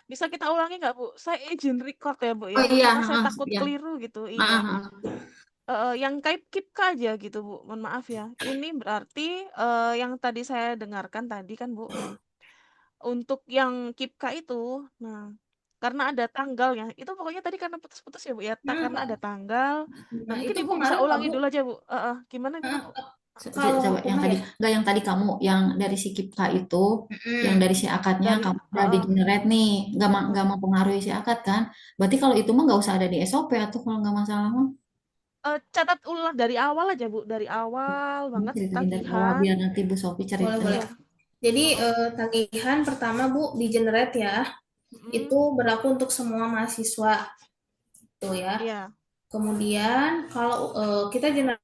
Bisa kita ulangi nggak, Bu? Saya izin record ya, Bu, Oh ya, iya, karena saya heeh, takut iya. keliru gitu, iya. Heeh, heeh. Yang kait KIPKA aja gitu, Bu, mohon maaf ya. Ini berarti, yang tadi saya dengarkan tadi kan, Bu, untuk yang KIPKA itu, nah, karena ada tanggalnya, itu pokoknya tadi karena putus-putus ya, Bu, ya, karena Hmm, ada tanggal. Nah, nah mungkin itu Ibu bisa pengaruh nggak ulangi Bu? dulu aja, Bu, heeh, gimana gimana, Heeh, Bu? Heeh. kalau Coba yang hukumnya tadi, ya. enggak yang tadi kamu, yang dari si Kipka itu, yang Mm-mm. dari si akadnya Dari kamu udah di heeh, generate nih, nggak heeh. mempengaruhi si akad kan? Berarti kalau itu mah nggak usah ada di SOP atau kalau nggak masalah mah. Catat ulang dari awal aja, Bu, dari awal Kamu banget ceritain dari awal tagihan. biar nanti Bu Sofi Boleh, cerita. boleh. Iya, Jadi heeh, tagihan pertama Bu di generate ya, mhm, itu berlaku untuk semua mahasiswa tuh ya. iya. Kemudian kalau kita generate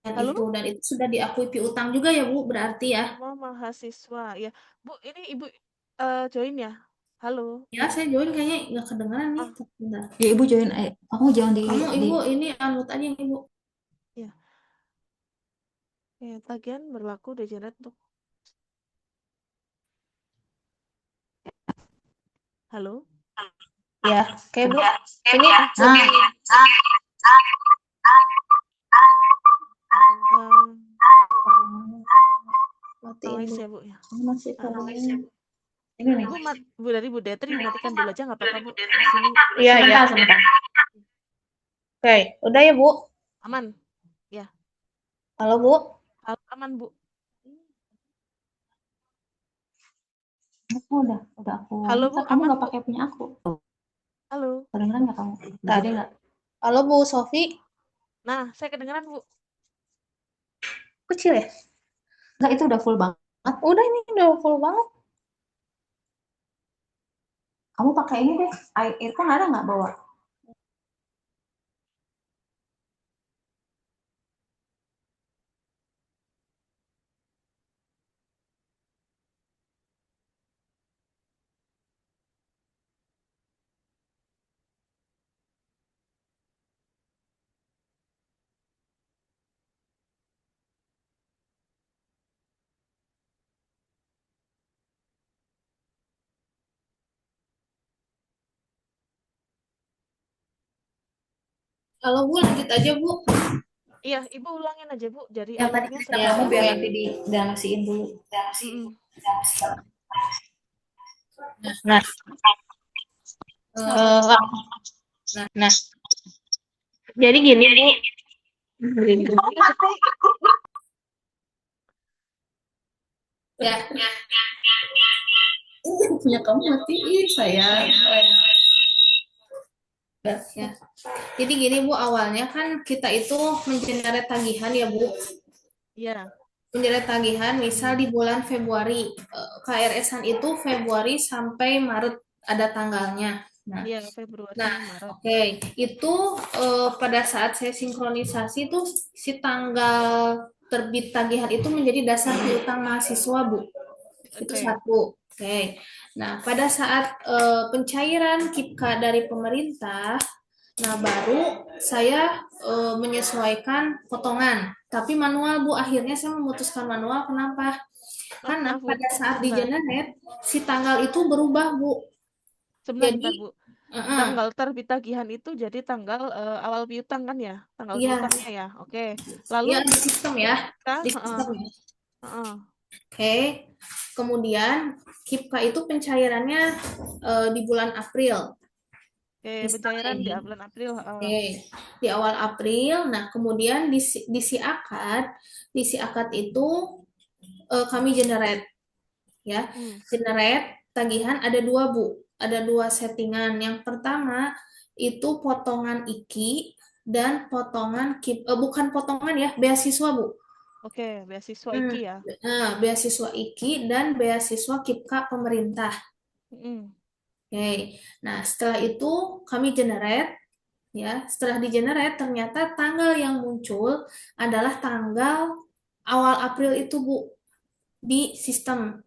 itu Halo? dan itu sudah diakui piutang juga ya Bu, berarti ya. Semua mahasiswa, ya. Bu, ini Ibu, join ya? Halo? Ya, saya join kayaknya nggak kedengeran nih. Ah, Bentar. Ya Ibu join, kamu jangan Kamu di Ibu ini unmute aja Ibu. iya. Tagihan berlaku degenerate untuk halo? Ya, oke Bu. Ah, Ini ah, lebih eee, matiin noise dulu. ya, Bu, ya? Masih Heeh. ini nih. Ibu Bu dari Bu Detri dimatikan dulu aja nggak apa-apa, Bu. Di sini Iya, iya. Sebentar, sebentar. Oke, udah ya Bu. aman? Ya, Halo Bu. aman, Bu. Aku udah aku Halo, minta, Bu, kamu aman, nggak Bu? pakai punya aku. Halo? Kedengeran nggak kamu? Udah Bentar. gede nggak? Halo Bu Sofi. Nah, saya kedengeran, Bu. Kecil ya? Nggak, itu udah full banget. Udah ini udah full banget. Kamu pakai ini deh. Earphone ada nggak bawa? Halo Bu, lanjut aja Bu. Iya, Ibu ulangin aja, Bu, dari Yang tadi awalnya cerita sampai Ya, kamu biar oke. habis. nanti dinasiin dulu. Mhm. Nah, eh, nah, jadi gini Bu. Ya, punya kamu matiin saya. Ya. Jadi gini Bu, awalnya kan kita itu mengenerate tagihan ya Bu. Iya, Menjerat tagihan misal di bulan Februari, KRS-an itu Februari sampai Maret ada tanggalnya. Nah, iya, Februari nah, sampai Maret. oke, itu pada saat saya sinkronisasi itu si tanggal terbit tagihan itu menjadi dasar piutang mahasiswa, Bu. Itu Oke. satu. Oke. Nah, pada saat pencairan KIPKA dari pemerintah, nah, baru saya menyesuaikan potongan, tapi manual Bu. Akhirnya saya memutuskan manual. Kenapa? Maaf Karena maaf, Bu, pada saat di sebentar. generate si tanggal itu berubah Bu. Sebentar Jadi, sebentar, Bu. uh-uh, Tanggal terbit tagihan itu jadi tanggal, awal piutang kan ya? Tanggal iya, piutangnya ya? Oke. Lalu ya di sistem ya, kita di heeh, sistem ya. heeh. Oke. Kemudian KIPKA itu pencairannya di bulan April. Oke, Misalnya pencairan di ini. bulan April, heeh. Oke, di awal April. Nah, kemudian di si akad itu kami generate ya. Mhm. Generate tagihan ada dua Bu, ada dua settingan. Yang pertama itu potongan IKI dan potongan bukan potongan ya, beasiswa Bu. Oke, beasiswa Hmm, IKI ya? beasiswa IKI dan beasiswa KIPKA pemerintah. Mhm. Oke, nah setelah itu kami generate ya. Setelah di generate ternyata tanggal yang muncul adalah tanggal awal April itu Bu di sistem.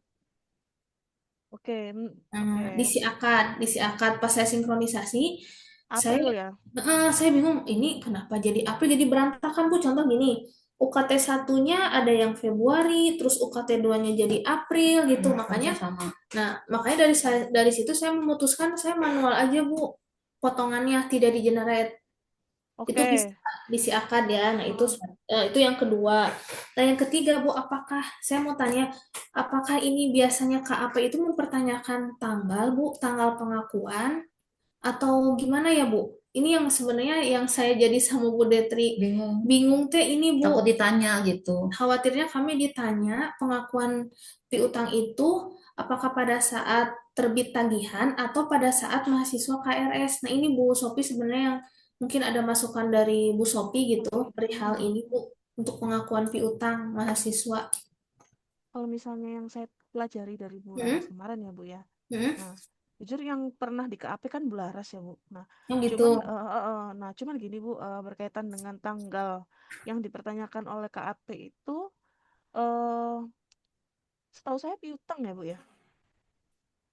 Oke, Nah, oke. di si akad pas saya sinkronisasi, saya April ya? saya bingung ini kenapa jadi April jadi berantakan Bu. Contoh gini, UKT satunya ada yang Februari, terus UKT 2-nya jadi April gitu. Makanya sama. makanya dari situ saya memutuskan saya manual aja, Bu. Potongannya tidak di generate. Itu bisa Oke. diisi akad ya. Nah, Hmm. itu yang kedua. Nah, yang ketiga, Bu, saya mau tanya, apakah ini biasanya KAP itu mempertanyakan tanggal, Bu, tanggal pengakuan atau gimana ya, Bu? Ini yang sebenarnya yang saya jadi sama Bu Detri Bingung. bingung teh ini, Bu. Takut ditanya gitu. Khawatirnya kami ditanya pengakuan piutang itu apakah pada saat terbit tagihan atau pada saat mahasiswa KRS. Nah, ini Bu Sopi sebenarnya yang mungkin ada masukan dari Bu Sopi gitu perihal ini, Bu, untuk pengakuan piutang mahasiswa. Kalau misalnya yang saya pelajari dari Hmm? Bularas kemarin ya Bu ya. Hmm? Nah, jujur yang pernah di KAP kan Bularas ya Bu. Nah, Yang gitu. cuman cuman gini Bu, berkaitan dengan tanggal yang dipertanyakan oleh KAP itu eh setahu saya piutang ya Bu ya.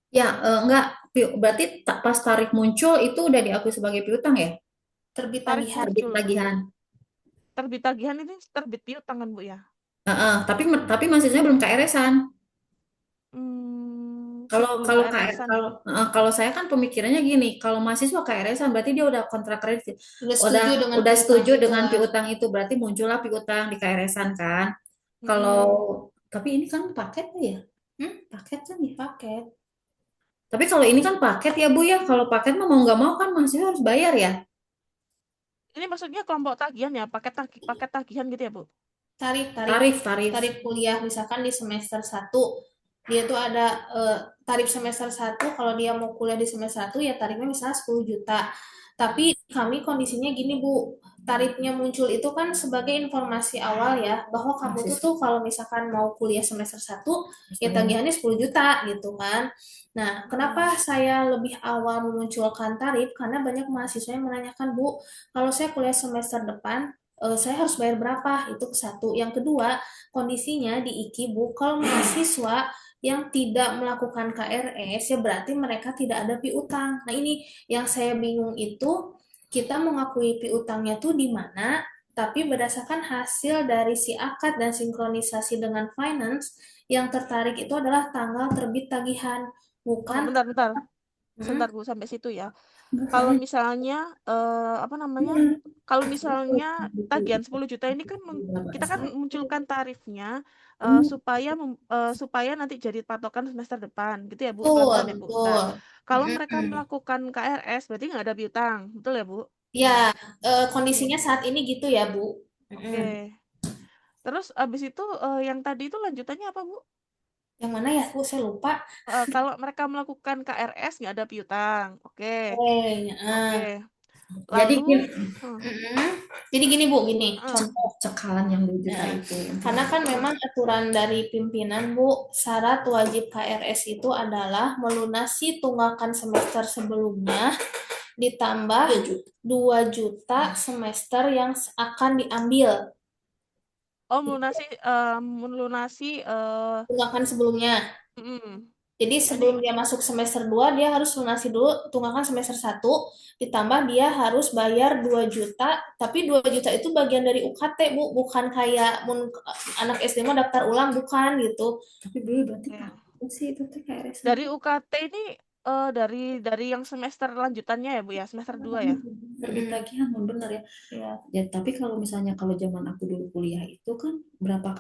Ya, enggak. Berarti pas tarif muncul itu udah diakui sebagai piutang ya? Terbit Tarif tagihan. Terbit muncul. tagihan. Terbit tagihan ini terbit piutang kan Bu ya. Heeh, tapi mahasiswanya belum KRS-an. Kalau Sebelum kalau KR, KRS-an ya. kalau saya kan pemikirannya gini, kalau mahasiswa KRS-an berarti dia udah kontrak kredit, Sudah udah setuju dengan udah piutang setuju itu dengan lah. piutang itu, berarti muncullah piutang di KRS-an kan. Kalau Mm-mm. tapi ini kan paket ya, Hmm? paket kan ya. Paket. Tapi kalau ini kan paket ya Bu ya, kalau paket mah mau nggak mau kan mahasiswa harus bayar ya. Ini maksudnya kelompok tagihan ya, paket tagihan gitu ya Bu. tarif tarif Tarif tarif. tarif kuliah misalkan di semester satu dia tuh ada tarif semester satu. Kalau dia mau kuliah di semester satu ya tarifnya misalnya 10 juta, tapi kami kondisinya gini, Bu, tarifnya muncul itu kan sebagai informasi awal ya bahwa kamu tuh Mahasiswa. kalau misalkan mau kuliah semester satu ya Bayar. tagihannya 10 juta gitu kan. Nah, kenapa Mm. saya lebih awal memunculkan tarif? Karena banyak mahasiswa yang menanyakan, Bu, kalau saya kuliah semester depan saya harus bayar berapa? Itu satu. Yang kedua, kondisinya di IKI, Bu, kalau mahasiswa yang tidak melakukan KRS, ya berarti mereka tidak ada piutang. Nah, ini yang saya bingung itu, kita mengakui piutangnya tuh di mana, tapi berdasarkan hasil dari si akad dan sinkronisasi dengan finance, yang tertarik itu adalah tanggal terbit tagihan, bukan. Bentar, bentar. Hmm, Sebentar Bu sampai situ ya. Kalau misalnya apa namanya? Kalau misalnya tagihan 10 juta ini kan kita kan munculkan tarifnya supaya nanti jadi patokan semester depan gitu ya Bu, betul, pelan-pelan ya Bu. Nah, betul. kalau mereka Hmm. melakukan KRS berarti nggak ada piutang, betul ya Bu? Ya, Nah, oke. kondisinya saat ini gitu ya, Bu. Oke. Mm. Terus abis itu yang tadi itu lanjutannya apa Bu? Yang mana ya, Bu? Saya lupa. Kalau mereka melakukan KRS nggak ada piutang. Oke. Oke. Jadi Lalu gini, hmm, Mm. Jadi gini, Bu, gini. hmm, Contoh. cekalan yang 2 juta Nah, itu yang karena kan hmm. memang aturan dari pimpinan, Bu, syarat wajib KRS itu adalah melunasi tunggakan semester sebelumnya ditambah 2 juta semester yang akan diambil. Oh, melunasi Tunggakan sebelumnya. mm. Jadi Jadi sebelum dia masuk semester 2 dia harus lunasi dulu tunggakan semester satu, ditambah dia harus bayar 2 juta, tapi 2 juta itu bagian dari UKT, Bu, bukan kayak anak SD mah daftar ulang, bukan gitu. tapi dulu berarti ya. takut sih itu tuh KRS-an Dari UKT ini dari yang semester lanjutannya ya Bu ya, semester 2 ya. terbit tagihan bener ya. Ya. Ya, tapi kalau misalnya kalau zaman aku dulu kuliah itu kan berapa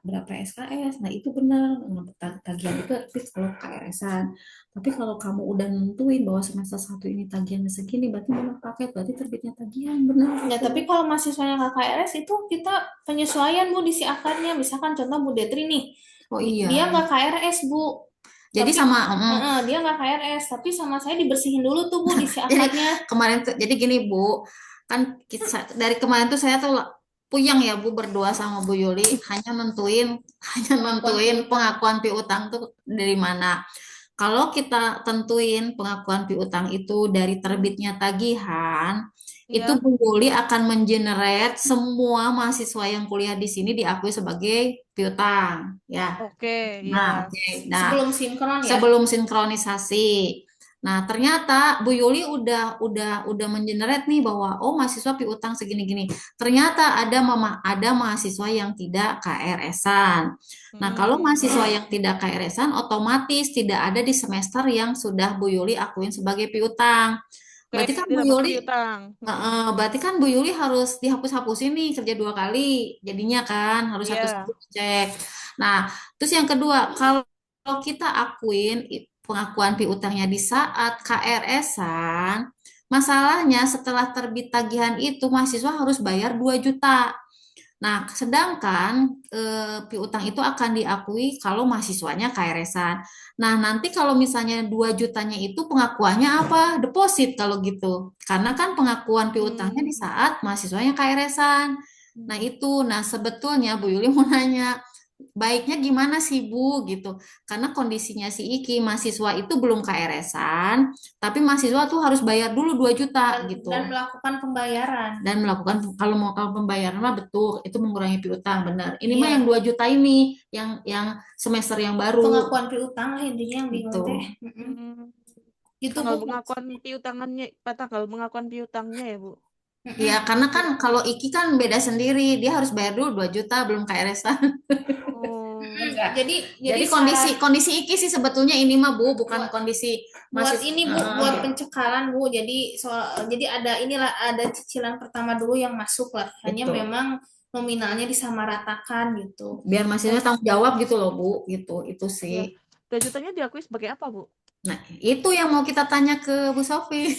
berapa SKS. Nah, itu benar. Tagihan itu fix kalau KRS-an. Tapi kalau kamu udah nentuin bahwa semester satu ini tagihannya segini, berarti memang paket, berarti terbitnya tagihan, benar. Ya, tapi kalau mahasiswanya KKRS itu kita penyesuaian, Bu, di si akarnya. Misalkan contoh Bu Detri nih, Oh dia iya. nggak KRS, Bu. Jadi Tapi sama dia nggak KRS, tapi sama saya dibersihin dulu tuh, Bu, di si jadi akarnya. kemarin tuh jadi gini Bu, kan dari kemarin tuh saya tuh puyeng ya Bu berdua sama Bu Yuli hanya nentuin hanya Pengakuan nentuin piutang. pengakuan piutang tuh dari mana. Kalau kita tentuin pengakuan piutang itu dari terbitnya tagihan, itu Iya. Bu Yuli akan mengenerate semua mahasiswa yang kuliah di sini diakui sebagai piutang, ya. Oke, Nah, ya. oke. Nah, Sebelum sinkron ya. sebelum sinkronisasi. Nah, ternyata Bu Yuli udah mengenerate nih bahwa oh mahasiswa piutang segini-gini. Ternyata ada mahasiswa yang tidak KRS-an. Nah, kalau Mm-mm. mahasiswa yang tidak KRS-an otomatis tidak ada di semester yang sudah Bu Yuli akuin sebagai piutang. Oke, Berarti kan Bu tidak masuk Yuli piutang. Mm-mm. berarti kan Bu Yuli harus dihapus-hapusin nih kerja 2 kali. Jadinya kan harus satu-satu Iya. cek. Nah, terus yang kedua, kalau kita akuin pengakuan piutangnya di saat KRS-an, masalahnya setelah terbit tagihan itu mahasiswa harus bayar 2 juta. Nah, sedangkan piutang itu akan diakui kalau mahasiswanya KRS-an. Nah, nanti kalau misalnya 2 jutanya itu pengakuannya apa? Deposit kalau gitu. Karena kan pengakuan piutangnya di Hmm. saat mahasiswanya KRS-an. Nah, itu. Nah, sebetulnya Bu Yuli mau nanya, baiknya gimana sih Bu gitu. Karena kondisinya si Iki mahasiswa itu belum KRS-an, tapi mahasiswa tuh harus bayar dulu 2 juta gitu dan melakukan pembayaran. dan melakukan kalau pembayaran mah betul itu mengurangi piutang benar. Ini mah yang Iya, 2 juta ini yang semester yang baru pengakuan piutang lah intinya yang bingung gitu. teh. Mm-mm. Hmm. Gitu Tanggal Bu pengakuan maksudnya. piutangannya, tanggal pengakuan piutangnya ya, Bu. Ya Mm-mm. karena kan kalau Iki kan beda sendiri, dia harus bayar dulu 2 juta belum KRS-an. Oh. Mm, jadi Jadi kondisi syarat kondisi Iki sih sebetulnya ini mah Bu, bukan buat kondisi buat masih ini Bu, buat pencekalan Bu. Jadi ada inilah ada cicilan pertama dulu yang masuk lah. Hanya betul. memang nominalnya disamaratakan gitu. Biar mahasiswa Terus tanggung jawab gitu loh Bu, gitu. Itu sih. Ya. 2 jutanya diakui sebagai apa, Bu? Nah, itu yang mau kita tanya ke Bu Sofi.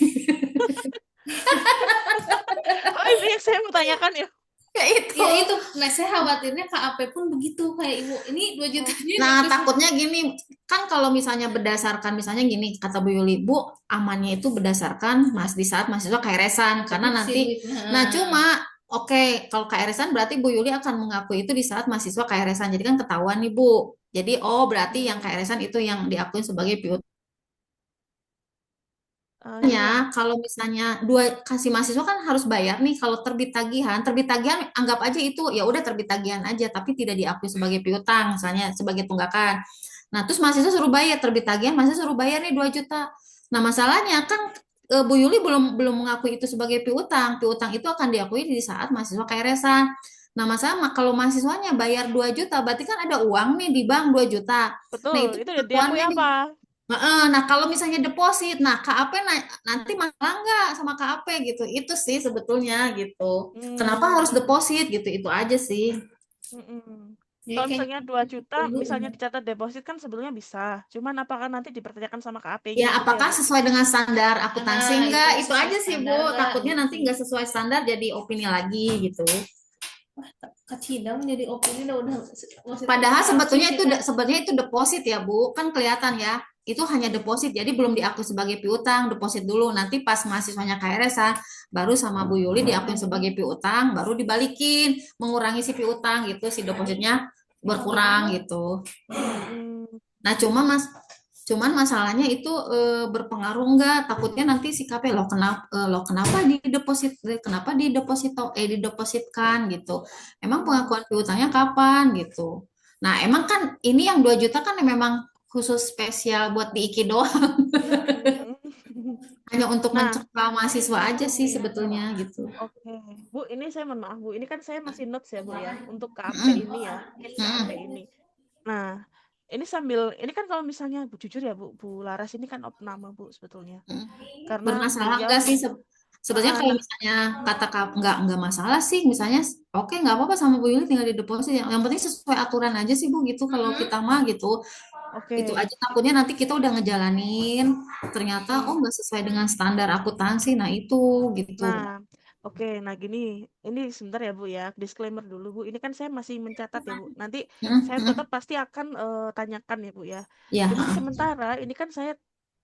Oh, ini yang saya mau tanyakan ya. Ya itu. ya itu, nah saya khawatirnya KAP pun begitu kayak Ibu. Ini 2 jutanya Nah, diakui takutnya gini, kan kalau misalnya berdasarkan, misalnya gini, kata Bu Yuli, Bu, amannya itu berdasarkan di saat mahasiswa KRS-an, karena si nanti, duit. nah Nah, cuma, oke, kalau KRS-an berarti Bu Yuli akan mengakui itu di saat mahasiswa KRS-an, jadi kan ketahuan nih Bu. Jadi, oh berarti yang KRS-an itu yang diakui sebagai piutang. Gini. Kalau misalnya dua kasih mahasiswa kan harus bayar nih kalau terbit tagihan anggap aja itu ya udah terbit tagihan aja tapi tidak diakui sebagai piutang misalnya sebagai tunggakan. Nah, terus mahasiswa suruh bayar terbit tagihan, mahasiswa suruh bayar nih 2 juta. Nah, masalahnya kan Bu Yuli belum belum mengakui itu sebagai piutang. Piutang itu akan diakui di saat mahasiswa KRS-an. Nah, masalah kalau mahasiswanya bayar 2 juta, berarti kan ada uang nih di bank 2 juta. Nah, Betul, itu itu diakui pengakuannya apa? Heeh, nah kalau misalnya deposit, nah KAP nanti masalah nggak sama KAP gitu. Itu sih sebetulnya gitu. Kenapa harus Hmm. deposit gitu? Itu aja sih. Mm-mm. jadi Kalau kayak misalnya 2 juta, dulu. misalnya dicatat deposit kan sebetulnya bisa. Cuman apakah nanti dipertanyakan sama Ya KAP-nya gitu ya, apakah Bu? sesuai dengan standar akuntansi Nah, itu enggak? Itu sesuai aja sih Bu. standar nggak Takutnya gitu. nanti nggak sesuai standar jadi opini lagi gitu. Wah, kacidam jadi opini udah maksudnya Padahal sensitif kita. sebetulnya itu deposit ya Bu, kan kelihatan ya. Itu hanya deposit, jadi belum diakui sebagai piutang, deposit dulu. Nanti pas mahasiswanya KRS-an, baru sama Bu Yuli diakui sebagai piutang, baru dibalikin, mengurangi si piutang gitu, si depositnya berkurang gitu. Mm-mm. Nah, cuman masalahnya itu berpengaruh enggak? Takutnya nanti si KP loh kenapa didepositkan gitu. Emang Hmm. pengakuan piutangnya kapan gitu. Nah, emang kan ini yang 2 juta kan memang khusus spesial buat di IKI doang. Mm-mm. Hanya untuk Nah, mencekal mahasiswa aja sih sebetulnya gitu. oke. Bu, ini saya mohon maaf, Bu. Ini kan saya masih notes ya, Bu ya, untuk KAP Mm-mm, ini ya, case KAP mm-mm, ini. Nah, ini kan kalau misalnya Bu jujur ya, Bu Laras ini kan opname, Bu, sebetulnya. mm. Karena Bermasalah beliau, enggak sih sebetulnya kalau nah, misalnya kata nggak masalah sih misalnya oke nggak apa-apa sama Bu Yuli tinggal di deposit yang penting sesuai aturan aja sih Bu gitu kalau kita mah gitu itu oke. aja takutnya nanti kita udah ngejalanin ternyata oh Hmm. nggak sesuai dengan standar akuntansi nah itu gitu. Nah, oke. Nah, gini, ini sebentar ya, Bu ya. Disclaimer dulu, Bu. Ini kan saya masih mencatat ya, Bu. Nanti Mm, saya tetap mm. pasti akan tanyakan ya, Bu ya. Ya, Cuman sementara ini kan saya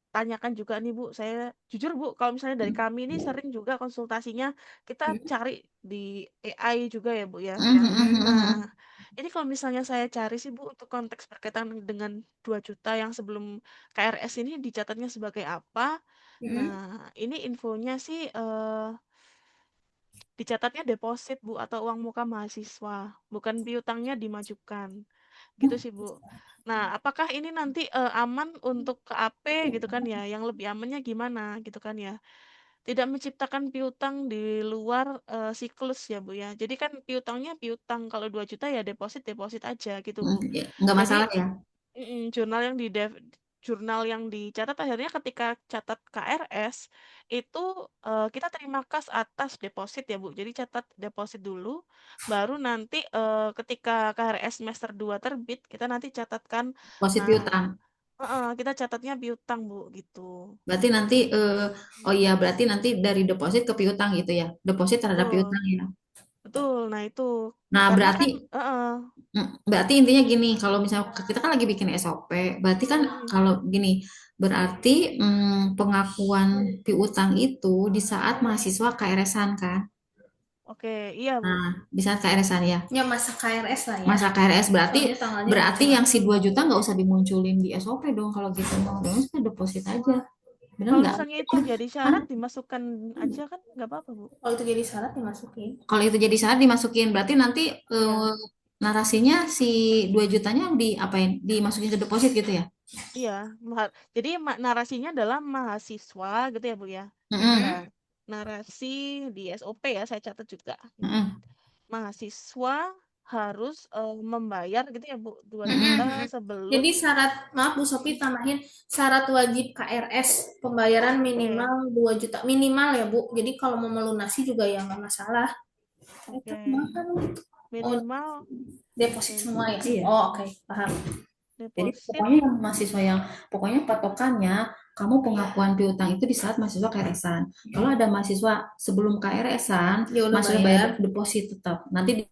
tanyakan juga nih, Bu. Saya jujur, Bu, kalau misalnya dari kami ini sering juga konsultasinya kita cari di AI juga ya, Bu ya. Nah, ini kalau misalnya saya cari sih, Bu, untuk konteks berkaitan dengan 2 juta yang sebelum KRS ini dicatatnya sebagai apa? Nah, ini infonya sih dicatatnya deposit Bu atau uang muka mahasiswa, bukan piutangnya dimajukan. gitu sih Bu. Nah, apakah ini nanti aman untuk ke AP gitu kan ya? Yang lebih amannya gimana gitu kan ya? Tidak menciptakan piutang di luar siklus ya Bu ya. Jadi kan piutangnya piutang, kalau 2 juta ya deposit deposit aja gitu Bu. Ya, nggak Jadi masalah ya. jurnal yang jurnal yang dicatat akhirnya ketika catat KRS itu kita terima kas atas deposit ya Bu. Jadi catat deposit dulu, baru nanti ketika KRS semester 2 terbit kita nanti catatkan. Deposit Nah, piutang. kita catatnya piutang Bu gitu. Berarti nanti oh iya berarti nanti dari deposit ke piutang gitu ya. Deposit terhadap Betul, piutang ya. betul. Nah itu Nah, karena berarti kan berarti intinya gini, kalau misalnya kita kan lagi bikin SOP, berarti kan mm, kalau gini, berarti pengakuan piutang itu di saat mahasiswa KRS-an kan. oke, iya Bu. Nah, di saat KRS-an ya. Ya masa KRS lah ya. Masa KRS berarti Soalnya tanggalnya berarti muncul. yang si 2 juta nggak usah dimunculin di SOP dong kalau gitu mau dong sudah deposit aja. Bener Kalau nggak? misalnya itu jadi Kan syarat dimasukkan aja kan nggak apa-apa Bu. Kalau itu jadi syarat dimasukin. kalau itu jadi syarat dimasukin berarti nanti Iya. narasinya si 2 jutanya diapain? Dimasukin ke deposit gitu ya? Iya, jadi narasinya adalah mahasiswa gitu ya Bu ya. Mm-mm. Bentar. Narasi di SOP ya saya catat juga. Mm-mm. Mahasiswa harus membayar gitu ya Bu 2 juta Mm-mm. sebelum. Jadi syarat, maaf Bu Sofi tambahin, syarat wajib KRS pembayaran Oke, minimal 2 juta. Minimal ya Bu. Jadi kalau mau melunasi juga ya nggak masalah. Itu oke. mahal gitu. Oh, Minimal deposit oke. semua ya. Iya. Oh, oke, paham. Jadi Deposit pokoknya yang mahasiswa yang pokoknya patokannya kamu pengakuan piutang itu di saat mahasiswa KRS-an. Kalau ada mahasiswa sebelum KRS-an, Dia udah mahasiswa bayar bayar. deposit tetap. Nanti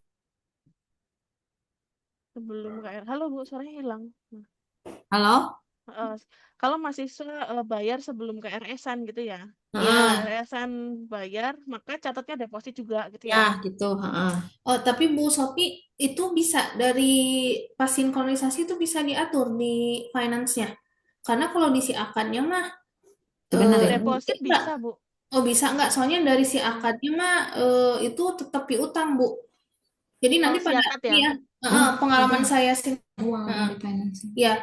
sebelum KR. Halo Bu, suaranya hilang. Nah, halo? eh, kalau mahasiswa bayar sebelum KRS-an gitu ya. Pas Ya. Heeh. KRS-an bayar, maka catatnya deposit juga gitu Ya, ya. gitu, heeh. Oh, tapi Bu Sofi itu bisa dari pas sinkronisasi itu bisa diatur di finance-nya. Karena kalau di si akadnya mah Itu benar ya. Deposit enggak. bisa Bu. Oh, bisa enggak? Soalnya dari si Mm. akadnya mah itu tetap piutang, Bu. Jadi nanti Kalau pada siakat ini ya. ya, Oh, pengalaman udah saya sih, uang di financing. ya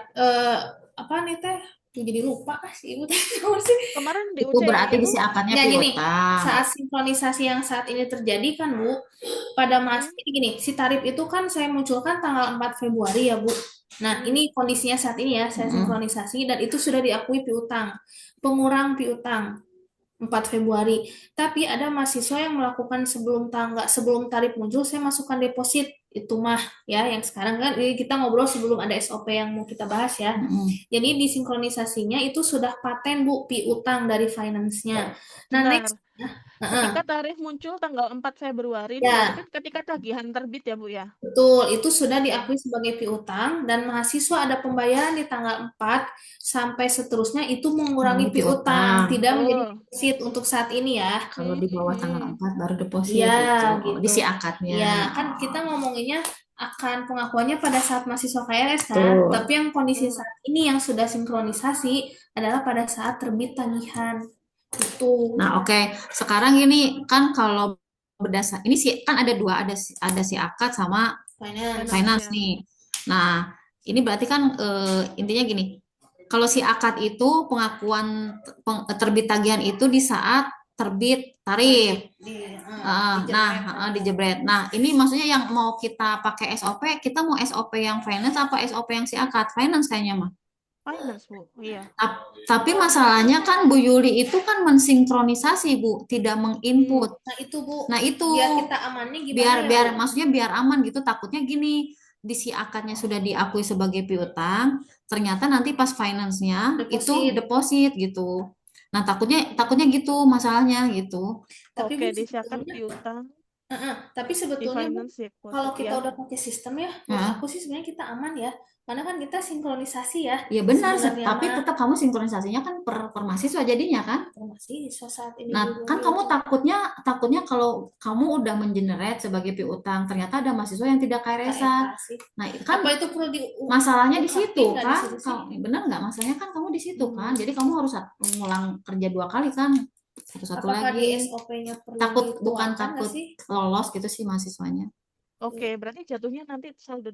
apa nih teh? Jadi lupa sih ibu teh apa sih? Kemarin di Itu UCM berarti itu, disiapkannya Ya gini, piutang. saat sinkronisasi yang saat ini terjadi kan Bu, pada mas mm, ini gini, si tarif itu kan saya munculkan tanggal 4 Februari ya Bu. Nah, ini mm, kondisinya saat ini ya, saya Mm-mm. sinkronisasi dan itu sudah diakui piutang. Pengurang piutang 4 Februari. Tapi ada mahasiswa yang melakukan sebelum tarif muncul saya masukkan deposit itu mah ya yang sekarang kan ini kita ngobrol sebelum ada SOP yang mau kita bahas ya. Mm-mm. Jadi di sinkronisasinya itu sudah paten Bu piutang dari finance-nya. Nah, bentar. next Ketika Heeh. tarif muncul tanggal 4 Februari ini berarti Ya, kan ketika tagihan terbit ya Bu ya. betul. Itu sudah Oke. diakui sebagai piutang dan mahasiswa ada pembayaran di tanggal 4 sampai seterusnya itu mengurangi Mengurangi piutang, piutang. tidak menjadi Betul. defisit untuk saat ini ya. Kalau di bawah tanggal Hmm. 4 baru deposit Iya, gitu. Oh, gitu. di si akadnya. Iya, kan kita ngomonginnya akan pengakuannya pada saat mahasiswa KRS kan, Tuh. tapi yang kondisi Hmm. saat ini yang sudah sinkronisasi adalah pada saat terbit tagihan. Itu. Nah, oke. Sekarang ini kan kalau berdasar ini sih kan ada dua, ada si akad sama Finance. Finance finance ya. nih. Nah, ini berarti kan intinya gini. Kalau si akad itu pengakuan terbit tagihan itu di saat terbit tarif. Nah, dijebret. Nah, ini maksudnya yang mau kita pakai SOP, kita mau SOP yang finance apa SOP yang si akad? Finance kayaknya mah. Finance Bu. Iya. Tapi masalahnya kan Bu Yuli itu kan mensinkronisasi Bu, tidak Hmm. menginput. Nah, itu Bu, Nah itu biar kita amannya gimana biar ya biar Bu? maksudnya biar aman gitu. Takutnya gini, di si akadnya sudah diakui sebagai piutang, ternyata nanti pas finance-nya itu Deposit. deposit gitu. Nah takutnya gitu masalahnya gitu. Tapi Oke, Bu disiapkan sebetulnya piutang Tapi di sebetulnya Bu, finance ya kalau deposit kita ya. udah pakai sistem ya, menurut Nah, aku sih sebenarnya kita aman ya. Karena kan kita sinkronisasi ya. ya benar, Sebenarnya tapi mah tetap kamu sinkronisasinya kan per mahasiswa jadinya kan. masih saat ini Nah, belum kan kamu diubah. takutnya kalau kamu udah mengenerate sebagai piutang, ternyata ada mahasiswa yang tidak KRS-an. KRK sih. Nah, kan Apa itu perlu masalahnya di situ diungkapin nggak di kan. situ sih? Benar nggak? Masalahnya kan kamu di situ kan. Hmm. Jadi kamu harus ngulang kerja 2 kali kan. Satu-satu Apakah di lagi. SOP-nya perlu Takut bukan dituangkan nggak takut sih? lolos gitu sih mahasiswanya. Oke, berarti jatuhnya nanti saldo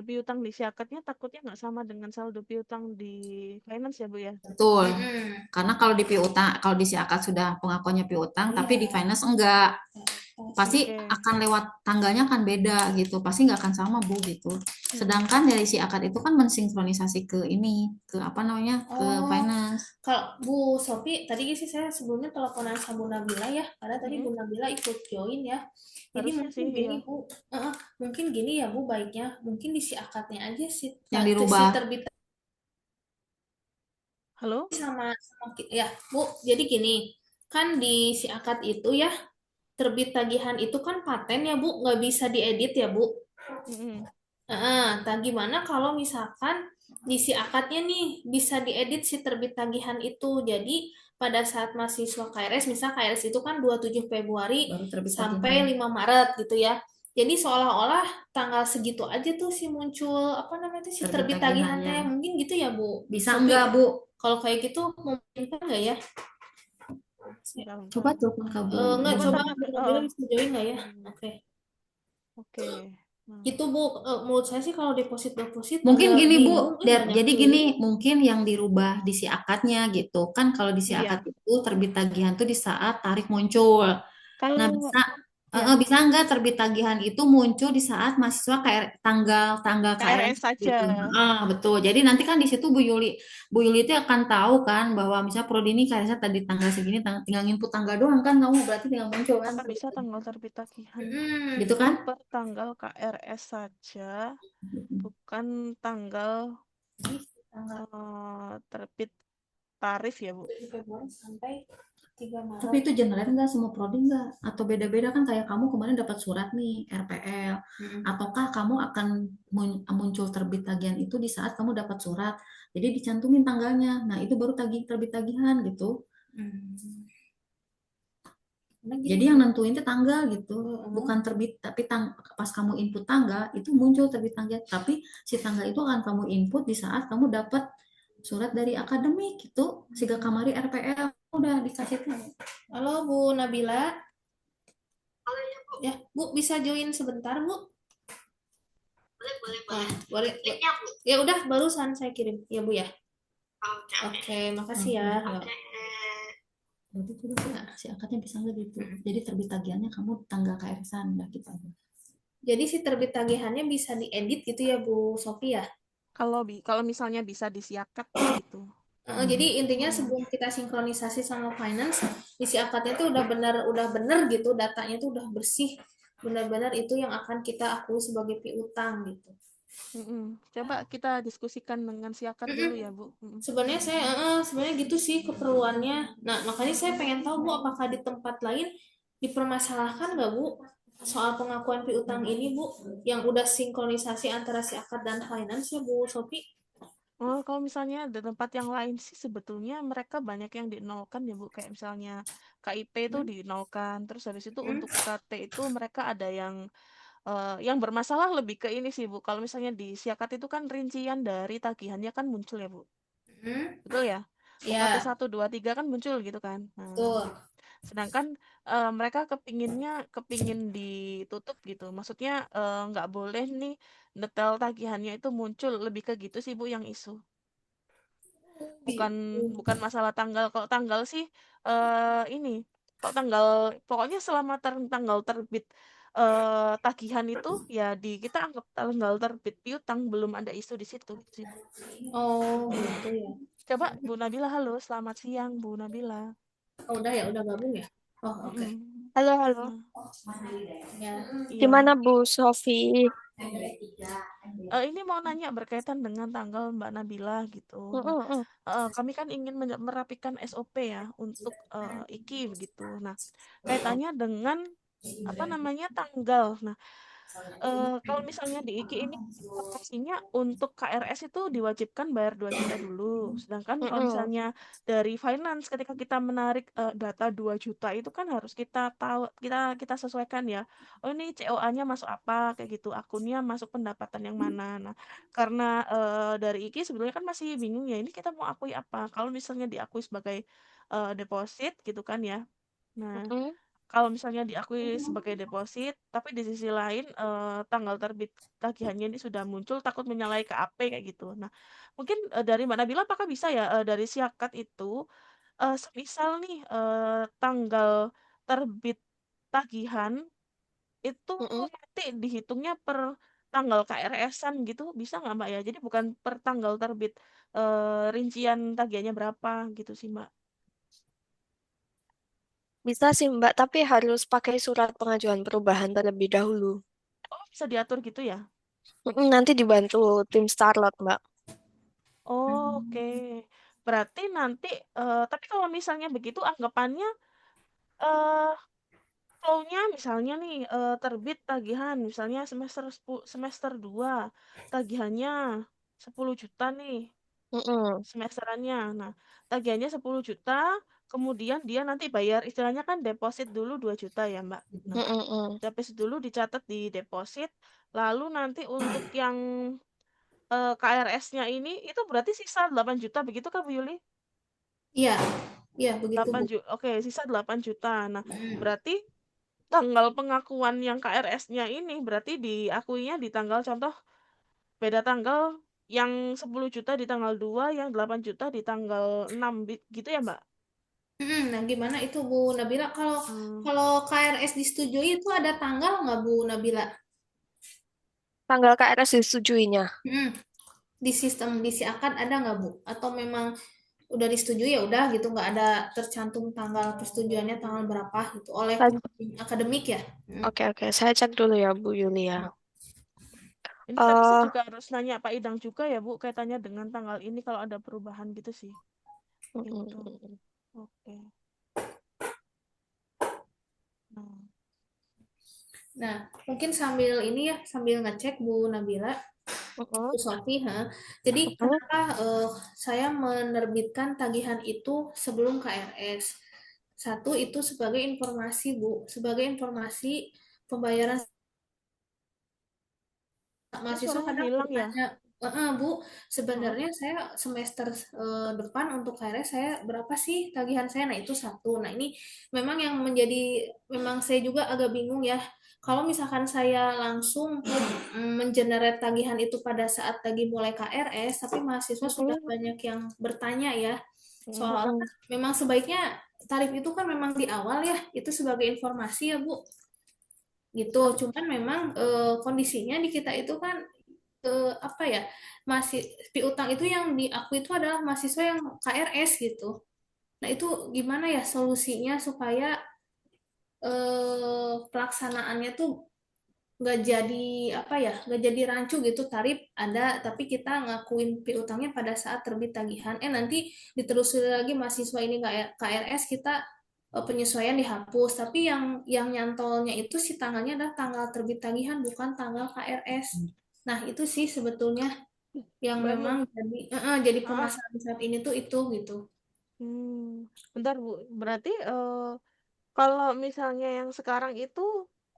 piutang di siakatnya takutnya nggak sama dengan saldo piutang di finance ya Bu ya? Betul. Mm-mm. Karena kalau di piutang, kalau di siakat sudah pengakuannya piutang, tapi di Iya. finance enggak. Pasti Oke. akan lewat tangganya kan beda gitu. Pasti nggak akan sama Bu gitu. Mm-mm. Sedangkan dari si akad itu kan mensinkronisasi ke ini, ke apa namanya, ke Oh, finance. kalau Bu Sofi, tadi sih saya sebelumnya teleponan sama Bu Nabila ya, karena tadi Bu Mm-mm. Nabila ikut join ya. Jadi Harusnya mungkin sih gini iya. Bu, mungkin gini ya Bu, baiknya mungkin diisi akadnya aja sih, Yang si dirubah. terbit Halo? sama ya Bu. Jadi gini, kan di si akad itu ya, terbit tagihan itu kan paten ya Bu, nggak bisa diedit ya Bu. Mm-mm. Nah, gimana kalau misalkan di si akadnya nih bisa diedit si terbit tagihan itu. Jadi pada saat mahasiswa KRS, misal KRS itu kan 27 Februari Baru terbit sampai tagihan. 5 Maret gitu ya. Jadi seolah-olah tanggal segitu aja tuh si muncul apa namanya tuh si Terbit terbit tagihannya. tagihannya. Mungkin gitu ya Bu Bisa Sofi. enggak Bu? Kalau kayak gitu mungkin nggak ya? Bentar, Coba bentar. telepon Kabu. Nggak Coba coba tanya Bu ke Nabila bisa join nggak ya? hmm, Oke. oke. Nah, Gitu Bu, menurut saya sih kalau deposit Mungkin agak gini Bu, bingung banyak jadi tuh. gini, mungkin yang dirubah di si akadnya gitu. Kan kalau di si akad iya. itu terbit tagihan tuh di saat tarik muncul. Nah, Kalau bisa ya bisa nggak terbit tagihan itu muncul di saat mahasiswa tanggal KRS KRS saja. gitu. Betul. Jadi nanti kan di situ Bu Yuli itu akan tahu kan bahwa misalnya prodi ini KRS tadi tanggal segini, tinggal input tanggal doang kan kamu berarti tinggal muncul kan. Maka bisa tanggal terbit tagihan Gitu itu kan? per tanggal KRS saja, bukan tanggal Tanggal terbit tarif ya, Bu. 7 Februari sampai 3 Tapi Maret. itu general nggak semua prodi nggak? Atau beda-beda kan kayak kamu kemarin dapat surat nih RPL. Mm-mm. Ataukah kamu akan muncul terbit tagihan itu di saat kamu dapat surat. Jadi dicantumin tanggalnya. Nah itu baru terbit tagihan gitu. Hmm. Karena gini Jadi Bu, yang nentuin itu tanggal gitu. heeh. Bukan terbit, tapi pas kamu input tanggal itu muncul terbit tagihan. Tapi si tanggal itu akan kamu input di saat kamu dapat surat dari akademik gitu. Siga kamari RPL udah dikasih tahu. Halo Bu Nabila, ya Bu bisa join sebentar Bu? Boleh. Boleh. Ya udah barusan saya kirim ya Bu ya. Oke, makasih ya. Yuk. Berarti itu udah si akadnya bisa nggak gitu. Jadi terbit tagihannya kamu tanggal KRS-an udah gitu aja. Jadi si terbit tagihannya bisa diedit gitu ya Bu Sofi ya? Kalau misalnya bisa disiakat gitu. Jadi intinya Hmm. sebelum kita sinkronisasi sama finance, isi akadnya tuh udah benar gitu, datanya tuh udah bersih, benar-benar itu yang akan kita akui sebagai piutang gitu. Mm-mm. Coba kita diskusikan dengan siakat dulu Mm-mm. ya, Bu. Mm-mm. Sebenarnya gitu sih keperluannya. Nah, makanya saya pengen tahu Bu, apakah di tempat lain dipermasalahkan nggak Bu soal pengakuan piutang ini Bu, yang udah sinkronisasi antara si akad dan finance ya Bu Sofi? Oh, kalau misalnya di tempat yang lain sih sebetulnya mereka banyak yang dinolkan ya Bu. Kayak misalnya KIP itu Hmm? dinolkan. Terus habis itu Hmm? untuk KT itu mereka ada yang bermasalah lebih ke ini sih Bu. Kalau misalnya di siakat itu kan rincian dari tagihannya kan muncul ya Bu. Hmm? Betul ya? UKT Ya, 1, 2, 3 kan muncul gitu kan. Nah, betul. sedangkan mereka kepingin ditutup gitu. Maksudnya nggak boleh nih detail tagihannya itu muncul lebih ke gitu sih Bu yang isu. Bukan Gitu. bukan masalah tanggal. Kalau tanggal sih ini kalau tanggal pokoknya selama tanggal terbit tagihan itu ya kita anggap tanggal terbit piutang belum ada isu di situ gitu sih, Bu. Oh, gitu ya. Coba Bu Nabila, halo, selamat siang Bu Nabila. Oh, udah ya, udah gabung ya? Oh, oke. Mm-mm. Halo, halo. Nah, Ya. iya. Gimana Bu Sofi? Ini mau nanya berkaitan dengan tanggal Mbak Nabila gitu. Nah, Mm-mm-mm. kami kan ingin merapikan SOP ya untuk IKI gitu. Nah, kaitannya dengan apa namanya tanggal. Nah, kalau misalnya di IKI ini informasinya untuk KRS itu diwajibkan bayar 2 juta dulu. Sedangkan kalau Mm-mm. misalnya dari finance ketika kita menarik data 2 juta itu kan harus kita tahu kita sesuaikan ya. Oh ini COA-nya masuk apa kayak gitu, akunnya masuk pendapatan yang mana. Nah, karena dari IKI sebenarnya kan masih bingung ya ini kita mau akui apa. Kalau misalnya diakui sebagai deposit gitu kan ya. Nah, Mm-mm. kalau misalnya diakui sebagai deposit, tapi di sisi lain tanggal terbit tagihannya ini sudah muncul, takut menyalahi KAP kayak gitu. Nah, mungkin dari Mbak Nabila apakah bisa ya dari Siakat itu semisal nih tanggal terbit tagihan itu Mm-mm. nanti dihitungnya per tanggal KRS-an gitu, bisa nggak Mbak ya? Jadi bukan per tanggal terbit rincian tagihannya berapa gitu sih Mbak. Bisa sih Mbak, tapi harus pakai surat pengajuan perubahan terlebih dahulu. Oh, bisa diatur gitu ya? Nanti dibantu tim Starlot Mbak. Oh, oke. Berarti nanti, tapi kalau misalnya begitu anggapannya eh flow-nya misalnya nih terbit tagihan misalnya semester 2 tagihannya 10 juta nih Mm-mm. semesterannya. Nah, tagihannya 10 juta, kemudian dia nanti bayar istilahnya kan deposit dulu 2 juta ya, Mbak. Nah, Mm-mm. deposit dulu dicatat di deposit, lalu nanti untuk yang KRS-nya ini itu berarti sisa 8 juta begitu kan Bu Yuli? Iya, iya begitu 8 Bu. juta. Oke, sisa 8 juta. Nah, Mm. berarti tanggal pengakuan yang KRS-nya ini berarti diakuinya di tanggal contoh beda tanggal yang 10 juta di tanggal 2 yang 8 juta di tanggal 6 gitu ya, Mbak? Nah, gimana itu Bu Nabila? Kalau Hmm. kalau KRS disetujui itu ada tanggal nggak Bu Nabila? Tanggal KRS disetujuinya. Mm, di sistem di Siakan ada nggak Bu? Atau memang udah disetujui ya udah gitu nggak ada tercantum tanggal persetujuannya tanggal berapa gitu oleh Tadi- akademik ya? Oke, oke. Saya cek dulu ya, Bu Yulia. Ini tapi saya Eh, juga harus nanya Pak Idang juga ya, Bu, kaitannya dengan tanggal ini kalau ada perubahan gitu sih. Gitu. mm, Oke. Nah, Nah, mungkin sambil ini ya, sambil ngecek Bu Nabila, mm, Bu Sofi, ha. Jadi mm. kenapa saya menerbitkan tagihan itu sebelum KRS? Satu itu sebagai informasi Bu, sebagai informasi pembayaran ini mahasiswa suaranya kadang hilang ya? bertanya, Bu, Heeh. sebenarnya saya semester depan untuk KRS saya berapa sih tagihan saya? Nah, itu satu. Nah, ini memang yang menjadi, memang saya juga agak bingung ya. Kalau misalkan saya langsung mengenerate tagihan itu pada saat lagi mulai KRS, tapi mahasiswa sudah Mm, banyak yang bertanya ya, Mm. soal mm. memang sebaiknya tarif itu kan memang di awal ya, itu sebagai informasi ya Bu, gitu. Cuman memang kondisinya di kita itu kan apa ya, masih piutang itu yang diakui itu adalah mahasiswa yang KRS gitu. Nah itu gimana ya solusinya supaya pelaksanaannya tuh nggak jadi apa ya, nggak jadi rancu gitu, tarif ada tapi kita ngakuin piutangnya pada saat terbit tagihan, nanti ditelusuri lagi mahasiswa ini nggak KRS, kita penyesuaian dihapus, tapi yang nyantolnya itu si tanggalnya adalah tanggal terbit tagihan bukan tanggal KRS. Nah itu sih sebetulnya yang memang Baru. jadi Ah, permasalahan saat ini tuh itu gitu. bentar Bu. Berarti kalau misalnya yang sekarang itu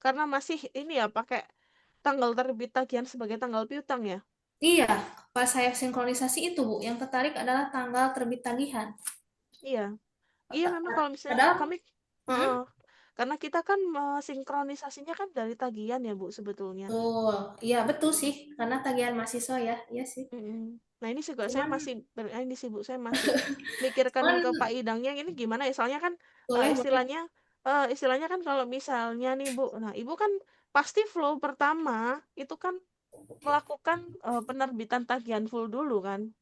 karena masih ini ya pakai tanggal terbit tagihan sebagai tanggal piutang ya? Iya, pas saya sinkronisasi itu Bu, yang ketarik adalah tanggal terbit tagihan. Iya. Iya memang kalau misalnya Padahal, kami mm, heeh, karena kita kan sinkronisasinya kan dari tagihan ya Bu sebetulnya. betul, iya betul sih, karena tagihan mahasiswa ya, iya sih. Mm-mm. Nah ini juga saya Cuman, masih ini sih Bu, saya masih mikirkan cuman ke Pak Idangnya ini gimana ya soalnya kan boleh boleh. istilahnya kan kalau misalnya nih Bu, nah Ibu kan pasti flow pertama itu kan melakukan penerbitan tagihan full dulu kan.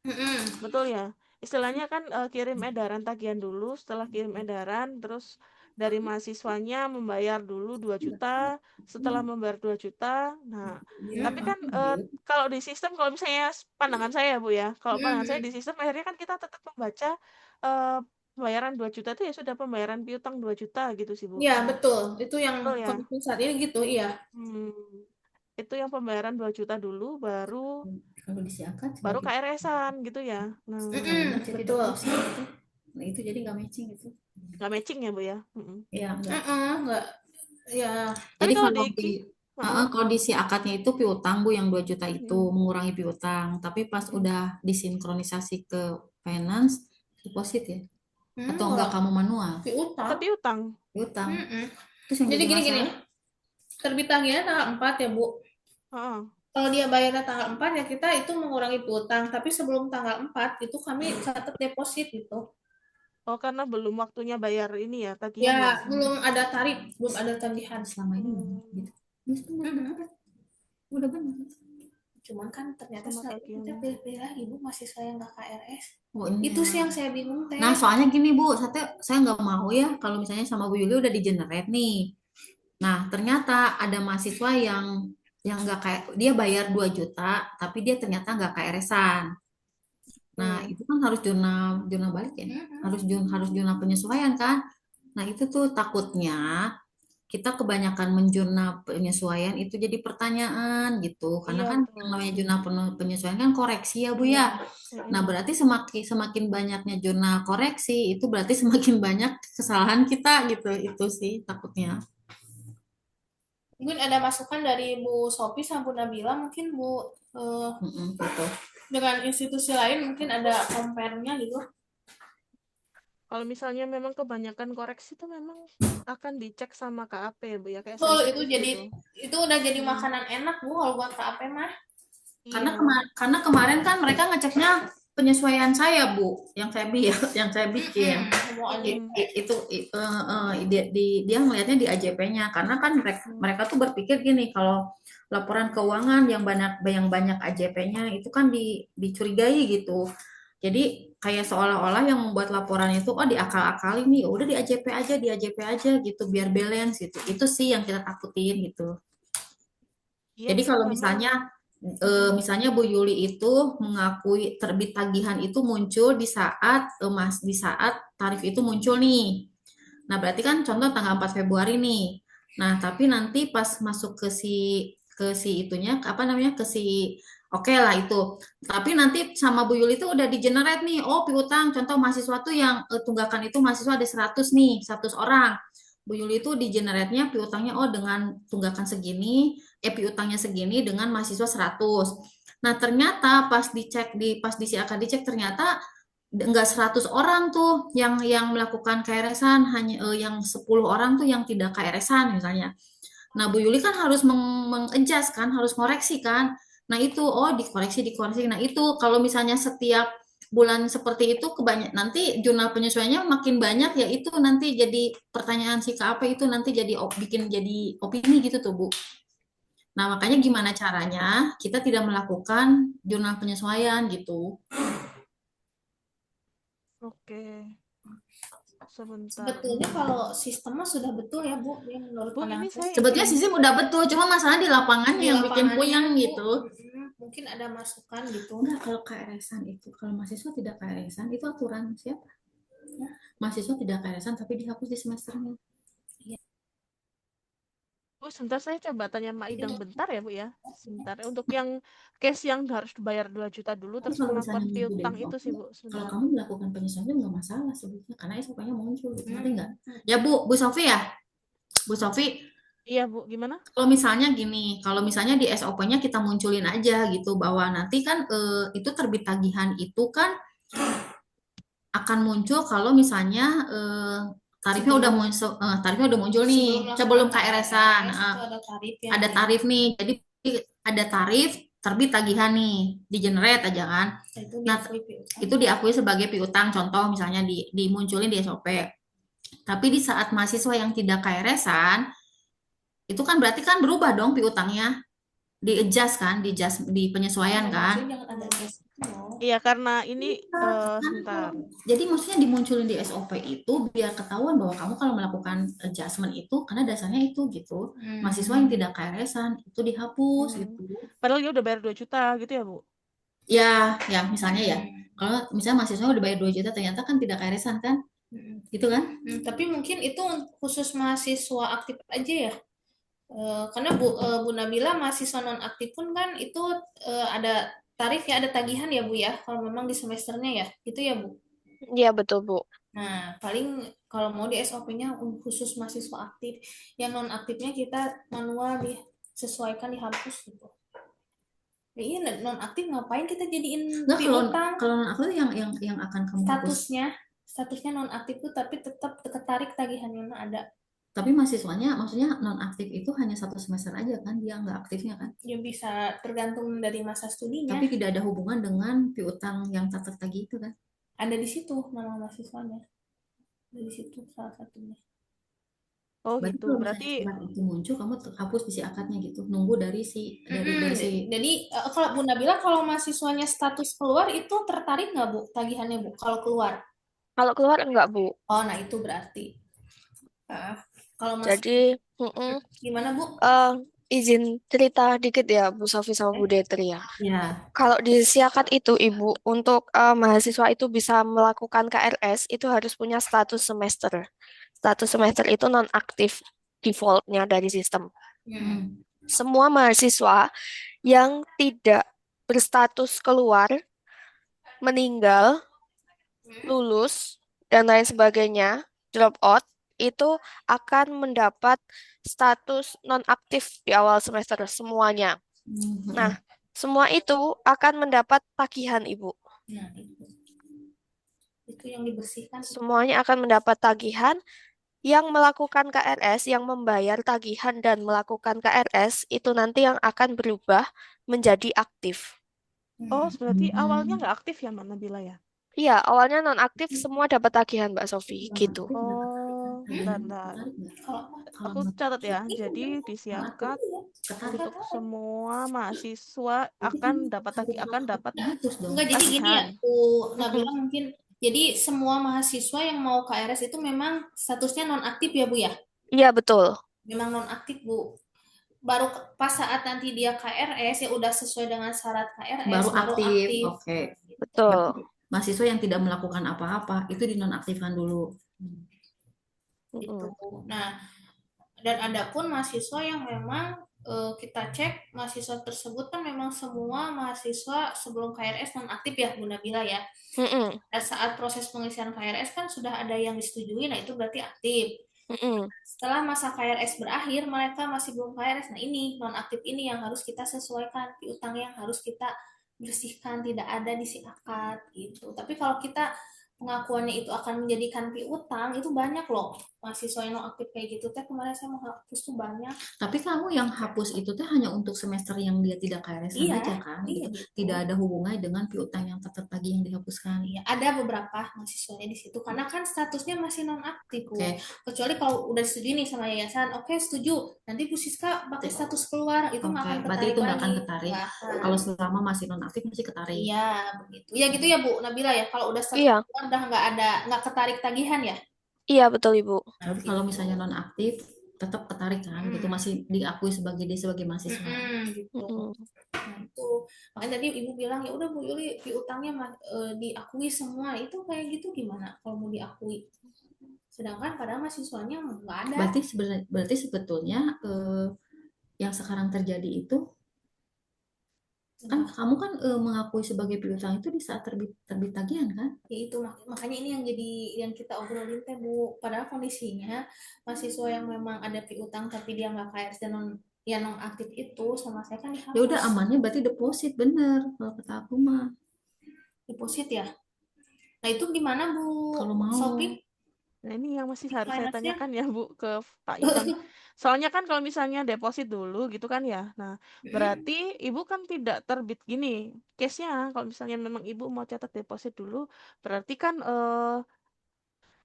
Mm-mm. Betul ya. Istilahnya kan kirim edaran tagihan dulu, setelah kirim edaran, terus dari mahasiswanya membayar dulu 2 juta, setelah membayar 2 juta. Nah, tapi kan kalau di sistem, kalau misalnya pandangan saya Bu ya, kalau pandangan saya Mm-mm. di sistem akhirnya kan kita tetap membaca eh, pembayaran 2 juta itu ya sudah pembayaran piutang 2 juta gitu sih Bu. Iya Nah, betul, itu yang betul ya. kondisi saat ini gitu, iya. Hmm, itu yang pembayaran 2 juta dulu, baru Kalau disiapkan baru sebagai KRS-an gitu ya. Nah, jadi Betul. deposit gitu. Nah itu jadi nggak matching gitu. nggak matching ya Bu ya. Ya nggak. Enggak, ya. Tapi Jadi kalau kalau di di heeh, kondisi akadnya itu piutang Bu yang 2 juta itu mm, mengurangi piutang, tapi pas mm. udah disinkronisasi ke finance deposit ya. Atau enggak kamu manual? Piutang. Tapi utang. Piutang. Mm-mm. Terus yang Jadi jadi gini, masalah? terbit tagihannya tanggal 4 ya Bu. Heeh. Kalau dia bayarnya tanggal 4 ya kita itu mengurangi piutang. Tapi sebelum tanggal 4 itu kami catat deposit gitu. Oh, karena belum waktunya bayar ini ya, tagihan Ya, ya. belum ada tarif, belum ada tagihan. Selama ini gitu. Terus Mhm. udah benar. Cuman kan ternyata Sama setelah itu kita tagihannya. pilih-pilih lagi Bu, mahasiswa yang nggak KRS. Oh Itu sih iya. yang saya bingung teh. Nah, soalnya gini Bu, saya nggak mau ya kalau misalnya sama Bu Yuli udah di-generate nih. Nah, ternyata ada mahasiswa yang nggak kayak dia bayar 2 juta, tapi dia ternyata nggak KRS-an. Nah, itu kan harus jurnal jurnal balik ya. Harus jurnal penyesuaian kan. Nah, itu tuh takutnya kita kebanyakan menjurnal penyesuaian itu jadi pertanyaan gitu. Karena Iya, kan yang betul. namanya jurnal penyesuaian kan koreksi ya Bu ya. Nah, Mm-mm. berarti semakin semakin banyaknya jurnal koreksi itu berarti semakin banyak kesalahan kita gitu. Itu sih takutnya. Mungkin ada masukan dari Bu Sophie sama Bu Nabila, mungkin Bu Gitu. dengan institusi lain mungkin ada compare-nya gitu. Kalau misalnya memang kebanyakan koreksi itu memang akan dicek sama KAP ya, Bu ya, kayak Betul, itu sensitif jadi gitu. itu udah jadi Mm. makanan enak Bu kalau buat KAP mah. Karena Iya. karena kemarin kan mereka ngeceknya penyesuaian saya Bu, yang saya yang saya bikin. Mau aja. Itu dia melihatnya di AJP-nya karena kan mereka tuh berpikir gini kalau laporan keuangan yang banyak AJP-nya itu kan dicurigai gitu. Jadi kayak seolah-olah yang membuat laporan itu diakal-akali nih, udah di AJP aja gitu biar balance gitu. Itu sih yang kita takutin gitu. Iya Jadi sih kalau memang. misalnya Bu Yuli itu mengakui terbit tagihan itu muncul di saat tarif itu muncul nih. Nah, berarti kan contoh tanggal 4 Februari nih. Nah, tapi nanti pas masuk ke si itunya apa namanya? Oke lah itu. Tapi nanti sama Bu Yuli itu udah di generate nih. Oh, piutang contoh mahasiswa tuh yang tunggakan itu mahasiswa ada 100 nih, 100 orang. Bu Yuli itu di generate-nya piutangnya dengan tunggakan segini, piutangnya segini dengan mahasiswa 100. Nah, ternyata pas akan dicek ternyata enggak 100 orang tuh yang melakukan KRS-an, hanya yang 10 orang tuh yang tidak KRS-an misalnya. Nah, Bu Yuli kan harus mengadjust kan, harus koreksi kan. Nah, itu dikoreksi. Nah, itu kalau misalnya setiap bulan seperti itu nanti jurnal penyesuaiannya makin banyak ya itu nanti jadi pertanyaan si KAP itu nanti bikin jadi opini gitu tuh, Bu. Nah, makanya gimana caranya kita tidak melakukan jurnal penyesuaian gitu. Oke. Sebentar. Sebetulnya kalau sistemnya sudah betul ya Bu, yang menurut Bu, ini pandangan saya saya Sebetulnya izin. sistem udah betul, cuma masalah di lapangan di yang bikin lapangannya puyeng Bu, gitu. mungkin ada masukan gitu. Enggak, kalau KRS-an itu, kalau mahasiswa tidak KRS-an itu aturan siapa? Mahasiswa tidak KRS-an tapi dihapus di semesternya. Bu, sebentar saya coba tanya Mak Idang bentar ya, Bu ya. Sebentar. Untuk yang case yang harus dibayar 2 juta dulu Tapi terus kalau melakukan misalnya muncul piutang dari itu sih, Bu. kalau Sebentar. kamu melakukan penyesuaian nggak masalah sebetulnya karena SOP-nya muncul gitu, ngerti nggak? Ya Bu Sofi ya, Bu Sofi. Iya, Bu. Gimana? Kalau misalnya gini, kalau misalnya di SOP-nya kita munculin aja gitu bahwa nanti kan itu terbit tagihan itu kan akan muncul kalau misalnya tarifnya udah muncul nih sebelum KRS-an. Ada tarif ya. Ada tarif nih. Jadi ada tarif terbit tagihan nih, di generate aja kan. Nah, itu diakui sebagai piutang contoh misalnya dimunculin di SOP. Tapi di saat mahasiswa yang tidak KRS-an itu kan berarti kan berubah dong piutangnya. Di-adjust kan, di penyesuaian kan. Jangan ada Iya, karena ini sebentar. Jadi maksudnya dimunculin di SOP itu biar ketahuan bahwa kamu kalau melakukan adjustment itu karena dasarnya itu gitu. Mahasiswa yang tidak KRS-an itu dihapus gitu. Padahal dia udah bayar 2 juta gitu ya, Bu? Ya misalnya ya. Kalau misalnya mahasiswa udah bayar 2 juta ternyata kan tidak KRS-an kan? Gitu kan? Tapi mungkin itu khusus mahasiswa aktif aja ya. Karena Bu Nabila mahasiswa non aktif pun kan itu ada tarif ya, ada tagihan ya Bu ya, kalau memang di semesternya ya, itu ya Bu. Iya, betul, Bu. Nah, paling kalau mau di SOP-nya khusus mahasiswa aktif, yang non aktifnya kita manual disesuaikan dihapus gitu. Ya, iya non aktif ngapain kita jadiin Nggak, piutang kalau non aktif yang akan kamu hapus. statusnya? statusnya nonaktif tuh tapi tetap ketarik tagihannya ada. Tapi mahasiswanya, maksudnya nonaktif itu hanya 1 semester aja kan, dia nggak aktifnya kan? Ya bisa tergantung dari masa studinya. Tapi tidak ada hubungan dengan piutang yang tak tertagih itu kan? Ada di situ nama mahasiswanya. Ada di situ salah satunya. Oh Berarti gitu. kalau misalnya Berarti surat itu muncul, kamu hapus isi akadnya gitu, nunggu dari si dari si. Jadi kalau Bu Nabila kalau mahasiswanya status keluar itu tertarik nggak Bu tagihannya Bu kalau keluar? Kalau keluar enggak, Bu. Oh, nah itu berarti. Ah, kalau masih Jadi, gimana Bu? eh, izin cerita dikit ya, Bu Sofi sama Bu Detri ya. Ya. Kalau di Siakat itu, Ibu, untuk mahasiswa itu bisa melakukan KRS, itu harus punya status semester. Status semester itu nonaktif defaultnya dari sistem. Hmm. Semua mahasiswa yang tidak berstatus keluar, meninggal, lulus, dan lain sebagainya, drop out, itu akan mendapat status nonaktif di awal semester semuanya. Nah, Hmm. semua itu akan mendapat tagihan, Ibu. Nah, itu yang dibersihkan. Semuanya akan mendapat tagihan. Yang melakukan KRS, yang membayar tagihan dan melakukan KRS, itu nanti yang akan berubah menjadi aktif. oh berarti awalnya Hmm. nggak aktif ya Mbak Nabila ya? Iya, awalnya nonaktif, semua dapat tagihan, Mbak Sofi, Kalau gitu. aktif nggak Oh, tagihan bentar. ketarik nggak? Kalau apa? Kalau Aku catat ya. Iya, Jadi kalau aktif disiapkan ketarik, untuk semua mahasiswa berarti kan akan dapat hapus dong. enggak jadi gini ya tagihan. Bu Mm-mm. Nabila mungkin jadi semua mahasiswa yang mau KRS itu memang statusnya nonaktif ya Bu ya? Iya, betul. Memang nonaktif Bu. Baru pas saat nanti dia KRS ya udah sesuai dengan syarat KRS Baru baru aktif, aktif. oke. Betul. Berarti mahasiswa yang tidak melakukan apa-apa itu dinonaktifkan dulu. Gitu. Mm-mm. Nah, dan ada pun mahasiswa yang memang kita cek mahasiswa tersebut kan memang semua mahasiswa sebelum KRS nonaktif ya Bu Nabila ya. Mm-mm. Dan saat proses pengisian KRS kan sudah ada yang disetujui, nah itu berarti aktif. Mm-mm. Setelah masa KRS berakhir, mereka masih belum KRS. Nah ini nonaktif ini yang harus kita sesuaikan, piutang yang harus kita bersihkan, tidak ada di si akad gitu. Tapi kalau kita pengakuannya itu akan menjadikan piutang, itu banyak loh mahasiswa yang nonaktif kayak gitu. Teh kemarin saya mau hapus tuh banyak. Tapi kamu yang hapus itu teh hanya untuk semester yang dia tidak KRS-an Iya, aja kan iya gitu. gitu. Tidak ada hubungannya dengan piutang yang tak tertagih yang dihapuskan. Iya, ada beberapa mahasiswanya di situ karena kan statusnya masih nonaktif, Bu. Oke. Kecuali kalau udah disetujui nih sama yayasan, oke setuju. Nanti Bu Siska pakai status keluar, itu nggak Oke, akan berarti ketarik itu nggak lagi. akan ketarik. Nggak akan. Kalau selama masih nonaktif masih ketarik. Iya, begitu. Ya gitu ya Bu Nabila ya. Kalau udah status Iya, keluar udah nggak ketarik tagihan ya. iya betul, Ibu. Nah, Tapi kalau gitu. misalnya nonaktif tetap ketarik kan gitu, masih diakui sebagai dia sebagai mahasiswa. Gitu. Mm-mm. Nah, itu makanya tadi Ibu bilang ya udah Bu Yuli piutangnya diakui semua. Itu kayak gitu gimana kalau mau diakui? Sedangkan padahal mahasiswanya nggak ada. Berarti sebetulnya yang sekarang terjadi itu kan kamu kan mengakui sebagai piutang itu di saat terbit tagihan kan? Ya itu makanya ini yang jadi yang kita obrolin teh Bu. Padahal kondisinya mahasiswa yang memang ada piutang tapi dia nggak KRS dan non aktif itu sama saya kan Ya udah dihapus amannya berarti deposit bener kalau kata aku mah. deposit ya. Nah itu gimana Bu Kalau mau. Sophie? Nah, ini yang masih harus saya Finance-nya? tanyakan ya, Bu, ke Pak Idam. Soalnya kan kalau misalnya deposit dulu gitu kan ya. Nah, berarti Ibu kan tidak terbit gini. Case-nya kalau misalnya memang Ibu mau catat deposit dulu, berarti kan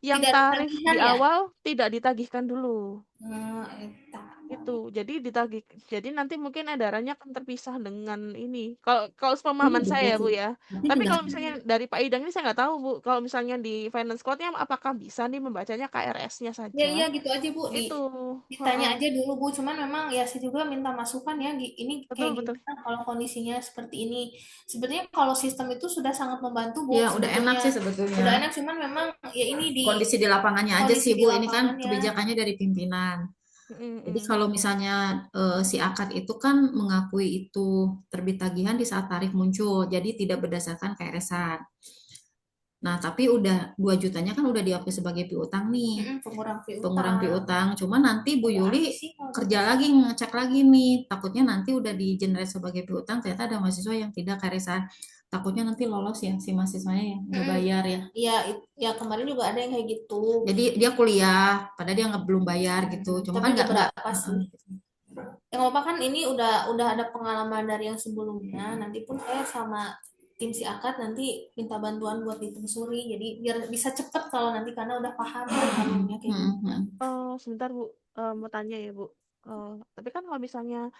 yang Tidak ada tarif tagihan di ya? awal tidak ditagihkan dulu. Eta. Itu. Jadi nanti mungkin edarannya akan terpisah dengan ini. Kalau kalau Ini sepemahaman saya ya, Bu deposit. ya. Berarti Tapi tidak. kalau misalnya dari Pak Idang ini saya nggak tahu, Bu. Kalau misalnya di Finance Code-nya apakah bisa nih membacanya KRS-nya Ya saja? iya gitu aja Bu Itu. ditanya Heeh. aja dulu Bu. Cuman memang ya saya juga minta masukan ya ini Betul, kayak betul. gimana kalau kondisinya seperti ini. Sebenarnya kalau sistem itu sudah sangat membantu Bu Ya udah enak sebetulnya. sih sebetulnya. Udah enak cuman memang ya ini di Kondisi di lapangannya aja kondisi sih di Bu. Ini kan lapangannya. kebijakannya dari pimpinan. Jadi Mm-mm. kalau misalnya si akad itu kan mengakui itu terbit tagihan di saat tarif muncul, jadi tidak berdasarkan KRS-an. Nah, tapi udah 2 jutanya kan udah diakui sebagai piutang nih, Pengurang pengurang piutang. piutang. Cuma nanti Bu Yuli kerja lagi ngecek lagi nih, takutnya nanti udah di generate sebagai piutang, ternyata ada mahasiswa yang tidak KRS-an. takutnya nanti lolos ya si mahasiswanya ya nggak Mm-mm. bayar ya. Ya, ya kemarin juga ada yang kayak gitu. Jadi dia kuliah, padahal dia nggak belum bayar gitu. Cuma Tapi kan nggak. beberapa sih. Yang apa kan ini udah ada pengalaman dari yang sebelumnya. Nanti pun saya sama tim si Akad nanti minta bantuan buat ditelusuri. Jadi biar bisa cepet kalau nanti karena udah paham alurnya kayak Mm, gimana. mm. Oh, sebentar Bu. Mau tanya ya Bu. Tapi kan kalau misalnya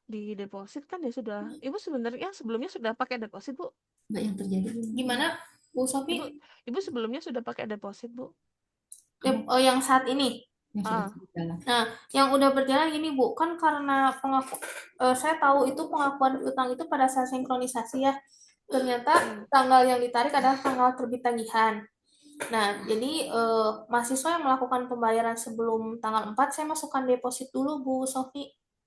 di deposit kan ya sudah. Ibu sebenarnya sebelumnya sudah pakai deposit Bu. Nggak yang terjadi. Gimana Bu Sofi? Ibu Ibu sebelumnya sudah pakai deposit Bu. Oh, yang saat ini. Yang sudah Ah, berjalan. Nah, yang udah berjalan gini Bu, kan karena saya tahu itu pengakuan utang itu pada saat sinkronisasi ya. Ternyata mm. tanggal yang ditarik adalah tanggal terbit tagihan. Nah, jadi mahasiswa yang melakukan pembayaran sebelum tanggal 4 saya masukkan deposit dulu Bu Sofi.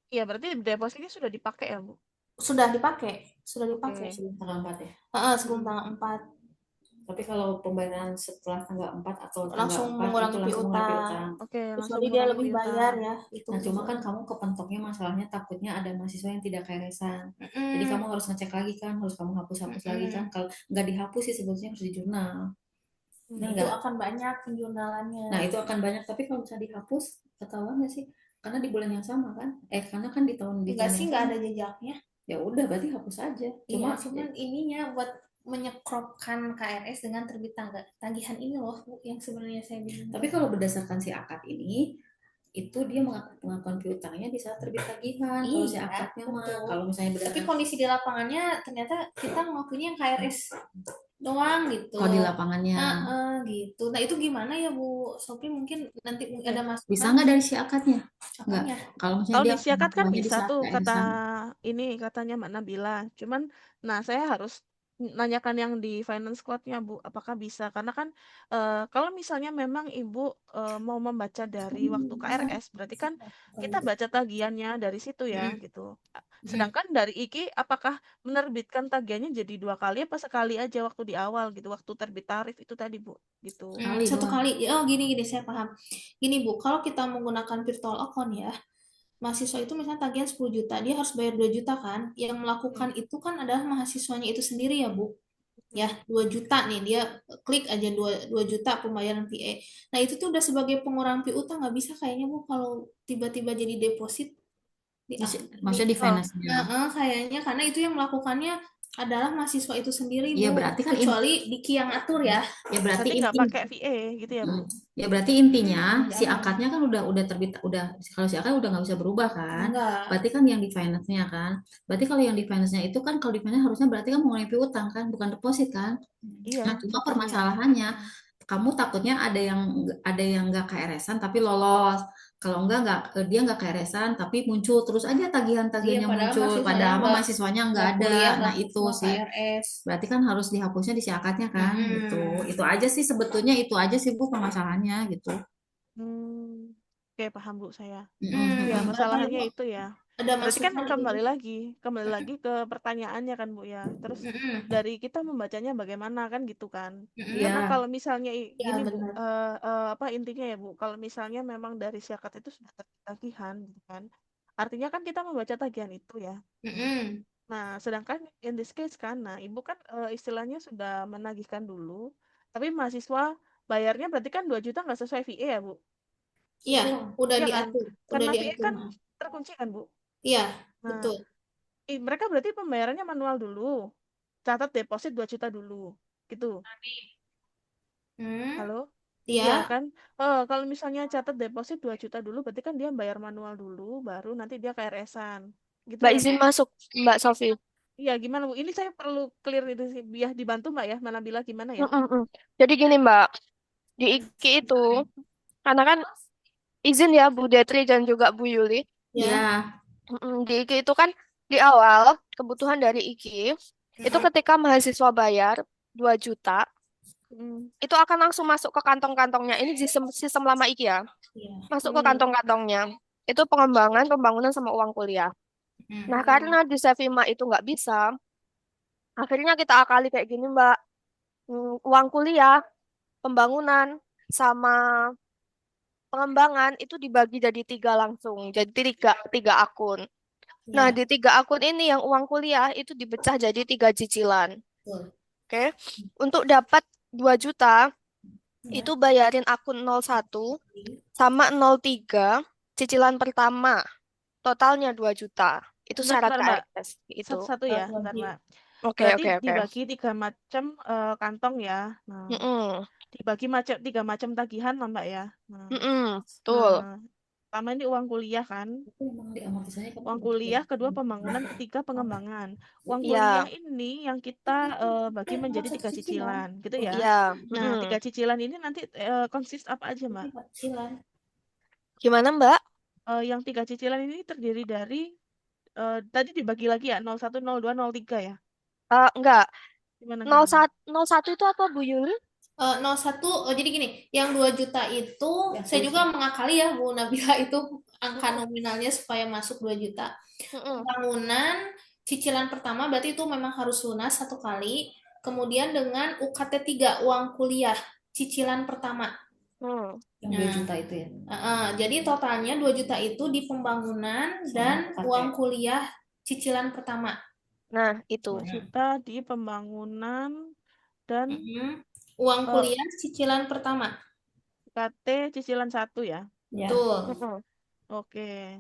Iya, berarti depositnya sudah dipakai ya Bu. Sudah dipakai, sudah dipakai. Oke. Sebelum tanggal 4 ya. Sebelum tanggal 4 Tapi kalau pembayaran setelah tanggal 4 atau tanggal langsung 4 itu mengurangi langsung mengurangi piutang. piutang. Oke, langsung Kecuali dia mengurangi lebih bayar piutang. ya, itu. Nah, cuma kan kamu kepentoknya masalahnya takutnya ada mahasiswa yang tidak KRS-an. Jadi kamu harus ngecek lagi kan, harus kamu hapus-hapus lagi kan. Kalau nggak dihapus sih sebetulnya harus di jurnal. Nah, Itu akan banyak penjurnalannya. Nah, itu akan banyak. Tapi kalau bisa dihapus, ketahuan nggak sih? Karena di bulan yang sama kan? Karena kan di tahun Enggak sih, yang nggak sama. ada jejaknya. Ya udah, berarti hapus aja. Iya, cuman ininya buat menyekropkan KRS dengan terbit tagihan ini loh Bu, yang sebenarnya saya bingung. Tapi kalau berdasarkan si akad ini, itu dia pengakuan piutangnya di saat terbit tagihan. Kalau si Iya, akadnya mah, betul. kalau misalnya Tapi berdasarkan kondisi di lapangannya ternyata kita ngakunya yang KRS doang gitu. kalau di lapangannya, gitu. Nah itu gimana ya Bu Sofi? Mungkin nanti ada bisa masukan nggak dari si akadnya? Nggak. apanya? Kalau misalnya Kalau dia di siakat kan pengakuannya di bisa saat tuh kata KRS-an. ini katanya Mbak Nabila. Cuman, nah saya harus nanyakan yang di finance squadnya Bu, apakah bisa? Karena kan kalau misalnya memang Ibu mau membaca dari waktu KRS, berarti kan kita baca tagihannya dari situ ya, gitu. Sedangkan dari IKI, apakah menerbitkan tagihannya jadi 2 kali apa sekali aja waktu di awal gitu, waktu terbit tarif itu tadi Bu, gitu. Sekali Satu doang. kali. Oh gini saya paham. Gini Bu, kalau kita menggunakan virtual account ya, mahasiswa itu misalnya tagihan 10 juta, dia harus bayar 2 juta kan? Yang melakukan itu kan adalah mahasiswanya itu sendiri ya Bu. Ya, 2 juta nih, dia klik aja 2 juta pembayaran PA. Nah, itu tuh udah sebagai pengurang piutang, nggak bisa kayaknya Bu kalau tiba-tiba jadi deposit di, Maksudnya di Oh, finance-nya. kayaknya karena itu yang melakukannya adalah mahasiswa itu sendiri Iya Bu, berarti kan kecuali Diki yang atur ya. ya berarti berarti nggak inti pakai VA gitu ya Bu? ya berarti intinya si Jangan. akadnya kan udah terbit udah kalau si akad udah nggak bisa berubah kan. Enggak. Berarti kan yang di finance-nya kan. Berarti kalau yang di finance-nya itu kan kalau di finance harusnya berarti kan mengenai piutang kan bukan deposit kan. Iya, Nah, cuma makanya. permasalahannya kamu takutnya ada yang nggak KRS-an tapi lolos. Kalau nggak dia nggak KRS-an tapi muncul terus aja tagihan-tagihan Iya, yang padahal muncul mahasiswanya padahal mah nggak mahasiswanya nggak nggak ada. kuliah, Nah, nggak itu nggak sih. KRS. Berarti kan harus dihapusnya di si akadnya kan gitu. Itu aja sih sebetulnya itu aja sih Bu permasalahannya gitu. Hmm, oke paham Bu saya. Ya Berapa ya masalahnya Bu? itu ya. Ada Berarti kan masukan ini? kembali lagi ke pertanyaannya kan Bu ya. Terus dari kita membacanya bagaimana kan gitu kan. Karena Iya. kalau misalnya Ya gini Bu, benar. apa intinya ya Bu, kalau misalnya memang dari syakat itu sudah tagihan gitu kan. Artinya kan kita membaca tagihan itu ya. Nah, sedangkan in this case kan, nah Ibu kan istilahnya sudah menagihkan dulu, tapi mahasiswa bayarnya berarti kan 2 juta nggak sesuai VA ya Bu? Iya, udah Iya kan? diatur, udah Karena VA diatur. kan terkunci kan Bu? Iya, Nah, betul. mereka berarti pembayarannya manual dulu. Catat deposit 2 juta dulu. Gitu. Halo? Iya Iya. kan? Kalau misalnya catat deposit 2 juta dulu, berarti kan dia bayar manual dulu, baru nanti dia KRS-an. Gitu Mbak ya, Bu? izin masuk, Mbak Sofi. Iya, gimana, Bu? Ini saya perlu clear itu sih. Biar dibantu, Mbak ya. Mana bila gimana ya? Mm-mm-mm. Jadi gini Mbak, di IKI itu, karena kan izin ya Bu Detri dan juga Bu Yuli, Ya. di IKI itu kan di awal kebutuhan dari IKI, itu ketika mahasiswa bayar 2 juta, Hmm. itu akan langsung masuk ke kantong-kantongnya. Ini sistem lama IKI ya, Iya. masuk ke kantong-kantongnya. Itu pengembangan, pembangunan sama uang kuliah. Nah, karena di Sevima itu nggak bisa, akhirnya kita akali kayak gini, Mbak. Uang kuliah, pembangunan, sama pengembangan itu dibagi jadi 3 langsung. Jadi tiga akun. Nah, Ya. di 3 akun ini yang uang kuliah itu dipecah jadi 3 cicilan. Betul. Oke. Untuk dapat 2 juta, Ya. itu bayarin akun 01 sama 03 cicilan pertama. Totalnya 2 juta. Itu Bentar, syarat bentar, Mbak. KRS. Itu. Satu-satu ya, bentar, Wajib. Mbak. Oke, Berarti oke, oke. dibagi tiga macam kantong ya. Nah, Mm-mm. dibagi macam tiga macam tagihan lah, Mbak ya. Nah, Mm-mm. nah, Betul. pertama ini uang kuliah kan. Itu memang diamortisasinya kapan Uang berarti ya? kuliah, kedua pembangunan, ketiga pengembangan. Uang kuliah Iya. ini yang kita bagi menjadi Satu tiga cicilan. cicilan, gitu Oh ya. iya, Iya. Nah, Mm-mm. tiga cicilan ini nanti konsist apa aja, berarti Mbak? 4 cicilan. Gimana, Mbak? Yang tiga cicilan ini terdiri dari tadi dibagi lagi ya, 01, 02, 03 ya. Enggak. Gimana Nol gimana? satu nol satu itu apa, Bu Yuli? 01, jadi gini, yang 2 juta itu Ya, saya terus. juga mengakali ya Bu Nabila itu angka nominalnya supaya masuk 2 juta. Mm-mm. Pembangunan cicilan pertama berarti itu memang harus lunas satu kali. Kemudian dengan UKT 3 uang kuliah cicilan pertama. Hmm. Yang 2 Nah, juta itu ya. jadi totalnya 2 juta itu di pembangunan dan Sama uang UKT. kuliah cicilan pertama. Nah, itu. 2 juta di pembangunan dan Mm-mm. Uang eh, kuliah cicilan pertama. UKT cicilan satu ya. Ya. Betul. Mm-mm. Oke.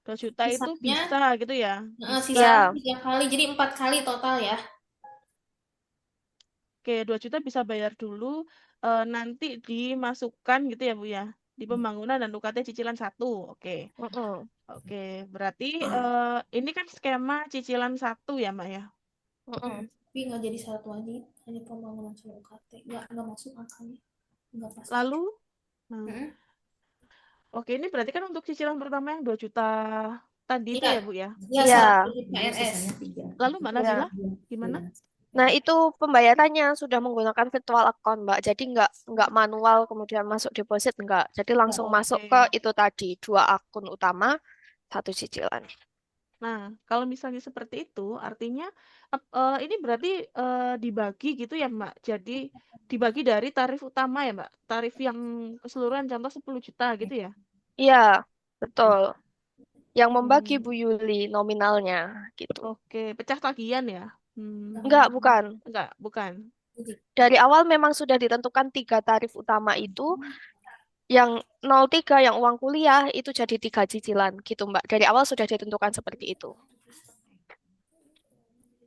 2 juta itu Sisanya, bisa gitu ya. Bisa. sisanya Ya. 3 kali, jadi 4 kali total ya. Oke, 2 juta bisa bayar dulu nanti dimasukkan gitu ya, Bu ya. Di pembangunan dan UKT cicilan satu. Oke. Mm-mm. Oke, berarti ini kan skema cicilan satu ya, Mbak ya. Mm-mm. Tapi nggak jadi syarat wajib, hanya pembangunan sama UKT. Nggak masuk angkanya. Nggak pas. Lalu, nah, Mm-mm. oke ini berarti kan untuk cicilan pertama yang 2 juta tadi itu Iya, ya, Bu ya. iya syarat Ya. wajib Jadi KRS. sisanya 3. Lalu Mbak Nabila, Ya. gimana? Nah, itu pembayarannya sudah menggunakan virtual account, Mbak. Jadi nggak manual kemudian masuk deposit, nggak. Jadi langsung masuk ke Oke. itu tadi, 2 akun utama, 1 cicilan. Nah, kalau misalnya seperti itu, artinya ini berarti dibagi gitu ya, Mbak. Jadi dibagi dari tarif utama ya, Mbak. Tarif yang keseluruhan contoh 10 juta gitu ya. Iya, betul. Yang membagi Hmm, Bu Yuli nominalnya, gitu. oke, pecah tagihan ya. Hmm, Enggak, bukan. enggak, bukan. Dari awal memang sudah ditentukan 3 tarif utama itu, yang 03 yang uang kuliah itu jadi 3 cicilan, gitu, Mbak. Dari awal sudah ditentukan seperti itu.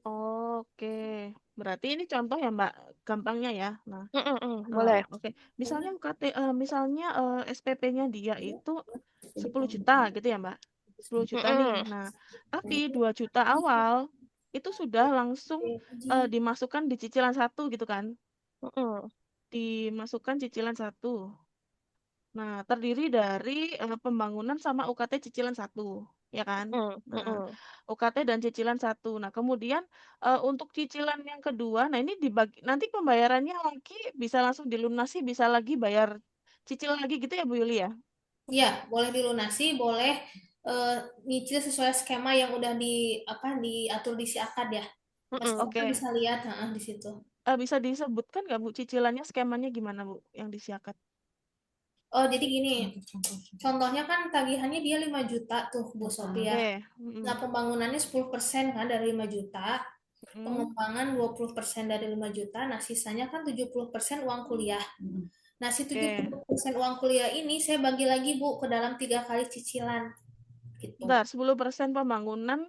Oke, berarti ini contoh ya, Mbak, gampangnya ya. Nah, Boleh. oke. Misalnya misalnya SPP-nya dia itu 10 juta gitu ya, Mbak. 10 juta nih. Mm-mm. Nah, tapi 2 juta awal itu sudah langsung dimasukkan di cicilan satu gitu kan. Mm-mm. Dimasukkan cicilan satu. Nah, terdiri dari pembangunan sama UKT cicilan satu, ya kan? Mm, Nah, mm-mm. UKT dan cicilan satu. Nah, kemudian untuk cicilan yang kedua, nah ini dibagi nanti pembayarannya lagi bisa langsung dilunasi, bisa lagi bayar cicil lagi gitu ya Bu Yuli ya? Iya, boleh dilunasi, boleh eh, nyicil sesuai skema yang udah diatur di si akad ya. Mm-mm. Customer Oke. bisa lihat di situ. Bisa disebutkan nggak Bu cicilannya skemanya gimana Bu yang disiapkan? Oh, jadi gini, contohnya kan tagihannya dia 5 juta tuh Bu Sophia. Ya. Oke. Nah, pembangunannya 10% kan dari 5 juta, Mm. pengembangan 20% dari 5 juta, nah sisanya kan 70% uang kuliah. Nah, si Oke. 70% uang kuliah ini saya bagi lagi Bu ke dalam 3 kali cicilan gitu. Bentar, 10% pembangunan,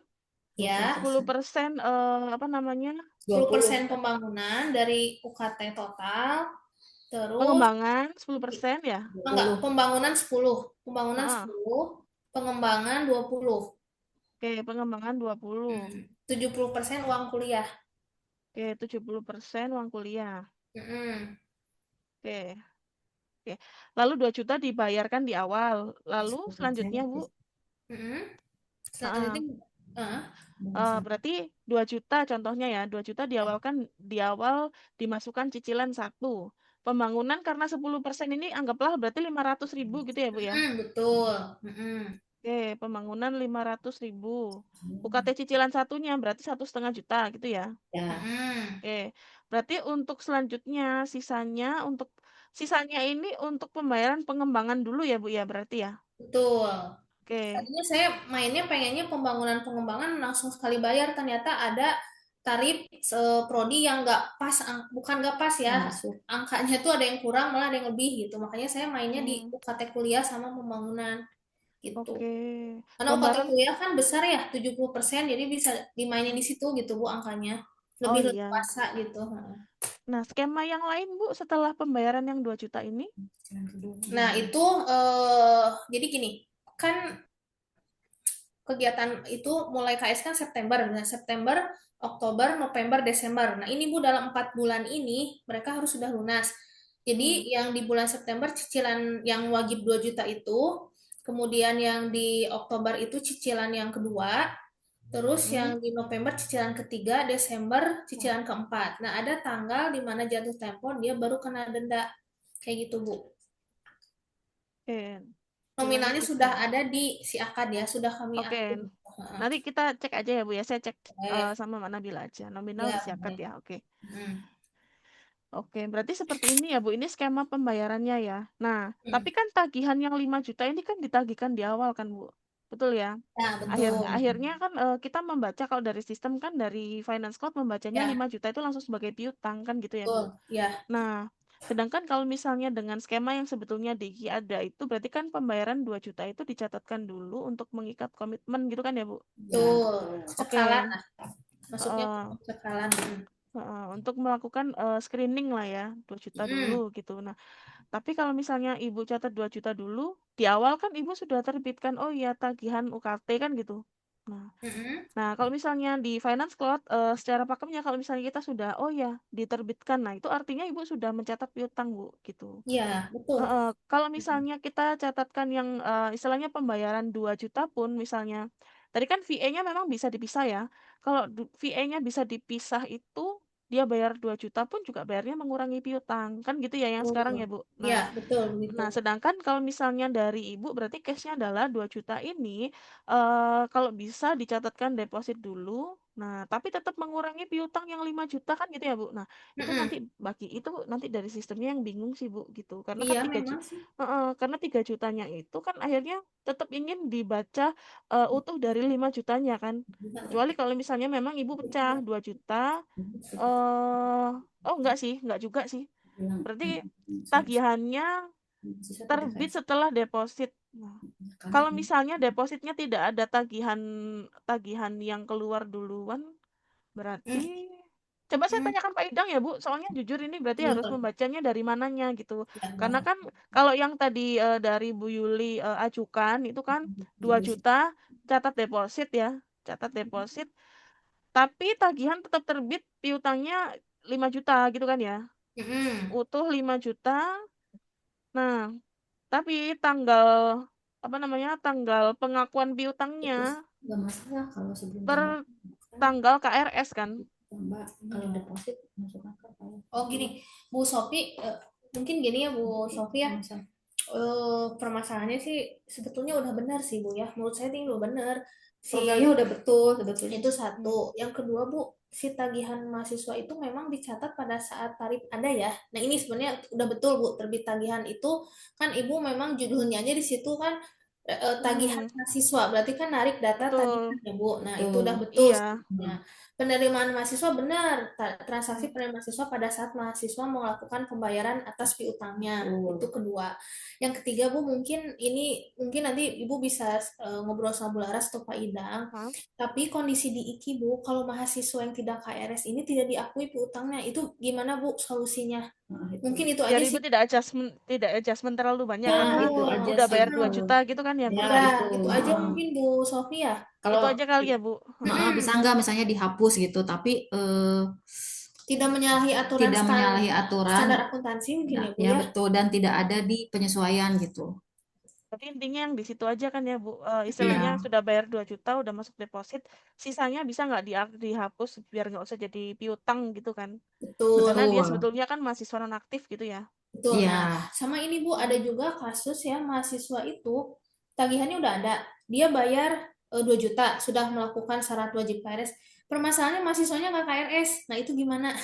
Ya, 10% apa namanya? 10% pembangunan dari UKT total, terus Pengembangan 10% ya? enggak, pembangunan 10, pembangunan Heeh. 10, pengembangan 20. Oke, pengembangan 20. 70% uang kuliah. Oke, 70% uang kuliah. Mm-mm. Oke. Oke. Lalu 2 juta dibayarkan di awal. Lalu selanjutnya, Bu? Mm-mm. Heeh. Selanjutnya, uh, Berarti 2 juta contohnya ya. 2 juta di awal dimasukkan cicilan satu. Pembangunan karena 10% ini anggaplah berarti 500.000 gitu ya, Bu ya. betul. Mm-mm. Oke, pembangunan 500.000. UKT cicilan satunya berarti 1,5 juta gitu ya. Ya. Mm-mm. Oke, berarti untuk selanjutnya sisanya ini untuk pembayaran pengembangan dulu ya Bu ya berarti ya. Betul. Oke, Tadinya saya mainnya pengennya pembangunan pengembangan langsung sekali bayar, ternyata ada tarif prodi yang nggak pas, bukan nggak pas ya, angkanya tuh ada yang kurang malah ada yang lebih gitu. Makanya saya mainnya di UKT kuliah sama pembangunan gitu. Oke. Karena UKT kuliah kan besar ya, 70%, jadi bisa dimainin di situ gitu Bu angkanya. Oh Lebih iya. leluasa gitu. Nah, skema yang lain Bu setelah pembayaran yang 2 juta ini? Nah, itu jadi gini, kan kegiatan itu mulai KS kan September, nah September, Oktober, November, Desember. Nah ini Bu dalam 4 bulan ini mereka harus sudah lunas. Jadi yang di bulan September cicilan yang wajib 2 juta itu, kemudian yang di Oktober itu cicilan yang kedua, terus yang di November cicilan ketiga, Desember cicilan keempat. Nah ada tanggal di mana jatuh tempo dia baru kena denda, kayak gitu Bu. Nominalnya sudah ada di si akad ya, sudah kami atur. Nanti kita cek aja ya Bu ya, saya cek sama Mbak Nabila aja. Nominal di si akad ya, oke. Oke, berarti seperti ini ya Bu, ini skema pembayarannya ya. Nah, tapi kan tagihan yang 5 juta ini kan ditagihkan di awal kan Bu? Betul ya? Ya, betul. Akhirnya kan kita membaca kalau dari sistem kan dari Finance Cloud membacanya 5 juta itu langsung sebagai piutang kan gitu ya Bu? Ya. Nah, sedangkan kalau misalnya dengan skema yang sebetulnya di ada itu berarti kan pembayaran 2 juta itu dicatatkan dulu untuk mengikat komitmen gitu kan ya Bu? Betul. Cekalan. Maksudnya Uh, cekalan. Untuk melakukan screening lah ya 2 juta dulu gitu. Nah, tapi kalau misalnya Ibu catat 2 juta dulu, di awal kan Ibu sudah terbitkan, oh iya tagihan UKT kan gitu. Nah, kalau misalnya di Finance Cloud, secara pakemnya kalau misalnya kita sudah, oh ya diterbitkan, nah itu artinya Ibu sudah mencatat piutang Bu, gitu. Iya, betul. Kalau misalnya kita catatkan yang istilahnya pembayaran 2 juta pun misalnya, tadi kan VA-nya memang bisa dipisah ya. Kalau VA-nya bisa dipisah itu, dia bayar 2 juta pun juga bayarnya mengurangi piutang. Kan gitu ya yang sekarang ya Bu? Iya, betul begitu. Nah, sedangkan kalau misalnya dari Ibu berarti case-nya adalah 2 juta ini kalau bisa dicatatkan deposit dulu. Nah, tapi tetap mengurangi piutang yang 5 juta kan gitu ya, Bu. Nah, itu nanti bagi itu nanti dari sistemnya yang bingung sih, Bu, gitu. Karena kan Iya, memang sih. karena 3 jutanya itu kan akhirnya tetap ingin dibaca utuh dari 5 jutanya kan. Kecuali kalau misalnya memang Ibu pecah 2 juta oh enggak sih, enggak juga sih. Berarti tagihannya terbit setelah deposit. Nah, kalau misalnya depositnya tidak ada tagihan yang keluar duluan, berarti coba saya tanyakan Pak Idang ya Bu, soalnya jujur ini berarti harus membacanya dari mananya gitu. Karena kan kalau yang tadi dari Bu Yuli ajukan itu kan 2 juta catat deposit ya, catat deposit. Tapi tagihan tetap terbit piutangnya 5 juta gitu kan ya. Utuh 5 juta. Nah, tapi tanggal pengakuan piutangnya Nggak masalah kalau sebelum per tanggal KRS kan. Mbak, kalau deposit masuk akal. Oh gini, Bu Sofi, mungkin gini ya Bu Sofi ya. Permasalahannya sih sebetulnya udah benar sih Bu ya. Menurut saya ini udah benar. Programnya udah betul sebetulnya. Itu satu. Yang kedua Bu, si tagihan mahasiswa itu memang dicatat pada saat tarif ada ya. Nah ini sebenarnya udah betul Bu, terbit tagihan itu kan Ibu memang judulnya aja di situ kan tagihan mahasiswa, berarti kan narik data tagihan ya Bu. Nah itu udah betul. Iya. Penerimaan mahasiswa benar, transaksi penerimaan mahasiswa pada saat mahasiswa melakukan pembayaran atas piutangnya. Itu kedua. Yang ketiga Bu, mungkin nanti Ibu bisa ngobrol sama Bu Laras atau Pak Idang. Tapi kondisi di IKI Bu, kalau mahasiswa yang tidak KRS ini tidak diakui piutangnya, itu gimana Bu solusinya? Mungkin itu aja Biar sih. Ibu tidak adjustment terlalu banyak karena udah bayar 2 juta gitu kan ya Bu. Ya, itu aja mungkin Bu Sofia. Kalau itu aja kali ya Bu. Bisa nggak misalnya dihapus gitu, tapi tidak menyalahi aturan standar akuntansi mungkin ya Bu ya ya. betul, dan tidak ada di penyesuaian gitu. Tapi intinya yang di situ aja kan ya Bu, istilahnya sudah bayar 2 juta, udah masuk deposit, sisanya bisa nggak dihapus biar nggak usah jadi piutang gitu kan. Betul. Karena dia sebetulnya kan mahasiswa nonaktif gitu ya. Betul. Nah, sama ini Bu, ada juga kasus ya mahasiswa itu tagihannya udah ada, dia bayar 2 juta, sudah melakukan syarat wajib KRS. Permasalahannya mahasiswanya nggak KRS. Nah, itu gimana?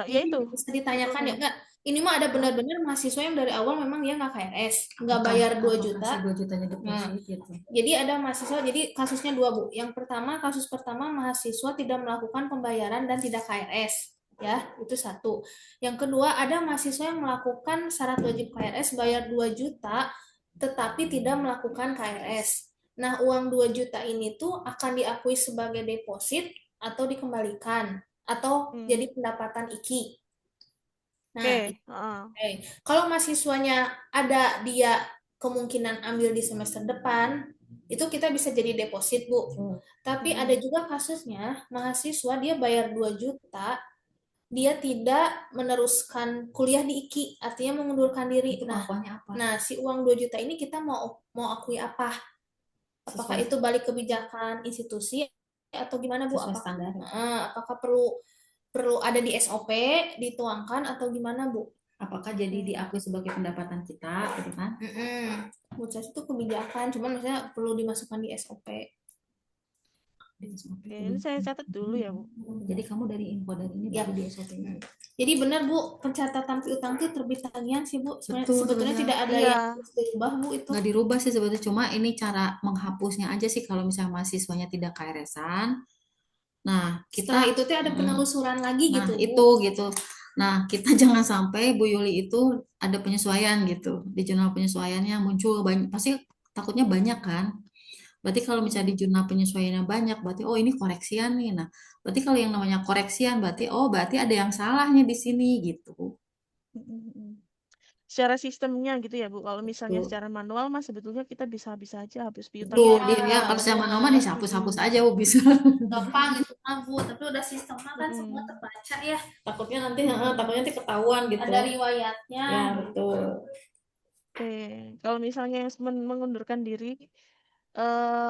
Ya itu. Bisa ditanyakan ya enggak? Ini mah ada benar-benar mahasiswa yang dari awal memang dia nggak KRS, nggak bayar 2 juta. 2 jutanya Nah, deposit gitu. jadi ada mahasiswa, jadi kasusnya dua Bu. Yang pertama, kasus pertama mahasiswa tidak melakukan pembayaran dan tidak KRS, ya itu satu. Yang kedua, ada mahasiswa yang melakukan syarat wajib KRS bayar 2 juta, tetapi tidak melakukan KRS. Nah, uang 2 juta ini tuh akan diakui sebagai deposit atau dikembalikan atau jadi pendapatan IKI. Nah, Oke. kalau mahasiswanya ada dia kemungkinan ambil di semester depan, itu kita bisa jadi deposit, Bu. Tapi ada juga kasusnya mahasiswa dia bayar 2 juta, dia tidak meneruskan kuliah di IKI, artinya mengundurkan diri. Nah, si uang 2 juta ini kita mau akui apa? Apakah itu balik kebijakan institusi atau gimana, Bu? Sesuai standar. Apakah perlu ada di SOP dituangkan atau gimana, Bu? Apakah jadi diakui sebagai pendapatan kita gitu kan? Menurut saya itu kebijakan, cuman maksudnya perlu dimasukkan di SOP. Oke, ini saya catat dulu ya, Bu. Jadi kamu dari info dari ini Ya. baru di SOP. Jadi benar, Bu, pencatatan piutang itu terbit tagihan sih, Bu. Betul, Sebetulnya tidak ada Iya. yang harus dirubah, Bu, itu. Nggak dirubah sih sebetulnya, cuma ini cara menghapusnya aja sih kalau misalnya mahasiswanya tidak KRS-an. Nah, Setelah kita itu tuh ada penelusuran lagi nah, gitu, Bu. itu gitu. Nah, kita jangan sampai Bu Yuli itu ada penyesuaian gitu. Di jurnal penyesuaiannya muncul banyak, pasti takutnya banyak kan. Berarti kalau misalnya di jurnal penyesuaiannya banyak, berarti oh ini koreksian nih. Nah, berarti kalau yang namanya koreksian berarti oh berarti ada yang salahnya di sini gitu. Secara sistemnya gitu ya, Bu. Kalau misalnya Betul. secara manual mah sebetulnya kita bisa aja hapus Betul, piutangnya. dia kalau saya manual dihapus-hapus aja Bu bisa. Gampang gitu mah, Bu, tapi udah sistemnya kan semua terbaca ya. Takutnya nanti ketahuan gitu. Ada riwayatnya. Ya, betul. Oke, kalau misalnya yang mengundurkan diri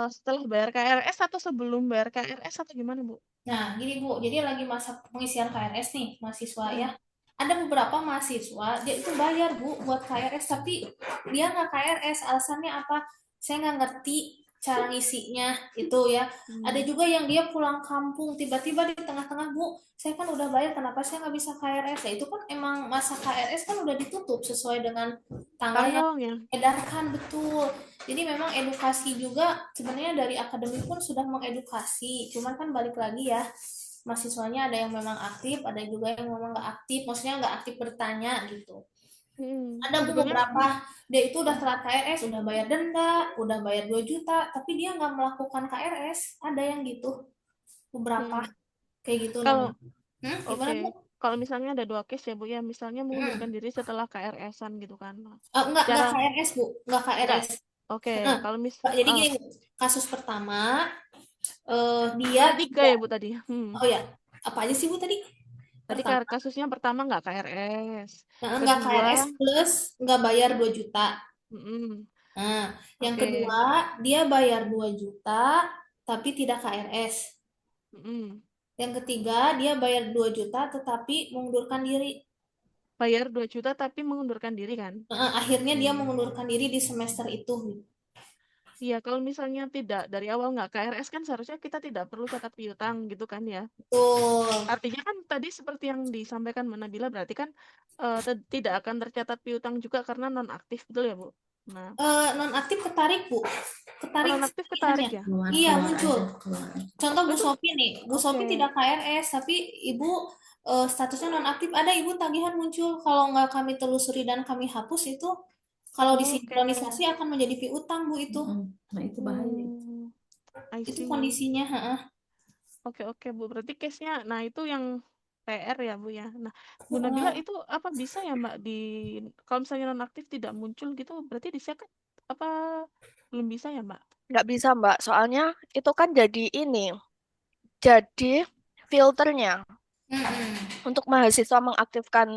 setelah bayar KRS atau sebelum bayar KRS atau gimana, Bu? Nah, gini, Bu, jadi lagi masa pengisian KRS nih, mahasiswa ya. Ada beberapa mahasiswa, dia itu bayar, Bu, buat KRS, tapi dia nggak KRS. Alasannya apa? Saya nggak ngerti cara ngisinya, itu ya. Ada juga yang dia pulang kampung, tiba-tiba di tengah-tengah, Bu, saya kan udah bayar, kenapa saya nggak bisa KRS? Ya, itu kan emang masa KRS kan udah ditutup sesuai dengan tanggal yang edarkan, betul. Jadi memang edukasi juga sebenarnya dari akademik pun sudah mengedukasi, cuman kan balik lagi ya, mahasiswanya ada yang memang aktif, ada juga yang memang nggak aktif, maksudnya nggak aktif bertanya gitu. Ada beberapa dia itu udah telat KRS, udah bayar denda, udah bayar 2 juta, tapi dia nggak melakukan KRS, ada yang gitu, beberapa kayak gitu. Kalau gimana, Bu? Kalau misalnya ada 2 case ya, Bu, ya, misalnya mengundurkan diri setelah KRS-an gitu kan. Enggak KRS, Bu, enggak KRS. Oke, kalau jadi gini, kasus pertama dia 3 ya, Bu, tadi. Oh ya, apa aja sih, Bu, tadi? Tadi kasusnya pertama nggak KRS. Nggak KRS plus nggak bayar 2 juta. Nah, yang kedua dia bayar 2 juta tapi tidak KRS. Yang ketiga dia bayar 2 juta tetapi mengundurkan diri. Bayar 2 juta tapi mengundurkan diri kan? Akhirnya dia mengundurkan diri di semester itu. Iya, kalau misalnya tidak dari awal nggak KRS kan seharusnya kita tidak perlu catat piutang gitu kan ya. Betul. Artinya kan tadi seperti yang disampaikan Mbak Nabila berarti kan tidak akan tercatat piutang juga karena nonaktif, betul ya, Bu? Nah, nonaktif ketarik, Bu. Ketarik. Nonaktif ketarik ya? Iya, muncul. Contoh Bu Sofi nih, Bu Sofi tidak KRS tapi Ibu statusnya nonaktif, ada Ibu tagihan muncul, kalau nggak kami telusuri dan kami hapus itu kalau disinkronisasi akan menjadi piutang, Bu, itu. Nah, itu bahaya. Itu kondisinya, Oke, Bu. Berarti case-nya, nah itu yang PR ya, Bu ya. Nah, Bu Nabila itu apa bisa ya, Mbak, kalau misalnya nonaktif tidak muncul gitu, berarti disiapkan apa belum bisa ya, Mbak? Nggak bisa, Mbak. Soalnya itu kan jadi filternya untuk mahasiswa mengaktifkan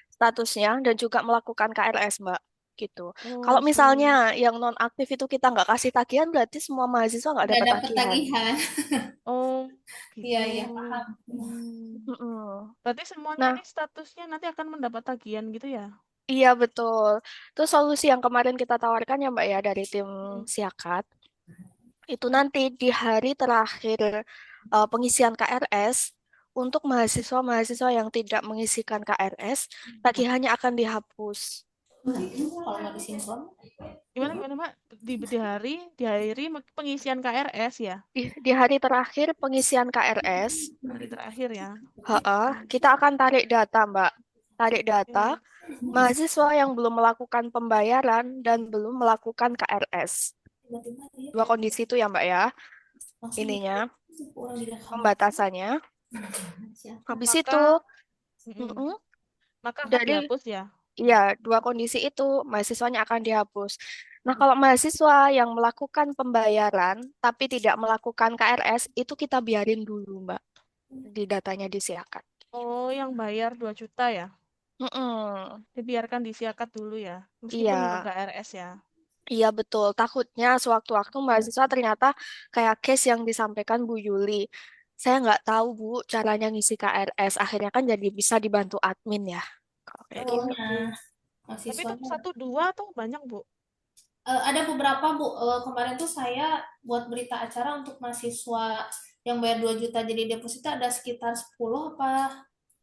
statusnya dan juga melakukan KRS, Mbak. Gitu. Kalau misalnya yang non-aktif itu kita nggak kasih tagihan, berarti semua mahasiswa nggak dapat tagihan. Oh, iya, iya, paham. Berarti semuanya ini statusnya nanti akan mendapat tagihan gitu ya? Iya, betul. Itu solusi yang kemarin kita tawarkan ya, Mbak, ya, dari tim Siakat. Itu nanti di hari terakhir pengisian KRS, untuk mahasiswa-mahasiswa yang tidak mengisikan KRS, tagihannya akan dihapus. Nah, itu kalau nggak disinkron. Gimana gimana Mbak? Di hari pengisian KRS ya. Di hari terakhir pengisian KRS, Hari terakhir ya. kita akan tarik data, Mbak. Tarik data Oke. mahasiswa yang belum melakukan pembayaran dan belum melakukan KRS. Dua kondisi itu ya, Mbak ya. Ininya, pembatasannya. Habis itu, Maka mm, mm-mm, maka akan dari dihapus ya. ya, dua kondisi itu mahasiswanya akan dihapus. Nah, kalau mahasiswa yang melakukan pembayaran tapi tidak melakukan KRS, itu kita biarin dulu, Mbak. Di datanya disiakan. Oh, yang bayar 2 juta ya. Mm-mm. Dibiarkan disiakat dulu ya. Meskipun Iya, belum KRS ya. iya betul. Takutnya sewaktu-waktu mahasiswa ternyata kayak case yang disampaikan Bu Yuli. Saya nggak tahu, Bu, caranya ngisi KRS. Akhirnya kan jadi bisa dibantu admin ya. Kalau kayak gitu. Contohnya Tapi itu mahasiswanya. 1 2 atau banyak, Bu? Ada beberapa Bu. Kemarin tuh saya buat berita acara untuk mahasiswa yang bayar 2 juta jadi deposito ada sekitar 10 apa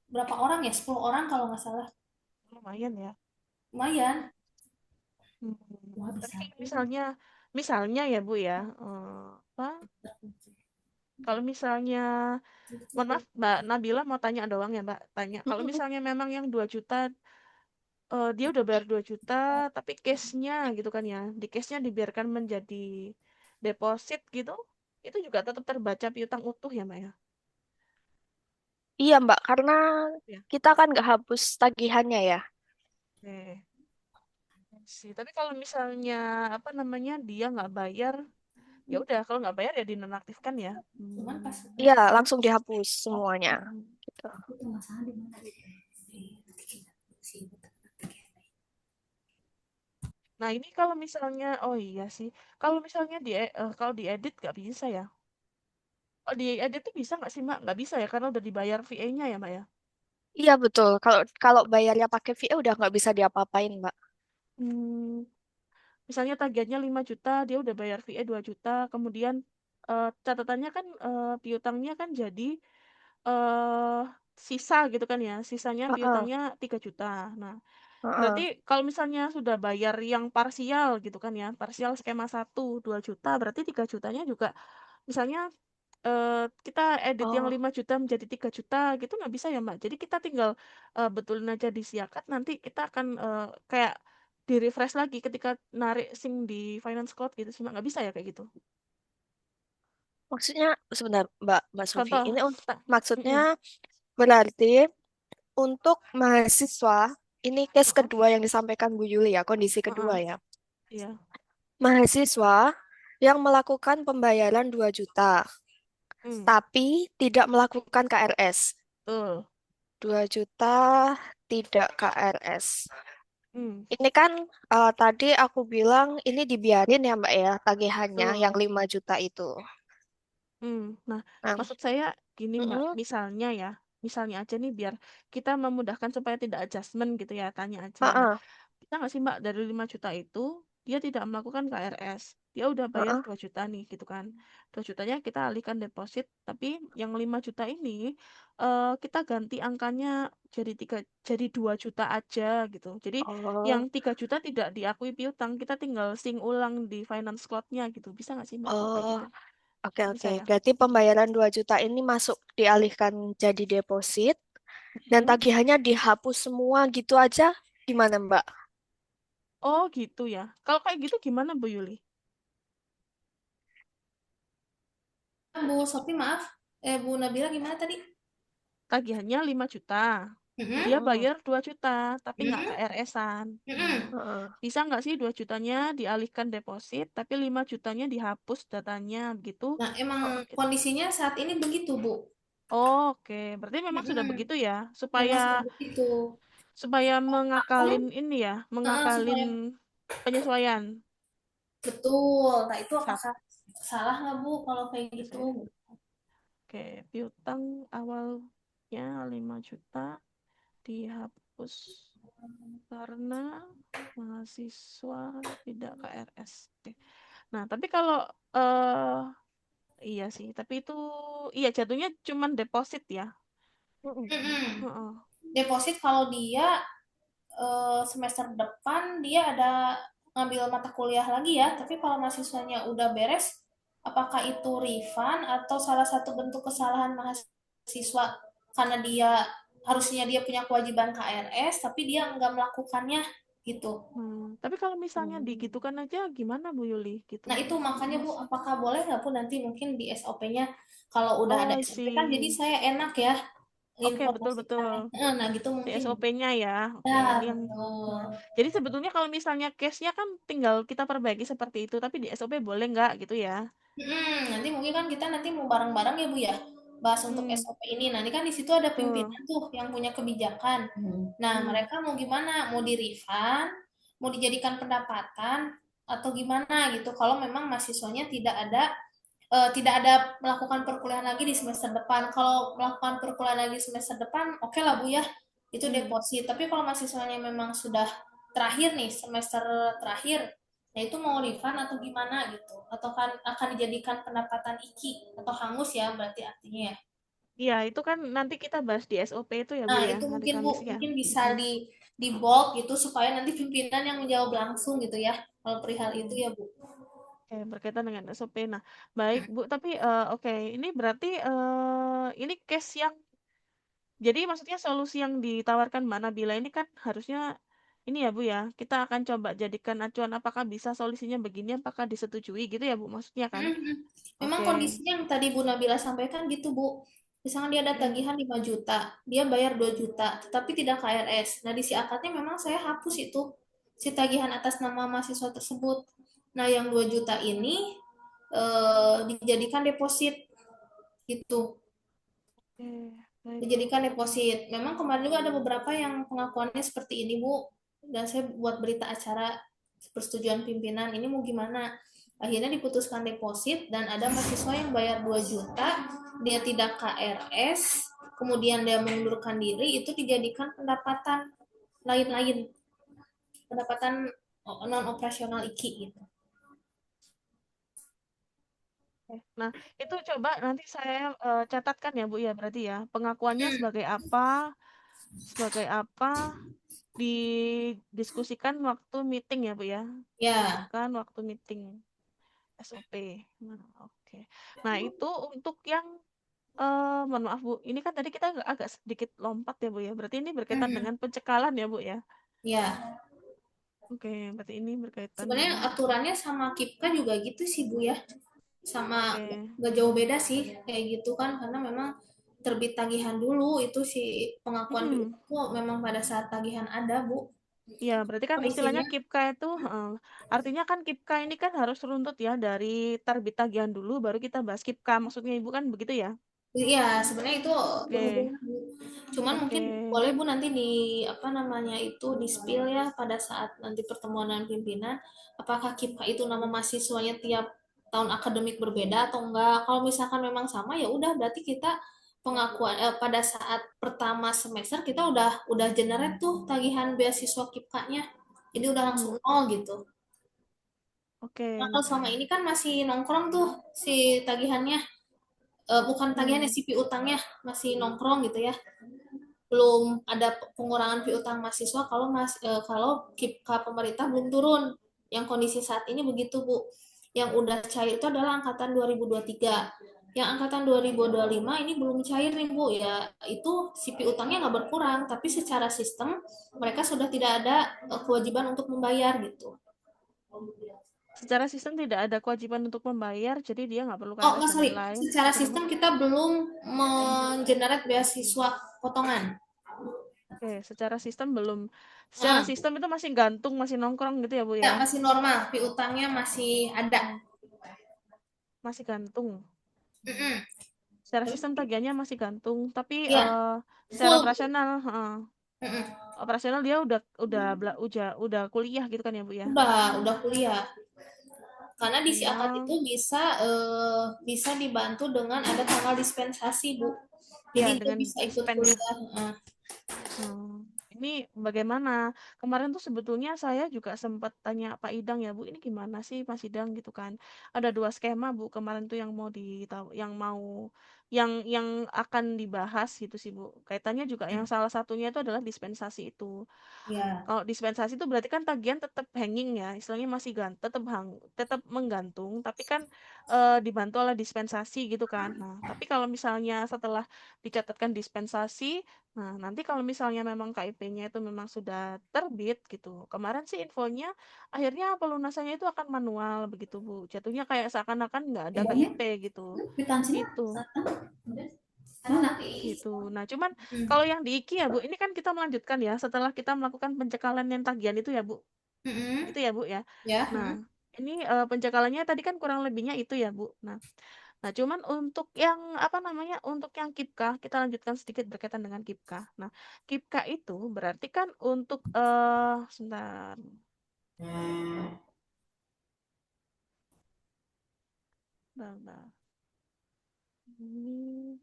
berapa orang ya? 10 orang kalau nggak salah. Lumayan ya. Lumayan. Hmm. Wah, Tapi bisa. kalau misalnya ya, Bu ya. Apa? Kalau misalnya, mohon maaf, Mbak Nabila mau tanya doang ya, Mbak. Tanya. Kalau Mm-mm. misalnya memang yang 2 juta, dia udah bayar 2 juta, tapi case-nya gitu kan ya. Di case-nya dibiarkan menjadi deposit gitu, itu juga tetap terbaca piutang utuh ya, Mbak ya. Iya, Mbak, karena Ya. kita kan nggak hapus tagihannya ya. Oke. Sih. Tapi kalau misalnya apa namanya dia nggak bayar, ya udah kalau nggak bayar ya dinonaktifkan ya. Cuman pas Iya, langsung dihapus semuanya. Hmm. Gitu. Itu masalah di mana? Nah ini kalau misalnya, oh iya sih, kalau misalnya kalau diedit nggak bisa ya. Oh diedit tuh bisa nggak sih Mbak? Nggak bisa ya karena udah dibayar VA-nya ya Mbak ya. Iya, betul. Kalau kalau bayarnya pakai VA udah nggak bisa diapa-apain, Mbak. Hmm, misalnya tagihannya 5 juta, dia udah bayar VA 2 juta, kemudian catatannya kan piutangnya kan jadi eh sisa gitu kan ya, sisanya Heeh, piutangnya 3 juta. Nah, berarti heeh. kalau misalnya sudah bayar yang parsial gitu kan ya, parsial skema 1 2 juta, berarti 3 jutanya juga misalnya kita edit yang Oh, 5 juta menjadi 3 juta gitu nggak bisa ya Mbak. Jadi kita tinggal betulin aja di siakat, nanti kita akan kayak di refresh lagi ketika narik sing di Finance Cloud gitu sih Mbak. Nggak bisa ya kayak gitu. maksudnya sebentar, Mbak Sofi. Contoh, Ini maksudnya mm-mm, berarti untuk mahasiswa, ini case uh-uh, kedua yang disampaikan Bu Yuli ya, kondisi kedua uh-uh, ya. iya, Mahasiswa yang melakukan pembayaran 2 juta, hmm, tapi tidak melakukan KRS. betul, 2 juta tidak KRS. hmm, Ini kan tadi aku bilang ini dibiarin ya Mbak ya, tagihannya yang betul. 5 juta itu. Nah, Nah, maksud saya gini Mbak, mm-mm, misalnya ya, misalnya aja nih biar kita memudahkan supaya tidak adjustment gitu ya, tanya aja. Nah, heeh, bisa nggak sih Mbak dari 5 juta itu dia tidak melakukan KRS, dia udah bayar heeh. 2 juta nih gitu kan. 2 jutanya kita alihkan deposit, tapi yang 5 juta ini kita ganti angkanya jadi 2 juta aja gitu. Jadi yang Oh, 3 juta tidak diakui piutang, kita tinggal sing ulang di finance cloud-nya gitu. Bisa nggak sih Mbak kalau kayak oh, gitu? oke Bisa oke. ya? Berarti pembayaran 2 juta ini masuk dialihkan jadi deposit dan Hmm. tagihannya dihapus semua gitu aja. Gimana Mbak? Oh gitu ya. Kalau kayak gitu gimana Bu Yuli? Bu Sofi maaf. Bu Nabila gimana tadi? Tagihannya 5 juta. Dia Mm-mm. Mm-mm, bayar 2 juta, tapi nggak Mm-mm. KRS-an. Nah, Mm-mm. heeh. bisa nggak sih 2 jutanya dialihkan deposit, tapi 5 jutanya dihapus datanya gitu? Nah, emang Gitu. kondisinya saat ini begitu, Bu. Oke, berarti memang sudah Mm-mm. begitu ya, supaya Memang sudah begitu. supaya Aku, mengakalin ini ya, mengakalin supaya penyesuaian. betul. Nah, itu Satu. apakah salah nggak, Bu, kalau kayak gitu? Saya. Oke, piutang awalnya 5 juta dihapus karena mahasiswa tidak KRS. Oke. Nah, tapi kalau iya sih, tapi itu iya jatuhnya cuman deposit ya. Mm-mm. Mm-mm. Heeh. Deposit kalau dia semester depan dia ada ngambil mata kuliah lagi ya, tapi kalau mahasiswanya udah beres, apakah itu refund atau salah satu bentuk kesalahan mahasiswa karena dia harusnya dia punya kewajiban KRS, tapi dia nggak melakukannya gitu. Tapi kalau misalnya digitukan aja gimana Bu Yuli gitu? Nah itu makanya Bu, Mas. apakah boleh nggak Bu nanti mungkin di SOP-nya kalau udah Oh, ada I SOP kan jadi see. saya enak ya Oke, betul-betul. informasikannya. Nah gitu Di mungkin. SOP-nya ya. Oke, Ya, ini yang betul. jadi sebetulnya kalau misalnya case-nya kan tinggal kita perbaiki seperti itu, tapi di SOP boleh nggak gitu ya? Nanti mungkin kan kita nanti mau bareng-barang ya Bu ya, bahas untuk Hmm, SOP ini. Nanti kan di situ ada betul. pimpinan tuh yang punya kebijakan. Nah, Hmm, mereka mau gimana? Mau di refund, mau dijadikan pendapatan, atau gimana gitu? Kalau memang mahasiswanya tidak ada melakukan perkuliahan lagi di semester depan. Kalau melakukan perkuliahan lagi semester depan, oke lah Bu ya, itu hmm. deposit. Tapi kalau mahasiswanya memang sudah terakhir nih, semester terakhir, nah itu mau refund atau gimana gitu? Atau kan akan dijadikan pendapatan IKI atau hangus ya berarti artinya ya. Iya, itu kan nanti kita bahas di SOP itu ya Bu Nah, ya, itu hari mungkin Bu, Kamis ya. mungkin bisa Mm-mm. di bold gitu supaya nanti pimpinan yang menjawab langsung gitu ya. Kalau perihal itu Hmm. ya Bu. Oke, berkaitan dengan SOP. Nah, baik Bu, tapi oke, ini berarti ini case yang jadi maksudnya solusi yang ditawarkan Mbak Nabila ini kan harusnya ini ya Bu ya, kita akan coba jadikan acuan apakah bisa solusinya begini, apakah disetujui gitu ya Bu maksudnya kan? Mhm. Memang Oke. kondisinya yang tadi Bu Nabila sampaikan gitu Bu. Misalnya dia ada Mm. tagihan 5 juta, dia bayar 2 juta, tetapi tidak KRS. Nah, di si akadnya memang saya hapus itu, si tagihan atas nama mahasiswa tersebut. Nah, yang 2 juta ini dijadikan deposit gitu. Oke, baik Bu. Dijadikan deposit. Memang kemarin juga ada beberapa yang pengakuannya seperti ini, Bu. Dan saya buat berita acara persetujuan pimpinan, ini mau gimana? Akhirnya diputuskan deposit dan ada mahasiswa yang bayar 2 juta, dia tidak KRS, kemudian dia mengundurkan diri, itu dijadikan pendapatan lain-lain, pendapatan non operasional IKI gitu. Oke. Nah, itu coba nanti saya catatkan ya Bu ya berarti ya. Pengakuannya Hmm, sebagai apa didiskusikan waktu meeting ya Bu ya. ya, Diskusikan waktu meeting SOP. Nah, oke. Nah, itu untuk yang mohon maaf Bu, ini kan tadi kita agak sedikit lompat ya Bu ya. Berarti ini berkaitan hmm, dengan pencekalan ya Bu ya. ya. Oke, berarti ini berkaitan Sebenarnya dengan aturannya sama KIPKA juga gitu sih Bu ya. Sama oke. nggak jauh beda sih kayak gitu kan karena memang terbit tagihan dulu itu si pengakuan PU Hmm. itu memang pada saat tagihan ada Bu Ya, berarti kan istilahnya kondisinya. KIPKA itu, artinya kan KIPKA ini kan harus runtut ya dari terbit tagihan dulu, baru kita bahas KIPKA. Maksudnya Ibu kan begitu ya? Iya sebenarnya itu Oke, berhubungan Bu. Cuman oke. mungkin boleh Bu nanti di apa namanya itu di spill ya pada saat nanti pertemuan dengan pimpinan apakah KIPKA itu nama mahasiswanya tiap tahun akademik berbeda atau enggak. Kalau misalkan memang sama ya udah berarti kita pengakuan pada saat pertama semester kita udah generate tuh tagihan beasiswa KIPKA-nya. Jadi udah langsung Hmm, nol gitu. Nah, oke. kalau selama ini kan masih nongkrong tuh si tagihannya. Bukan tagihannya Hmm, si piutangnya masih nongkrong gitu ya. Belum ada pengurangan piutang mahasiswa kalau KIPKA pemerintah belum turun. Yang kondisi saat ini begitu Bu. Yang udah cair itu adalah angkatan 2023. Yang angkatan 2025 ini belum cair nih Bu ya. Itu si piutangnya nggak berkurang, tapi secara sistem mereka sudah tidak ada kewajiban untuk membayar gitu. secara sistem tidak ada kewajiban untuk membayar, jadi dia nggak perlu Oh, KRS nggak dan sorry. lain-lain, Secara gitu Bu. sistem kita belum mengenerate beasiswa potongan. Oke, secara Heeh. sistem itu masih gantung, masih nongkrong gitu ya Bu Ya, ya? masih normal. Piutangnya masih ada. Hmm, masih gantung. Mm-mm. Secara Tapi sistem tagihannya masih gantung, tapi ya secara full. operasional, Mm-mm. operasional dia udah kuliah gitu kan ya Bu ya? Udah kuliah. Karena di si akad Tinggal itu bisa dibantu dengan ada tanggal dispensasi, Bu. ya Jadi dia dengan bisa ikut dispen. kuliah. Ini bagaimana? Kemarin tuh sebetulnya saya juga sempat tanya Pak Idang ya Bu, ini gimana sih Mas Idang gitu kan? Ada dua skema Bu kemarin tuh yang mau yang akan dibahas gitu sih, Bu. Kaitannya juga yang salah satunya itu adalah dispensasi itu. Ya. Kalau dispensasi itu berarti kan tagihan tetap hanging ya, istilahnya masih tetap menggantung, tapi kan dibantu oleh dispensasi gitu kan. Nah, tapi kalau misalnya setelah dicatatkan dispensasi, nah nanti kalau misalnya memang KIP-nya itu memang sudah terbit gitu. Kemarin sih infonya akhirnya pelunasannya itu akan manual begitu, Bu. Jatuhnya kayak seakan-akan nggak ada Ibunya KIP gitu. kwitansinya Itu mana? gitu. Nah, cuman Hmm. kalau yang di IKI ya, Bu, ini kan kita melanjutkan ya setelah kita melakukan pencekalan yang tagihan itu ya, Bu. Mm-mm. Gitu ya, Bu ya. Ya. Nah, Mm. ini pencekalannya tadi kan kurang lebihnya itu ya, Bu. Nah, cuman untuk yang apa namanya? Untuk yang KIPKA, kita lanjutkan sedikit berkaitan dengan KIPKA. Nah, KIPKA itu berarti kan untuk sebentar. Bentar, bentar. Ini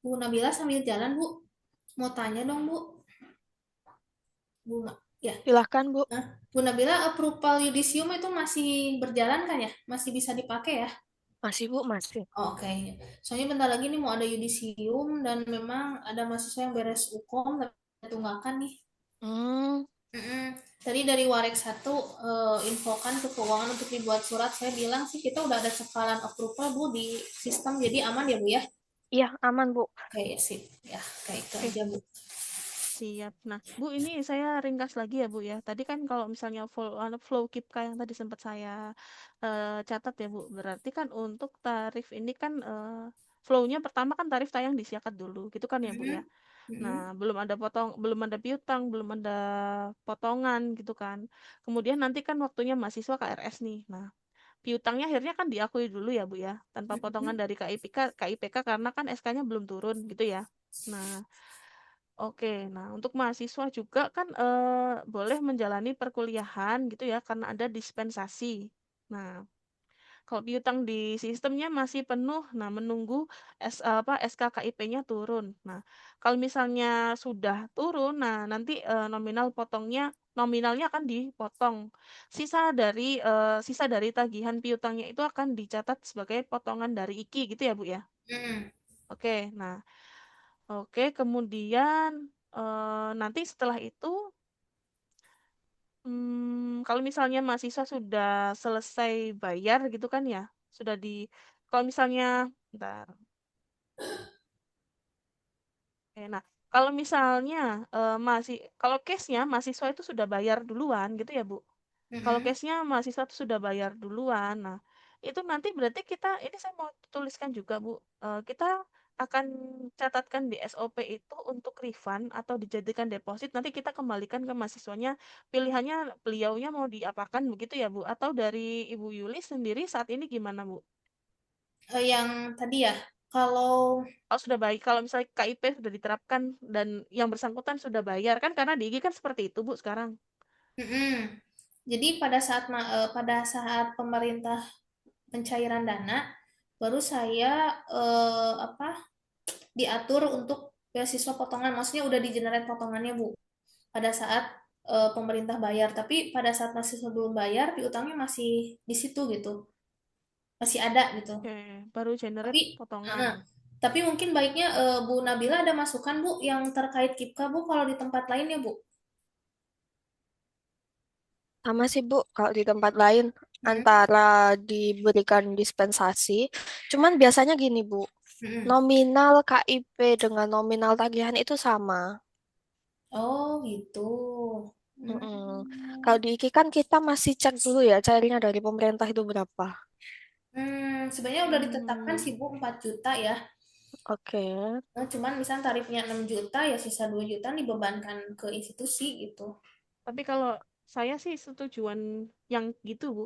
Bu Nabila sambil jalan, Bu. Mau tanya dong, Bu. Ya. Silahkan, Bu. Nah, Bu Nabila, approval yudisium itu masih berjalan kan ya? Masih bisa dipakai ya? Masih, Bu, masih. Oh, oke. Soalnya bentar lagi nih mau ada yudisium dan memang ada mahasiswa yang beres UKOM tapi ada tunggakan nih. Hmm, Mm-mm. Tadi dari Warek satu infokan ke keuangan untuk dibuat surat. Saya bilang sih kita udah ada cekalan approval Bu di sistem jadi aman ya Bu ya. iya, aman, Bu. Oke ya sip ya kayak itu oke. aja Bu. Siap. Nah, Bu, ini saya ringkas lagi ya, Bu ya. Tadi kan kalau misalnya flow KIPKA yang tadi sempat saya catat ya, Bu. Berarti kan untuk tarif ini kan flow-nya pertama kan tarif tayang disiakat dulu, gitu kan ya, Bu ya. Mm-mm. Nah, Mm-mm. belum ada piutang, belum ada potongan gitu kan. Kemudian nanti kan waktunya mahasiswa KRS nih. Nah, piutangnya akhirnya kan diakui dulu ya, Bu ya, tanpa potongan Mm-mm. dari KIPK karena kan SK-nya belum turun gitu ya. Nah, oke, nah untuk mahasiswa juga kan boleh menjalani perkuliahan gitu ya karena ada dispensasi. Nah, kalau piutang di sistemnya masih penuh, nah menunggu SKKIP-nya turun. Nah, kalau misalnya sudah turun, nah nanti nominalnya akan dipotong. Sisa dari tagihan piutangnya itu akan dicatat sebagai potongan dari IKI gitu ya, Bu ya. Mm-mm. Oke, nah oke, kemudian nanti setelah itu, kalau misalnya mahasiswa sudah selesai bayar gitu kan ya, sudah di, kalau misalnya, bentar, nah kalau misalnya kalau case-nya mahasiswa itu sudah bayar duluan gitu ya Bu. Kalau Mm-mm. case-nya mahasiswa itu sudah bayar duluan, nah itu nanti berarti kita, ini saya mau tuliskan juga Bu, kita akan catatkan di SOP itu untuk refund atau dijadikan deposit, nanti kita kembalikan ke mahasiswanya, pilihannya beliaunya mau diapakan begitu ya Bu, atau dari Ibu Yuli sendiri saat ini gimana Bu? Yang tadi ya kalau Kalau sudah baik, kalau misalnya KIP sudah diterapkan dan yang bersangkutan sudah bayar, kan karena di IG kan seperti itu Bu sekarang. mm-mm. Jadi pada saat pemerintah pencairan dana baru saya apa diatur untuk beasiswa potongan, maksudnya udah di generate potongannya Bu pada saat pemerintah bayar, tapi pada saat mahasiswa belum bayar piutangnya masih di situ gitu, masih ada gitu. Oke, baru generate Tapi potongan. eh, tapi mungkin baiknya Bu Nabila ada masukan Bu yang terkait KIPKA Bu kalau di tempat lain ya Bu. Sama sih, Bu, kalau di tempat lain Mm-mm. antara diberikan dispensasi. Cuman biasanya gini, Bu. Mm-mm. Nominal KIP dengan nominal tagihan itu sama. Oh gitu. Mm-mm. Hmm. Kalau di IKI kan kita masih cek dulu ya cairnya dari pemerintah itu berapa. Sebenarnya udah ditetapkan Hmm, sih Bu 4 juta ya. Oke. Cuman misalnya tarifnya 6 juta ya sisa 2 juta dibebankan ke institusi gitu. tapi kalau saya sih setujuan yang gitu Bu.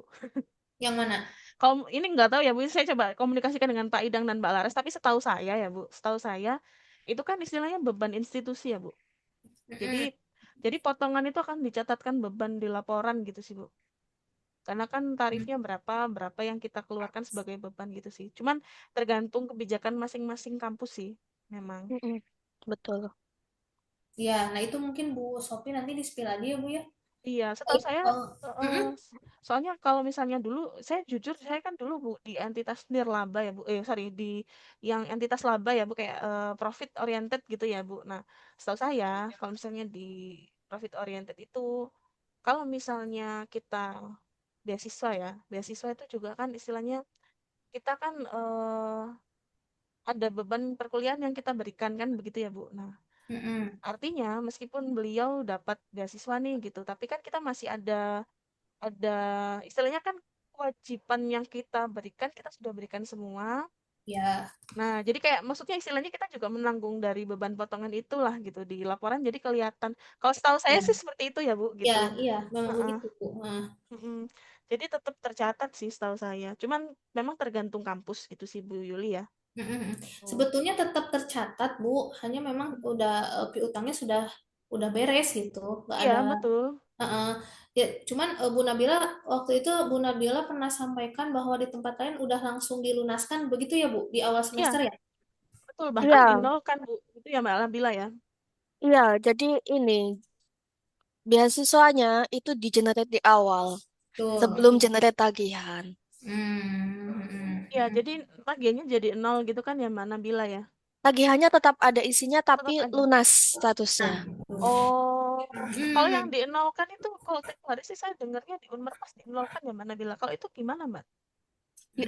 Yang mana? Kalau ini nggak tahu ya Bu, saya coba komunikasikan dengan Pak Idang dan Mbak Laras, tapi setahu saya ya Bu, setahu saya itu kan istilahnya beban institusi ya Bu. Jadi Mm-mm. jadi potongan itu akan dicatatkan beban di laporan gitu sih Bu. Karena kan tarifnya berapa, berapa yang kita keluarkan sebagai beban gitu sih. Cuman tergantung kebijakan masing-masing kampus sih, memang. Mm-mm. betul. Ya, nah itu mungkin Bu Sophie nanti di-spill lagi ya Bu ya. Iya, setahu saya, Mm-mm. soalnya kalau misalnya dulu, saya jujur, saya kan dulu Bu di entitas nirlaba ya Bu, sorry, di yang entitas laba ya Bu, kayak profit oriented gitu ya Bu. Nah, setahu saya, kalau misalnya di profit oriented itu, kalau misalnya kita beasiswa ya, beasiswa itu juga kan istilahnya, kita kan ada beban perkuliahan yang kita berikan kan begitu ya Bu. Nah, Mm-mm. artinya meskipun beliau dapat beasiswa nih gitu, tapi kan kita masih ada istilahnya kan kewajiban yang kita berikan, kita sudah berikan semua. Ya, Nah, jadi kayak maksudnya istilahnya kita juga menanggung dari beban potongan itulah gitu di laporan. Jadi kelihatan. Kalau setahu saya ya, sih seperti itu ya Bu ya, gitu. iya, memang Heeh, begitu Bu. Nah, mm-mm. Jadi tetap tercatat sih setahu saya. Cuman memang tergantung kampus gitu sih Bu Yuli ya. mm-mm. Oh. Sebetulnya tetap tercatat Bu, hanya memang udah piutangnya udah beres gitu, nggak Iya ada. betul. Heeh. Ya, cuman Bu Nabila waktu itu Bu Nabila pernah sampaikan bahwa di tempat lain udah langsung dilunaskan begitu ya Bu di awal Iya semester ya? betul. Bahkan di Iya, nol kan Bu. Itu ya Mbak Nabila ya. iya. Jadi ini beasiswanya itu di generate di awal Betul. sebelum generate tagihan. Iya Hmm. jadi tagihannya jadi nol gitu kan ya Mbak Nabila ya. Tagihannya tetap ada isinya tapi Tetap ada. lunas Nah, statusnya. betul. Oh, kalau yang Hmm. dienolkan itu, kalau tempo hari sih saya dengarnya di Unmer pas dienolkan ya Mbak Nabila. Kalau itu gimana Mbak? Hmm. Di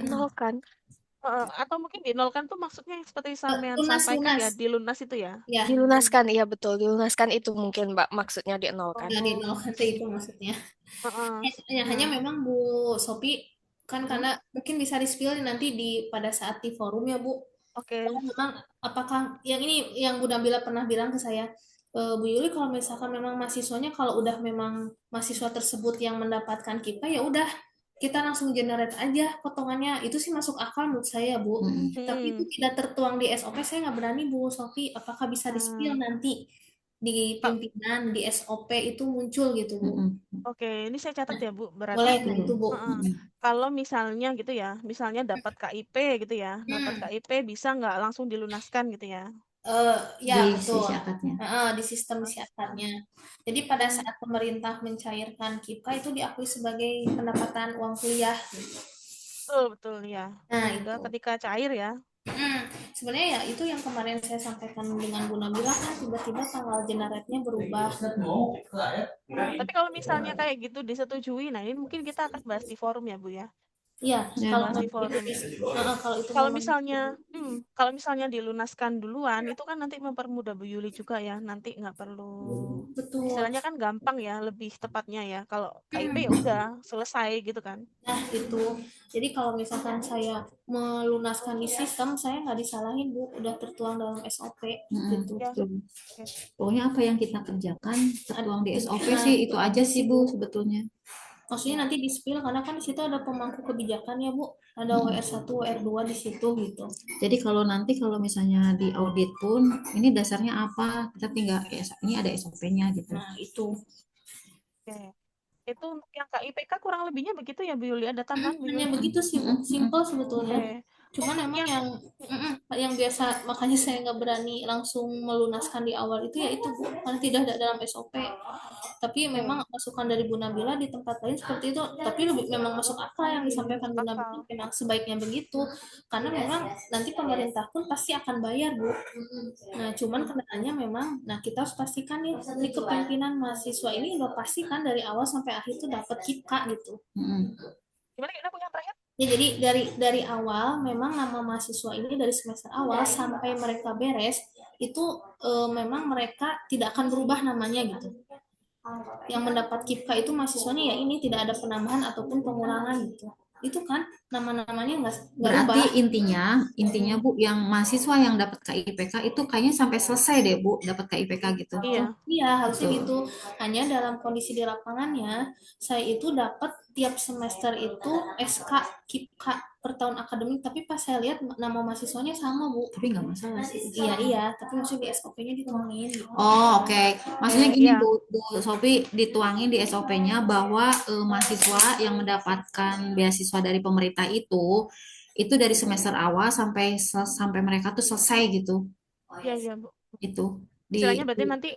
Atau mungkin dienolkan tuh maksudnya yang seperti sampean Lunas sampaikan lunas ya, dilunas itu ya? ya. dilunaskan, iya betul. Dilunaskan itu mungkin Mbak maksudnya di kan. Ya di Oh, nol itu maksudnya. heeh. Ya, hanya Nah, memang Bu Sopi kan mm, karena mungkin bisa di-spill nanti di pada saat di forum ya Bu. oke. Oh, memang apakah yang ini yang Bu Nabila pernah bilang ke saya, Bu Yuli kalau misalkan memang mahasiswanya kalau udah memang mahasiswa tersebut yang mendapatkan KIPA ya udah kita langsung generate aja potongannya itu sih masuk akal menurut saya Bu. Mm-mm. Tapi itu Mm, tidak tertuang di SOP saya nggak berani Bu Sofi apakah bisa di-spill nah, nanti di Kak, pimpinan di SOP itu muncul gitu Bu. Mm-mm. oke, ini saya catat Nah, ya Bu. Berarti, boleh nah Betul. itu Bu. heeh, Mm-mm. kalau misalnya gitu ya, misalnya dapat KIP gitu ya, dapat Hmm. KIP bisa nggak langsung dilunaskan gitu ya? Ya Di betul. sisi akadnya. Di sistem Oh, sistem. siatannya. Jadi pada Hmm, saat pemerintah mencairkan KIPA itu diakui sebagai pendapatan uang kuliah. betul betul ya. Nah Sehingga itu. ketika cair ya. Hmm, sebenarnya ya itu yang kemarin saya sampaikan dengan Bu Nabila kan tiba-tiba tanggal generatnya berubah. Nah, tapi kalau misalnya kayak gitu disetujui, nah ini mungkin kita akan bahas di forum ya, Bu ya. Iya, Ya, kalau Bahas di memang itu forum. kalau itu Kalau memang misalnya, kalau misalnya dilunaskan duluan, itu kan nanti mempermudah Bu Yuli juga ya. Nanti nggak perlu, betul. istilahnya kan gampang ya, lebih tepatnya ya. Kalau KIP ya Hmm. udah selesai gitu kan. Nah, itu. Jadi kalau misalkan saya melunaskan di sistem, saya nggak disalahin, Bu. Udah tertuang dalam SOP, mm-mm, gitu. Ya, betul. oke. Pokoknya apa yang kita kerjakan tertuang di SOP Nah, sih itu aja itu sih sih, Bu Bu. sebetulnya. Maksudnya Ya, nanti di spill, karena kan di situ ada pemangku kebijakan ya, Bu. Ada Mm-mm. WR1, WR2 di situ, gitu. Jadi kalau nanti kalau misalnya di audit pun ini dasarnya apa kita tinggal ini ada SOP-nya gitu. Nah, itu. oke. Itu untuk yang KIPK kurang lebihnya begitu ya, Bu Yuli. Ada tambahan, Bu Hanya Yuli? begitu sih, Bu. Mm-mm, mm-mm. Simple sebetulnya. Oke. Cuman Untuk emang yang, yang biasa makanya saya nggak berani langsung melunaskan di awal itu ya itu Bu, karena tidak ada dalam SOP. Tapi memang oke, masukan dari Bu Nabila di tempat lain seperti itu, tapi lebih memang masuk akal yang disampaikan masuk Bu Nabila akal. memang sebaiknya begitu. Karena memang nanti pemerintah pun pasti akan bayar, Bu. Nah, cuman Hmm. kendalanya memang nah kita harus pastikan nih di kepemimpinan mahasiswa ini udah pastikan dari awal sampai akhir itu dapat KIPKA gitu. Mm-mm. Gimana kita punya terakhir? Ya, jadi dari awal memang nama mahasiswa ini dari semester awal sampai mereka beres itu memang mereka tidak akan berubah namanya gitu. Yang mendapat KIPKA itu mahasiswanya ya ini tidak ada penambahan ataupun pengurangan gitu. Itu kan nama-namanya nggak Berarti rubah. intinya Hmm. Bu yang mahasiswa yang dapat KIPK itu kayaknya sampai selesai deh Bu dapat KIPK gitu. Iya. Iya, harusnya Betul. gitu. Hanya dalam kondisi di lapangannya, saya itu dapat tiap semester itu SK KIPKA per tahun akademik, tapi pas saya lihat nama mahasiswanya sama, Bu. Tapi nggak masalah sih. Iya, iya, tapi maksudnya di SOP-nya dituangin gitu. Oh, oke. Maksudnya gini Iya. Bu Sofi dituangin di SOP-nya bahwa mahasiswa yang mendapatkan beasiswa dari pemerintah itu dari semester awal sampai mereka tuh selesai gitu. Iya, iya, Bu. itu di Istilahnya berarti nanti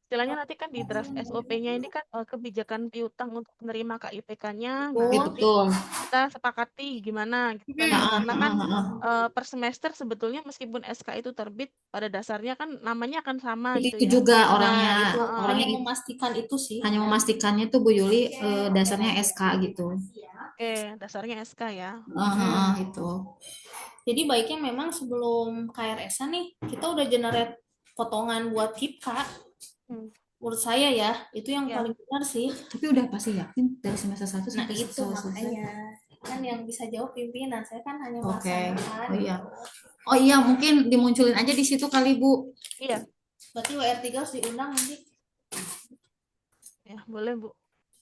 istilahnya nanti kan di draft SOP-nya ini kan kebijakan piutang untuk menerima KIPK-nya. Nah, Iya, nanti betul. kita sepakati gimana gitu kan ya. Heeh, Karena kan heeh, heeh. per semester sebetulnya meskipun SK itu terbit pada dasarnya kan namanya akan sama gitu Itu ya. juga Nah, orangnya itu Heeh. hanya orangnya itu memastikan itu sih. hanya memastikannya tuh Bu Yuli dasarnya SK gitu. Oke, dasarnya SK ya. Heeh, heeh, itu. Jadi baiknya memang sebelum KRS-an nih, kita udah generate potongan buat KIPKA. Hmm. Menurut saya ya, itu yang Ya. paling benar sih. Tapi udah pasti yakin dari semester 1 Nah, sampai itu selesai. makanya. Kan yang bisa jawab pimpinan, saya kan hanya Oke. melaksanakan. Oh iya. Oh iya, mungkin dimunculin aja di situ kali Bu. Iya, Berarti WR3 harus diundang nanti. ya boleh Bu.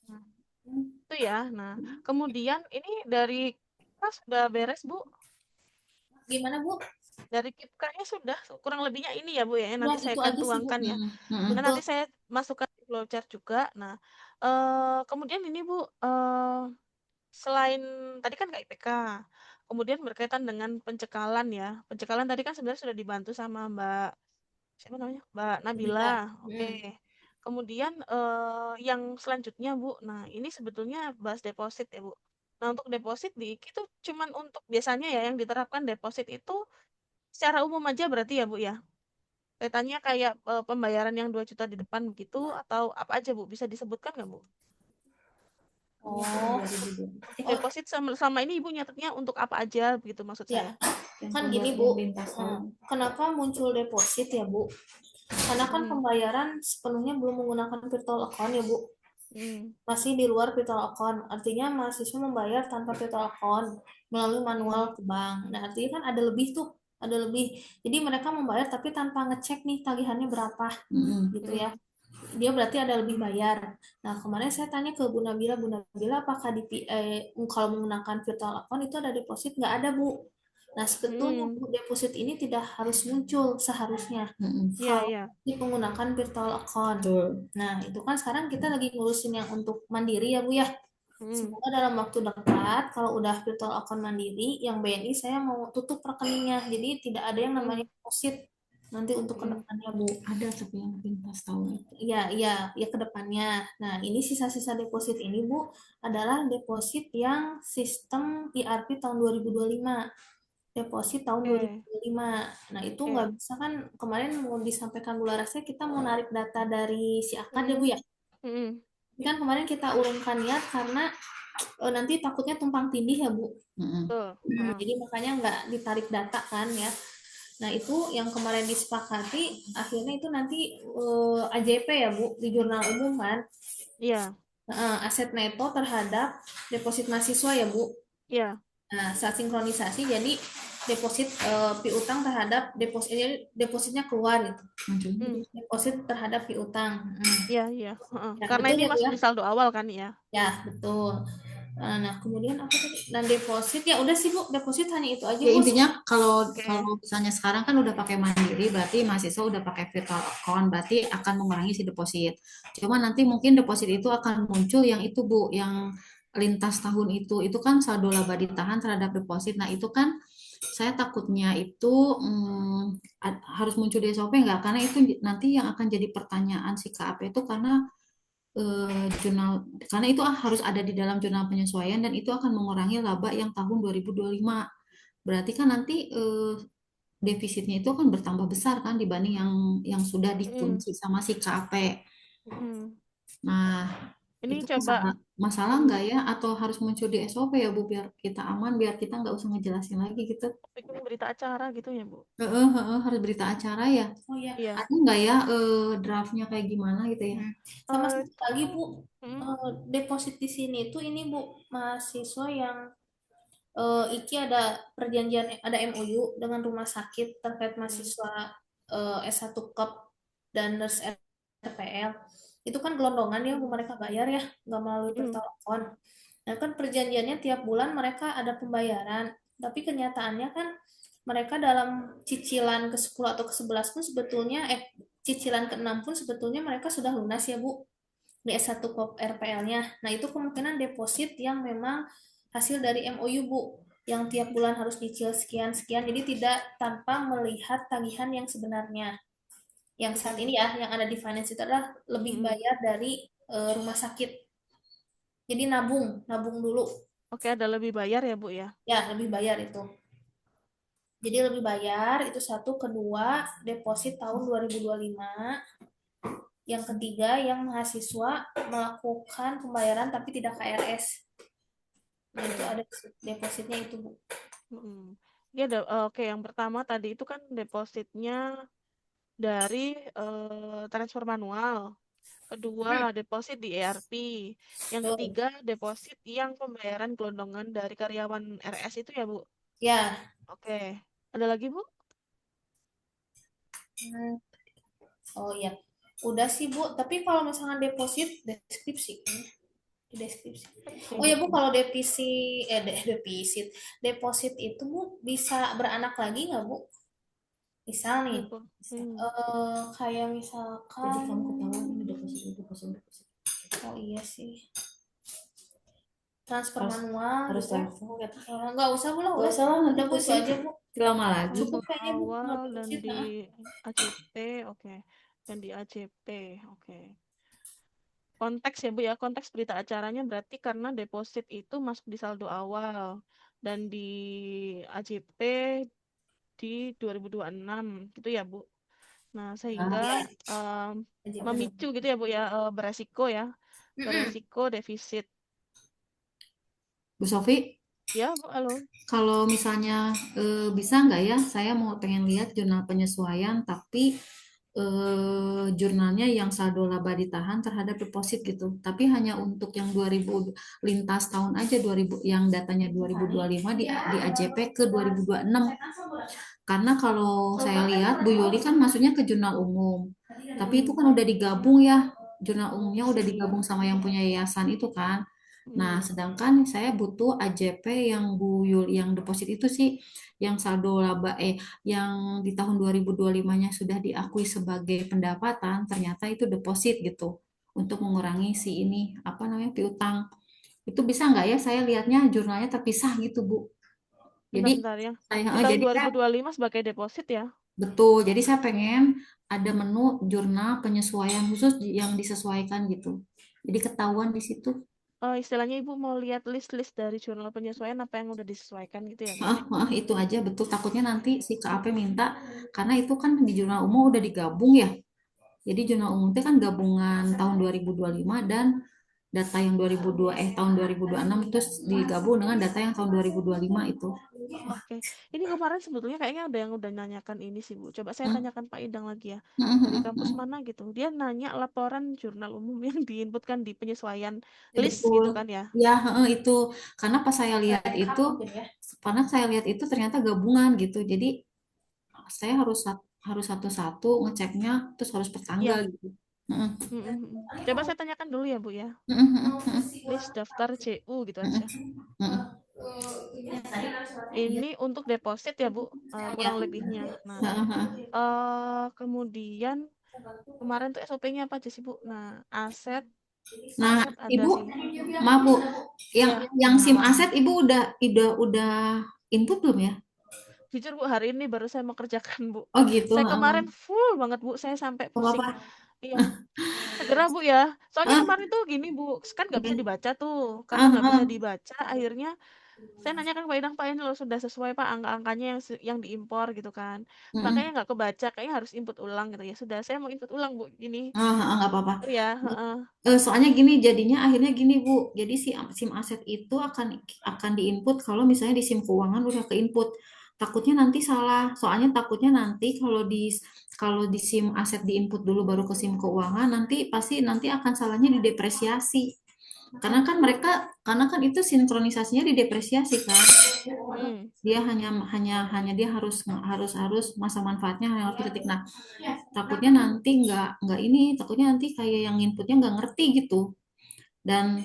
Nah, itu ya. Nah, kemudian ini dari kita sudah beres Bu. Gimana, Bu? Dari KIPK-nya sudah kurang lebihnya ini ya Bu ya. Yang Udah nanti saya itu akan aja sih, Bu. tuangkan ya. Kemudian Betul. nanti saya masukkan di flowchart juga. Nah, kemudian ini Bu, selain tadi kan KIPK, kemudian berkaitan dengan pencekalan ya. Pencekalan tadi kan sebenarnya sudah dibantu sama Mbak siapa namanya? Mbak Nabila. Bila. Oke. Kemudian yang selanjutnya Bu. Nah, ini sebetulnya bahas deposit ya Bu. Nah, untuk deposit di itu cuman untuk biasanya ya yang diterapkan deposit itu secara umum aja berarti ya Bu ya. Kaitannya kayak pembayaran yang 2 juta di depan begitu atau apa aja Bu? Bisa disebutkan nggak Bu? Oh, Untuk deposit sama ini Ibu nyatetnya untuk apa aja begitu maksud ya. saya. Kan gini, Bu. Kenapa muncul deposit ya, Bu? Karena kan pembayaran sepenuhnya belum menggunakan virtual account ya, Bu. Masih di luar virtual account. Artinya mahasiswa membayar tanpa virtual account melalui manual ke bank. Nah, artinya kan ada lebih tuh, ada lebih. Jadi mereka membayar tapi tanpa ngecek nih tagihannya berapa, gitu ya. Dia berarti ada lebih bayar. Nah, kemarin saya tanya ke Bu Nabila, apakah kalau menggunakan virtual account itu ada deposit? Nggak ada, Bu. Nah, sebetulnya deposit ini tidak harus muncul seharusnya Iya, kalau iya. menggunakan virtual account. Nah, itu kan sekarang kita lagi ngurusin yang untuk mandiri ya, Bu ya. Semoga dalam waktu dekat, kalau udah virtual account mandiri, yang BNI saya mau tutup rekeningnya. Jadi tidak ada yang namanya deposit nanti untuk kedepannya, Bu. Ada tapi yang lintas tahun. Ya, ya, ya ke depannya. Nah, ini sisa-sisa deposit ini, Bu, adalah deposit yang sistem ERP tahun 2025. Deposit tahun 2025. Nah, itu nggak bisa kan kemarin mau disampaikan Bu Larasnya kita mau narik data dari si akad ya, Bu ya. Ini kan kemarin kita urungkan ya karena nanti takutnya tumpang tindih ya, Bu. Jadi makanya nggak ditarik data kan ya. Nah, itu yang kemarin disepakati, akhirnya itu nanti AJP ya, Bu, di jurnal umum kan. Iya. Aset neto terhadap deposit mahasiswa ya, Bu. Iya. Nah, saat sinkronisasi jadi deposit piutang terhadap depositnya keluar gitu. Deposit terhadap piutang. Iya, iya. Ya, Karena betul ini ya, Bu masih ya? di saldo awal kan ya. Ya, betul. Nah, kemudian apa tadi? Dan deposit ya udah sih, Bu, deposit hanya itu aja, Ya Bu. intinya kalau misalnya sekarang kan udah pakai mandiri, berarti mahasiswa udah pakai virtual account, berarti akan mengurangi si deposit. Cuma nanti mungkin deposit itu akan muncul yang itu Bu, yang lintas tahun itu kan saldo laba ditahan terhadap deposit. Nah itu kan saya takutnya itu harus muncul di SOP nggak? Karena itu nanti yang akan jadi pertanyaan si KAP itu karena jurnal karena itu harus ada di dalam jurnal penyesuaian dan itu akan mengurangi laba yang tahun 2025. Berarti kan nanti defisitnya itu akan bertambah besar kan dibanding yang sudah dikunci sama si KAP. Nah, Ini itu coba masalah nggak ya? Atau harus muncul di SOP ya Bu biar kita aman, biar kita nggak usah ngejelasin lagi gitu. bikin berita acara gitu ya, Bu. Harus berita acara ya. Oh ya. Iya. Ada nggak ya draftnya kayak gimana gitu ya? Sama satu lagi, Bu, deposit di sini tuh ini, Bu, mahasiswa yang Iki ada perjanjian, ada MOU dengan rumah sakit terkait mahasiswa S1 KEP dan nurse RPL. Itu kan gelondongan ya, Bu, mereka bayar ya, nggak melalui virtual account. Nah, kan perjanjiannya tiap bulan mereka ada pembayaran, tapi kenyataannya kan mereka dalam cicilan ke-10 atau ke-11 pun sebetulnya, cicilan ke-6 pun sebetulnya mereka sudah lunas ya, Bu, di S1 KEP RPL-nya. Nah, itu kemungkinan deposit yang memang hasil dari MOU, Bu. yang tiap bulan harus nyicil sekian-sekian, jadi tidak tanpa melihat tagihan yang sebenarnya. Yang saat ini ya, yang ada di finance itu adalah lebih bayar dari rumah sakit. Jadi nabung dulu. Oke, ada lebih bayar ya Bu ya? Ya, lebih bayar itu. Jadi lebih bayar, itu satu. Kedua, deposit tahun 2025. Yang ketiga, yang mahasiswa melakukan pembayaran tapi tidak KRS. Nah, itu ada depositnya itu, Bu. Ya, oke, yang pertama tadi itu kan depositnya dari transfer manual. Kedua, deposit di ERP. Yang ketiga, deposit yang pembayaran gelondongan dari karyawan RS itu ya, Bu? Ya. Oke. Ada lagi, Bu? Oh iya. Udah sih, Bu. Tapi kalau misalnya deposit, deskripsi. Deskripsi. Oh ya, Bu, kalau deposit itu, Bu, bisa beranak lagi nggak, Bu? Misal nih, kayak misalkan. Jadi kamu ketahuan ini deposit. Oh iya sih. Transfer manual Harus gitu. telepon. Nggak usah, Bu, lah. Nggak usah lah, nanti Udah Bu, itu pusing. aja, Bu. Lama lagi. Cukup kayaknya, Bu. awal dan Deposit, di ACP, oke. Dan di ACP, oke. Konteks ya Bu ya, konteks berita acaranya berarti karena deposit itu masuk di saldo awal dan di ACP di 2026 gitu ya Bu. Nah, sehingga memicu gitu ya Bu ya, beresiko ya. Beresiko defisit. Bu Sofi, Ya Bu, halo. kalau misalnya bisa nggak ya, saya mau pengen lihat jurnal penyesuaian, tapi jurnalnya yang saldo laba ditahan terhadap deposit gitu. Tapi hanya untuk yang 2000 lintas tahun aja 2000 yang datanya 2025 di AJP ke 2026. Karena kalau saya lihat Bu Yuli kan masuknya ke jurnal umum. Tapi itu kan udah digabung ya. Jurnal umumnya udah digabung sama yang punya yayasan itu kan. Nah, sedangkan saya butuh AJP yang Bu Yul yang deposit itu sih yang saldo laba yang di tahun 2025-nya sudah diakui sebagai pendapatan, ternyata itu deposit gitu untuk mengurangi si ini apa namanya piutang. Itu bisa nggak ya saya lihatnya jurnalnya terpisah gitu, Bu. Jadi Bentar-bentar ya. saya Di tahun jadi saya 2025 sebagai deposit ya. betul. Jadi saya pengen ada menu jurnal penyesuaian khusus yang disesuaikan gitu. Jadi ketahuan di situ. Istilahnya Ibu mau lihat list-list dari jurnal penyesuaian apa yang udah disesuaikan gitu ya Bu? Itu aja betul. Takutnya nanti si KAP minta karena itu kan di jurnal umum udah digabung ya. Jadi jurnal umum itu kan gabungan tahun 2025 dan data yang 2002 tahun 2026 itu digabung dengan data yang tahun 2025 itu. Oke. Ini kemarin sebetulnya kayaknya ada yang udah nanyakan ini sih Bu. Coba saya tanyakan Pak Idang lagi ya. Di kampus mana gitu. Dia nanya laporan jurnal umum yang diinputkan di penyesuaian list Betul. gitu kan ya. Ya, itu karena pas saya lihat itu, ternyata gabungan gitu. Jadi saya harus satu-satu ngeceknya, terus harus per tanggal Iya. gitu. Coba saya tanyakan dulu ya Bu ya. List daftar CU gitu aja. Ini untuk deposit ya Bu, kurang lebihnya. Nah, kemudian kemarin tuh SOP-nya apa aja sih Bu? Nah, aset Nah, ada Ibu, sih. maaf Bu, Iya. yang SIM aset Ibu udah input belum ya? Jujur Bu, hari ini baru saya mengerjakan Bu. Oh gitu. Saya kemarin full banget Bu, saya sampai pusing. Apa? Iya. Segera Bu ya. Soalnya kemarin tuh gini Bu, kan nggak bisa dibaca tuh. Karena nggak bisa dibaca, akhirnya saya nanyakan ke Pak Idang, Pak ini loh sudah sesuai Pak angka-angkanya yang diimpor gitu kan. Makanya nggak kebaca, kayaknya harus input ulang gitu ya. Sudah, saya mau input ulang Bu, gini. Nggak apa-apa. Ya, Soalnya gini, jadinya akhirnya gini Bu, jadi si SIM aset itu akan diinput kalau misalnya di SIM keuangan udah keinput. Takutnya nanti salah, soalnya takutnya nanti kalau di SIM aset diinput dulu baru ke SIM keuangan, nanti akan salahnya didepresiasi. Karena kan itu sinkronisasinya didepresiasi kan. Dia hanya dia harus masa manfaatnya hanya harus diketik. Nah, takutnya nanti takutnya nanti kayak yang inputnya nggak ngerti gitu. Dan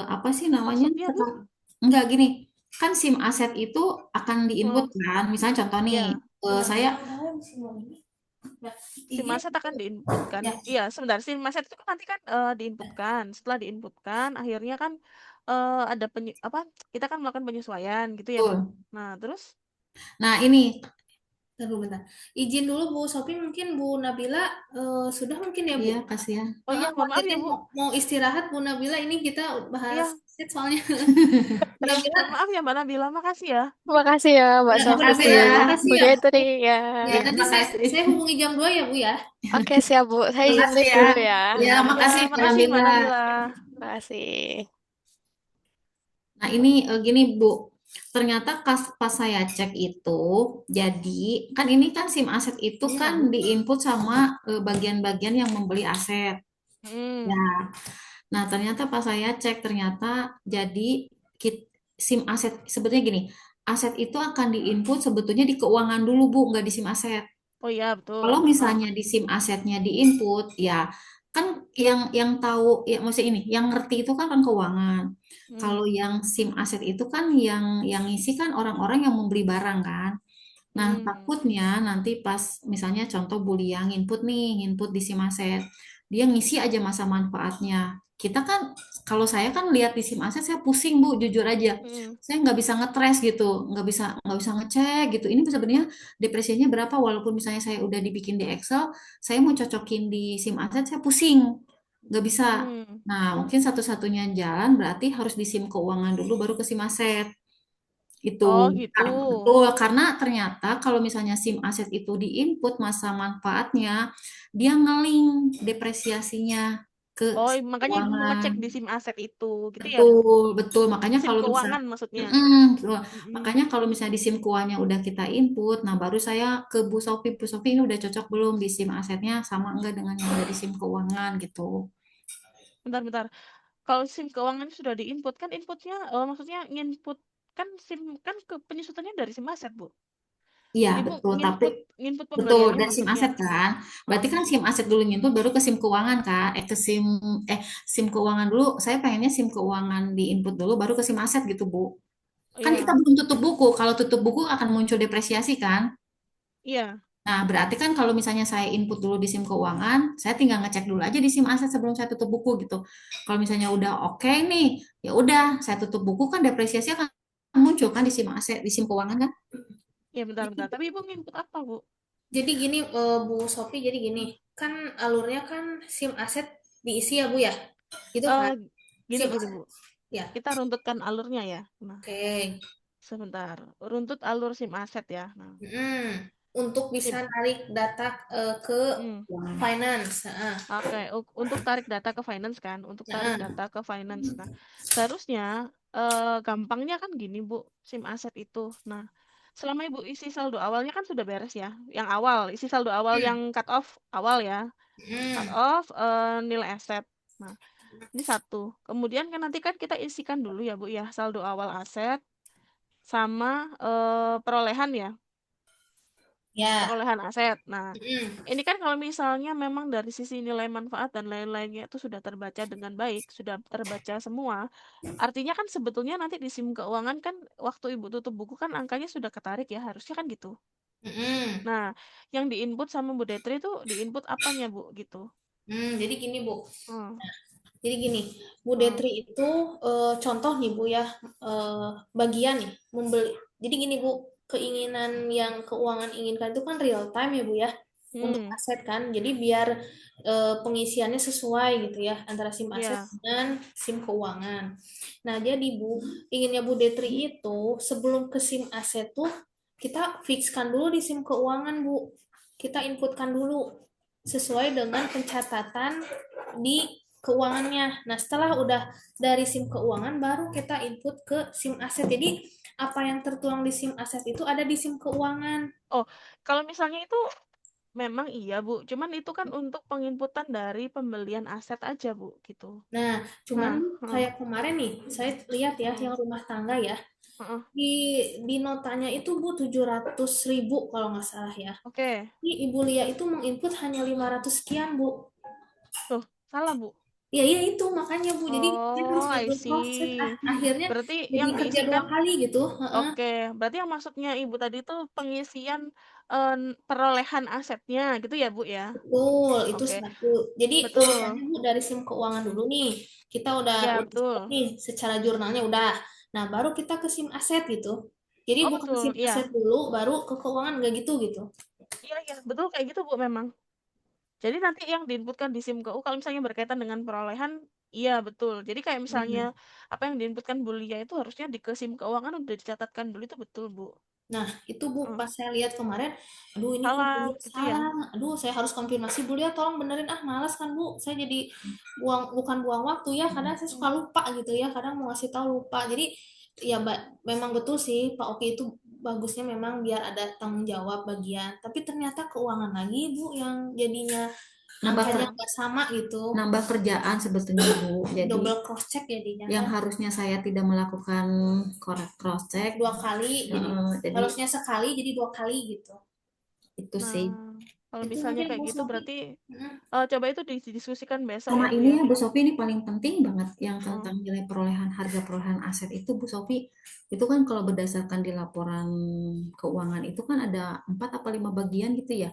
apa sih namanya? maksudnya Bu? Enggak gini, kan SIM aset itu akan diinput Oh, kan. Misalnya contoh nih, iya. saya SIM aset akan diinputkan. Iya, sebentar. SIM aset itu kan nanti kan diinputkan. Setelah diinputkan, akhirnya kan ada apa, kita kan melakukan penyesuaian gitu ya, Bu. Betul. Nah, terus? Nah, ini Tunggu bentar. Izin dulu Bu Sophie, mungkin Bu Nabila sudah mungkin ya Bu. iya kasih ya. Oh iya, Bu mohon maaf Titi ya, Bu. mau istirahat Bu Nabila, ini kita bahas Iya, set soalnya. Bu iya, Nabila, mohon maaf ya Mbak Nabila, makasih ya. Makasih ya Mbak ya, Sofi, makasih Makasih Bu ya, ya. makasih Bu ya. Detri ya. Ya, Ya, nanti makasih. saya hubungi jam 2 ya Bu ya. Oke siap Bu, saya izin Makasih break ya. dulu ya. Ya, Ya, makasih Mbak makasih Mbak Nabila. Nabila. Makasih. Nah, ini gini Bu. Ternyata pas saya cek itu, jadi kan ini kan SIM aset itu kan diinput sama bagian-bagian yang membeli aset. Ya. Hmm. Nah, ternyata pas saya cek ternyata jadi SIM aset sebetulnya gini, aset itu akan diinput sebetulnya di keuangan dulu Bu, nggak di SIM aset. Oh iya, betul. Kalau misalnya di SIM asetnya di input, ya kan yang tahu ya maksudnya ini, yang ngerti itu kan orang keuangan. Hmm. Kalau yang SIM aset itu kan yang ngisi kan orang-orang yang membeli barang kan. Nah, Hmm. takutnya nanti pas misalnya contoh Bulia input nih, input di SIM aset, dia ngisi aja masa manfaatnya. Kita kan, kalau saya kan lihat di SIM aset, saya pusing Bu, jujur aja. Hmm. Saya nggak bisa ngetrace gitu, nggak bisa ngecek gitu. Ini sebenarnya depresinya berapa? Walaupun misalnya saya udah dibikin di Excel, saya mau cocokin di SIM aset, saya pusing, nggak bisa. Hmm. Nah, mungkin satu-satunya jalan berarti harus di SIM keuangan dulu, baru ke SIM aset. Itu Oh gitu. betul karena ternyata kalau misalnya SIM aset itu diinput masa manfaatnya, dia ngeling depresiasinya ke Oh, SIM makanya Ibu mau keuangan. ngecek di SIM aset itu, gitu ya, Bu? Betul, betul. Makanya SIM kalau bisa, keuangan maksudnya. betul. Mm-mm. Makanya kalau misalnya di SIM keuangannya udah kita input, nah baru saya ke Bu Sofi ini udah cocok belum di SIM asetnya sama enggak dengan yang dari SIM keuangan gitu. Bentar-bentar. Kalau SIM keuangan sudah diinput, kan inputnya, maksudnya nginput, kan SIM, kan ke penyusutannya dari SIM aset, Bu. Iya, Ibu betul. Tapi nginput, nginput betul, pembeliannya dari SIM maksudnya. aset kan. Oh, Berarti kan SIM aset dulu nginput baru ke SIM keuangan Kak. Eh SIM keuangan dulu. Saya pengennya SIM keuangan di input dulu baru ke SIM aset gitu, Bu. Kan kita iya, belum tutup buku. Kalau tutup buku akan muncul depresiasi kan. iya. Nah, berarti kan kalau misalnya saya input dulu di SIM keuangan, saya tinggal ngecek dulu aja di SIM aset sebelum saya tutup buku gitu. Kalau misalnya udah oke nih, ya udah saya tutup buku kan depresiasi akan muncul kan di SIM aset, di SIM keuangan kan. Iya, bentar-bentar. Tapi Ibu nginput apa, Bu? Jadi gini Bu Sophie, jadi gini, kan alurnya kan SIM aset diisi ya Bu ya? Gitu Eh, kan? gini, SIM gini, aset. Bu. Ya. Kita runtutkan alurnya ya. Nah, Oke. sebentar. Runtut alur SIM aset ya. Nah, Untuk bisa SIM. narik data ke Hmm. finance. Oke, untuk tarik data ke finance kan, untuk tarik data ke finance. Nah, seharusnya gampangnya kan gini, Bu, SIM aset itu. Nah, selama Ibu isi saldo awalnya kan sudah beres ya. Yang awal, isi saldo awal yang cut off awal ya. Cut off nilai aset. Nah, ini satu. Kemudian kan nanti kan kita isikan dulu ya, Bu ya, saldo awal aset sama perolehan ya. Ya. Perolehan aset. Nah, ini kan kalau misalnya memang dari sisi nilai manfaat dan lain-lainnya itu sudah terbaca dengan baik, sudah terbaca semua, artinya kan sebetulnya nanti di SIM keuangan kan waktu Ibu tutup buku kan angkanya sudah ketarik ya, harusnya kan gitu. Nah, yang diinput sama Bu Detri itu diinput apanya, Bu, gitu. Jadi gini Bu. Hmm, Jadi gini, Bu hmm, Detri itu contoh nih Bu ya, bagian nih membeli. Jadi gini Bu, keinginan yang keuangan inginkan itu kan real time ya Bu ya, untuk hmm, aset kan. Jadi biar pengisiannya sesuai gitu ya antara SIM aset ya. dengan SIM keuangan. Nah jadi Bu, inginnya Bu Detri itu sebelum ke SIM aset tuh kita fixkan dulu di SIM keuangan Bu. Kita inputkan dulu sesuai dengan pencatatan di keuangannya. Nah, setelah udah dari SIM keuangan baru kita input ke SIM aset. Jadi apa yang tertuang di SIM aset itu ada di SIM keuangan. Oh, kalau misalnya itu memang iya, Bu. Cuman itu kan untuk penginputan dari pembelian aset aja, Bu, gitu. Nah, cuman Nah, heeh, kayak kemarin nih, saya lihat ya heeh, yang rumah tangga ya, heeh. di di notanya itu Bu 700.000 kalau nggak salah ya. Oke. Ini Ibu Lia itu menginput hanya 500 sekian Bu. Tuh, salah, Bu. Ya, iya itu makanya Bu. Jadi saya harus Oh, I double cross check. see. Akhirnya Berarti jadi yang kerja dua diisikan, kali gitu. Heeh. oke. Berarti yang maksudnya Ibu tadi itu pengisian eh, perolehan asetnya gitu ya, Bu ya? Betul, itu Oke, satu. Jadi urutannya betul. Bu dari SIM keuangan dulu nih. Kita Ya, udah stop betul. nih secara jurnalnya udah. Nah, baru kita ke SIM aset gitu. Jadi Oh, bukan betul. SIM aset Iya. dulu, baru ke keuangan nggak gitu gitu. Iya, iya, betul kayak gitu, Bu, memang. Jadi nanti yang diinputkan di SIM KU kalau misalnya berkaitan dengan perolehan, iya betul. Jadi kayak misalnya Hmm. apa yang diinputkan Bu Lia itu harusnya di ke SIM keuangan udah dicatatkan dulu itu betul, Bu. Nah, itu Bu, Heeh. pas saya lihat kemarin, aduh ini kok Salah Bu gitu ya. salah. Aduh, saya harus konfirmasi Bu ya, tolong benerin malas kan Bu. Saya jadi bukan buang waktu ya, kadang saya suka Hmm. lupa gitu ya, kadang mau ngasih tahu lupa. Jadi ya Mbak, memang betul sih Pak Oki itu bagusnya memang biar ada tanggung jawab bagian. Tapi ternyata keuangan lagi Bu yang jadinya Nambah angkanya Iya. nggak sama gitu. nambah kerjaan sebetulnya Bu. Jadi Double cross check jadinya yang kan. harusnya saya tidak melakukan cross check, Dua kali jadi jadi harusnya sekali jadi dua kali gitu. itu Nah, sih. kalau Itu misalnya mungkin kayak Bu gitu Sofi. berarti Mm, coba itu didiskusikan besok Sama ya, Bu ini ya. ya Bu Sofi, ini paling penting banget yang Heeh. tentang nilai perolehan harga perolehan aset itu Bu Sofi. Itu kan kalau berdasarkan di laporan keuangan itu kan ada 4 apa 5 bagian gitu ya.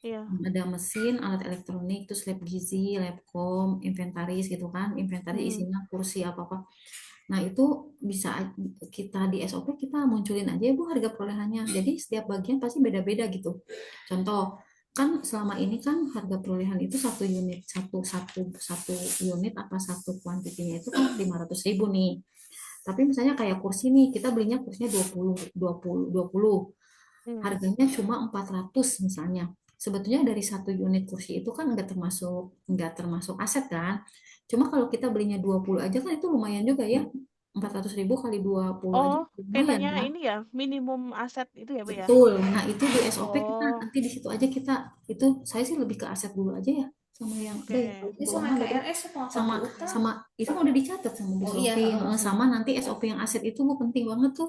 Iya. Ada mesin, alat elektronik, terus lab gizi, labcom, inventaris gitu kan. Inventaris Hmm. isinya kursi apa-apa. Nah, itu bisa kita di SOP kita munculin aja ya Bu harga perolehannya. Jadi setiap bagian pasti beda-beda gitu. Contoh, kan selama ini kan harga perolehan itu satu unit, satu unit apa satu kuantitinya itu kan 500.000 nih. Tapi misalnya kayak kursi nih, kita belinya kursinya 20 Hmm. harganya cuma 400 misalnya. Sebetulnya dari satu unit kursi itu kan nggak termasuk aset kan. Cuma kalau kita belinya 20 aja kan itu lumayan juga ya. 400.000 kali 20 aja Oh, lumayan kaitannya kan. ini ya, minimum aset itu ya, Bu ya. Betul. Nah, itu di SOP kita Oh, nanti di situ aja kita itu saya sih lebih ke aset dulu aja ya sama yang udah ya oke. kalau Ini sama keuangan udah deh. KRS sama Sama kartu utang. sama itu kan udah dicatat sama Bu Oh iya, Sofi. heeh. Sama nanti SOP yang aset itu Bu penting banget tuh.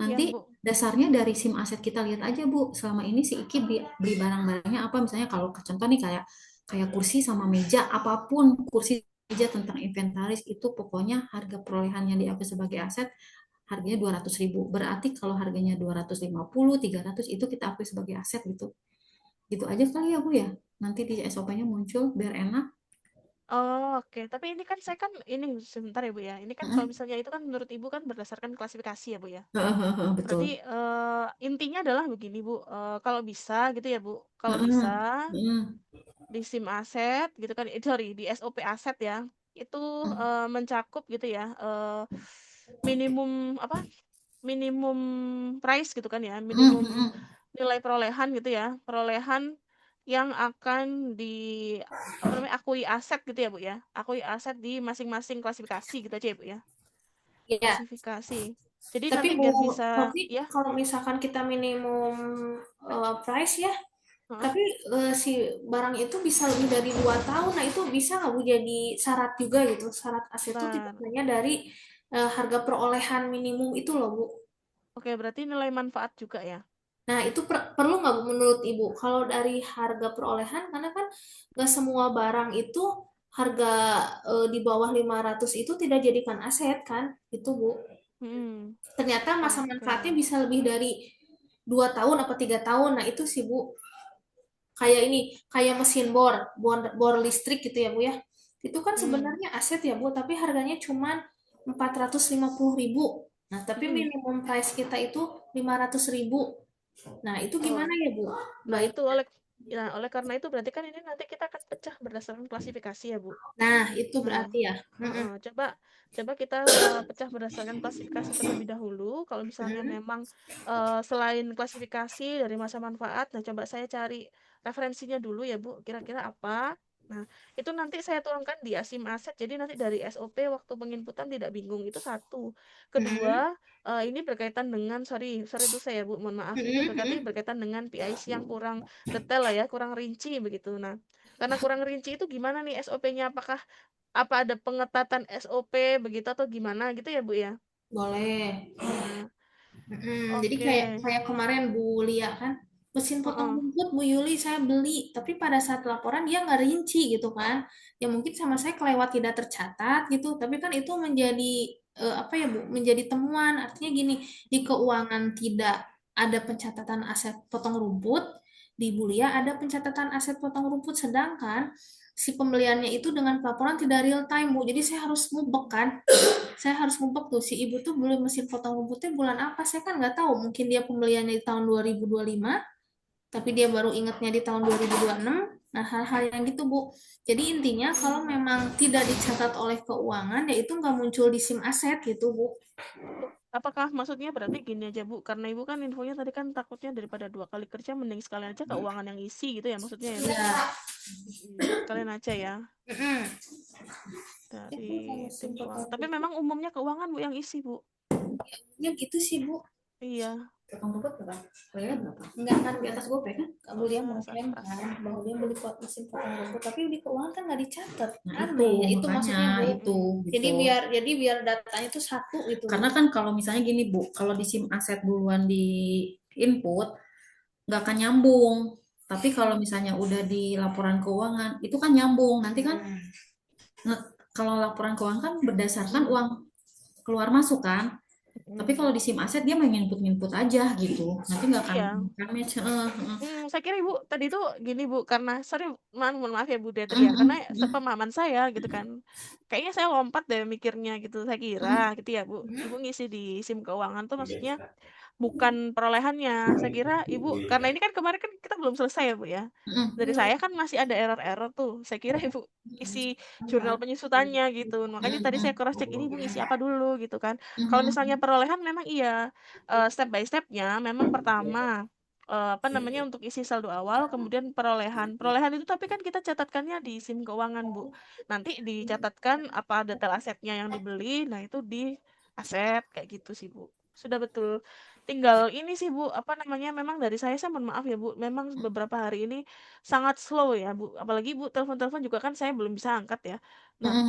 Iya, Nanti Bu. dasarnya dari SIM aset kita lihat aja Bu. Selama ini si Iki beli barang-barangnya apa misalnya kalau contoh nih kayak kayak kursi sama meja apapun kursi meja tentang inventaris itu pokoknya harga perolehan yang diakui sebagai aset harganya 200.000. Berarti kalau harganya 250, 300 itu kita akui sebagai aset gitu. Gitu aja kali ya Bu ya. Nanti di SOP-nya muncul biar enak. Oh, oke. Tapi ini kan saya kan ini sebentar ya, Bu ya. Ini kan kalau Heeh. misalnya itu kan menurut Ibu kan berdasarkan klasifikasi ya, Bu ya. Berarti Betul. intinya adalah begini, Bu. Kalau bisa gitu ya, Bu. Kalau bisa Heeh. Heeh. di SIM aset gitu kan, sorry di SOP aset ya. Itu mencakup gitu ya. Minimum apa? Minimum price gitu kan ya. Heeh. Minimum Heeh. nilai perolehan gitu ya. Perolehan yang akan di apa namanya akui aset gitu ya Bu ya, akui aset di masing-masing klasifikasi gitu aja ya Bu ya, Iya. klasifikasi. Jadi Tapi nanti Bu biar bisa Sofi, ya. kalau misalkan kita minimum price ya, Heeh. tapi si barang itu bisa lebih dari 2 tahun. Nah itu bisa nggak Bu jadi syarat juga gitu? Syarat aset itu tidak Bentar. hanya dari harga perolehan minimum itu loh Bu. Oke, berarti nilai manfaat juga ya. Nah, itu perlu nggak Bu menurut Ibu? Kalau dari harga perolehan, karena kan nggak semua barang itu harga di bawah 500 itu tidak jadikan aset kan? Itu Bu. Hmm. Ternyata masa Oke. manfaatnya bisa lebih dari 2 tahun apa 3 tahun. Nah, itu sih Bu. Kayak ini, kayak mesin bor listrik gitu ya Bu ya. Itu kan Hmm. sebenarnya aset ya Bu, tapi harganya cuma 450.000. Nah, tapi Hmm. minimum price kita itu 500.000. Nah, itu Oh, gimana ya, Bu? nah Baik. itu oleh karena itu berarti kan ini nanti kita akan pecah berdasarkan klasifikasi ya Bu. Nah, itu Nah, berarti ya. Mm-mm. coba coba kita pecah berdasarkan klasifikasi terlebih dahulu. Kalau misalnya Mm-mm. memang selain klasifikasi dari masa manfaat, nah coba saya cari referensinya dulu ya Bu. Kira-kira apa? Nah, itu nanti saya tuangkan di ASIM aset. Jadi nanti dari SOP waktu penginputan tidak bingung. Itu satu. Kedua, Mm-mm. ini berkaitan dengan sorry sorry itu saya Bu, mohon maaf. Itu Mm-mm. berarti Mm-mm. berkaitan dengan PIC yang kurang detail lah ya, kurang rinci begitu. Nah, karena kurang rinci itu gimana nih SOP-nya? Apakah apa ada pengetatan SOP begitu atau gimana gitu ya Bu ya? Boleh. Nah, Mm-mm. Jadi oke. kayak kayak kemarin Bu Lia kan. mesin potong Heeh. rumput Bu Yuli saya beli, tapi pada saat laporan dia nggak rinci gitu kan. Ya mungkin sama saya kelewat tidak tercatat gitu, tapi kan itu menjadi apa ya Bu, menjadi temuan. Artinya gini, di keuangan tidak ada pencatatan aset potong rumput, di Bulia ada pencatatan aset potong rumput, sedangkan si pembeliannya itu dengan pelaporan tidak real time Bu. Jadi saya harus ngubek kan. Saya harus ngubek tuh si ibu tuh beli mesin potong rumputnya bulan apa. Saya kan nggak tahu. Mungkin dia pembeliannya di tahun 2025, tapi dia baru ingatnya di tahun 2026. Nah, hal-hal yang gitu, Bu. Jadi intinya kalau memang tidak dicatat oleh keuangan, ya itu nggak muncul di SIM aset gitu, Bu. Apakah maksudnya berarti gini aja Bu, karena Ibu kan infonya tadi kan takutnya daripada 2 kali kerja mending sekalian aja keuangan yang isi gitu ya maksudnya ya Bu? Ya. Sekalian aja ya dari Itu kalau tim SIM keuangan. potong Tapi rumput, memang umumnya keuangan Bu yang isi Bu. ya gitu sih, Bu. Iya. Potong rumput berapa? Kalian berapa? Enggak kan, Di atas gope kan? Kak Bulia mau klaim Satpas. kan bahwa dia beli mesin potong rumput, tapi di keuangan kan nggak dicatat. Nah Aneh, ya itu makanya maksudnya, Bu. itu Jadi gitu. biar datanya itu satu gitu. Karena kan kalau misalnya gini Bu, kalau di SIM aset duluan di input nggak akan nyambung. Tapi kalau misalnya udah di laporan keuangan itu kan nyambung. Nanti kan kalau laporan keuangan kan berdasarkan uang keluar masuk kan. Tapi kalau di SIM aset dia main input-input aja gitu. Nanti Iya. nggak match. Saya kira Ibu tadi tuh gini Bu, karena sorry mohon maaf ya Bu Detri ya, karena sepemahaman saya gitu kan, kayaknya saya lompat deh mikirnya gitu, saya kira gitu ya Bu, Ibu ngisi di SIM keuangan tuh maksudnya bukan perolehannya, saya kira Ibu, karena ini kan kemarin kan kita belum selesai ya Bu ya, dari saya kan masih ada error-error tuh, saya kira Ibu isi jurnal penyusutannya gitu, makanya tadi saya cross check ini Ibu ngisi apa dulu gitu kan, kalau misalnya perolehan memang iya, step by stepnya memang pertama apa namanya, untuk isi saldo awal, kemudian perolehan. Perolehan itu tapi kan kita catatkannya di SIM keuangan, Bu. Nanti dicatatkan apa detail asetnya yang dibeli, nah itu di aset kayak gitu sih, Bu. Sudah betul. Tinggal ini sih, Bu, apa namanya, memang dari saya mohon maaf ya, Bu, memang beberapa hari ini sangat slow ya, Bu. Apalagi Bu telepon-telepon juga kan saya belum bisa angkat ya. Nah,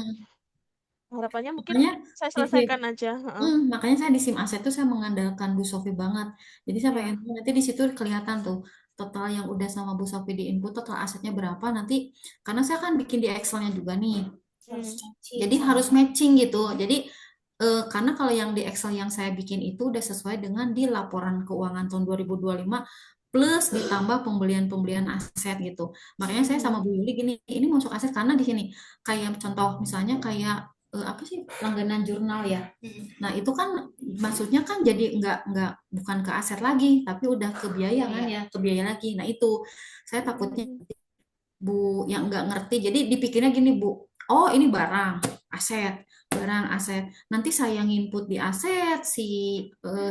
harapannya mungkin Makanya saya di SIM, selesaikan aja, heeh. makanya saya di SIM aset tuh saya mengandalkan Bu Sofi banget. Jadi saya pengen Iya. tahu nanti di situ kelihatan tuh total yang udah sama Bu Sofi di input total asetnya berapa nanti karena saya kan bikin di Excelnya juga nih. Hmm. Jadi harus matching gitu. Jadi karena kalau yang di Excel yang saya bikin itu udah sesuai dengan di laporan keuangan tahun 2025 plus ditambah pembelian-pembelian aset gitu. Makanya saya sama Bu Yuli gini, ini masuk aset karena di sini kayak contoh misalnya kayak apa sih langganan jurnal ya. Nah itu kan maksudnya kan jadi nggak bukan ke aset lagi, tapi udah ke biaya kan ya, ke biaya lagi. Nah itu saya takutnya Bu yang nggak ngerti. Jadi dipikirnya gini Bu, oh ini barang aset. Nanti saya nginput di aset si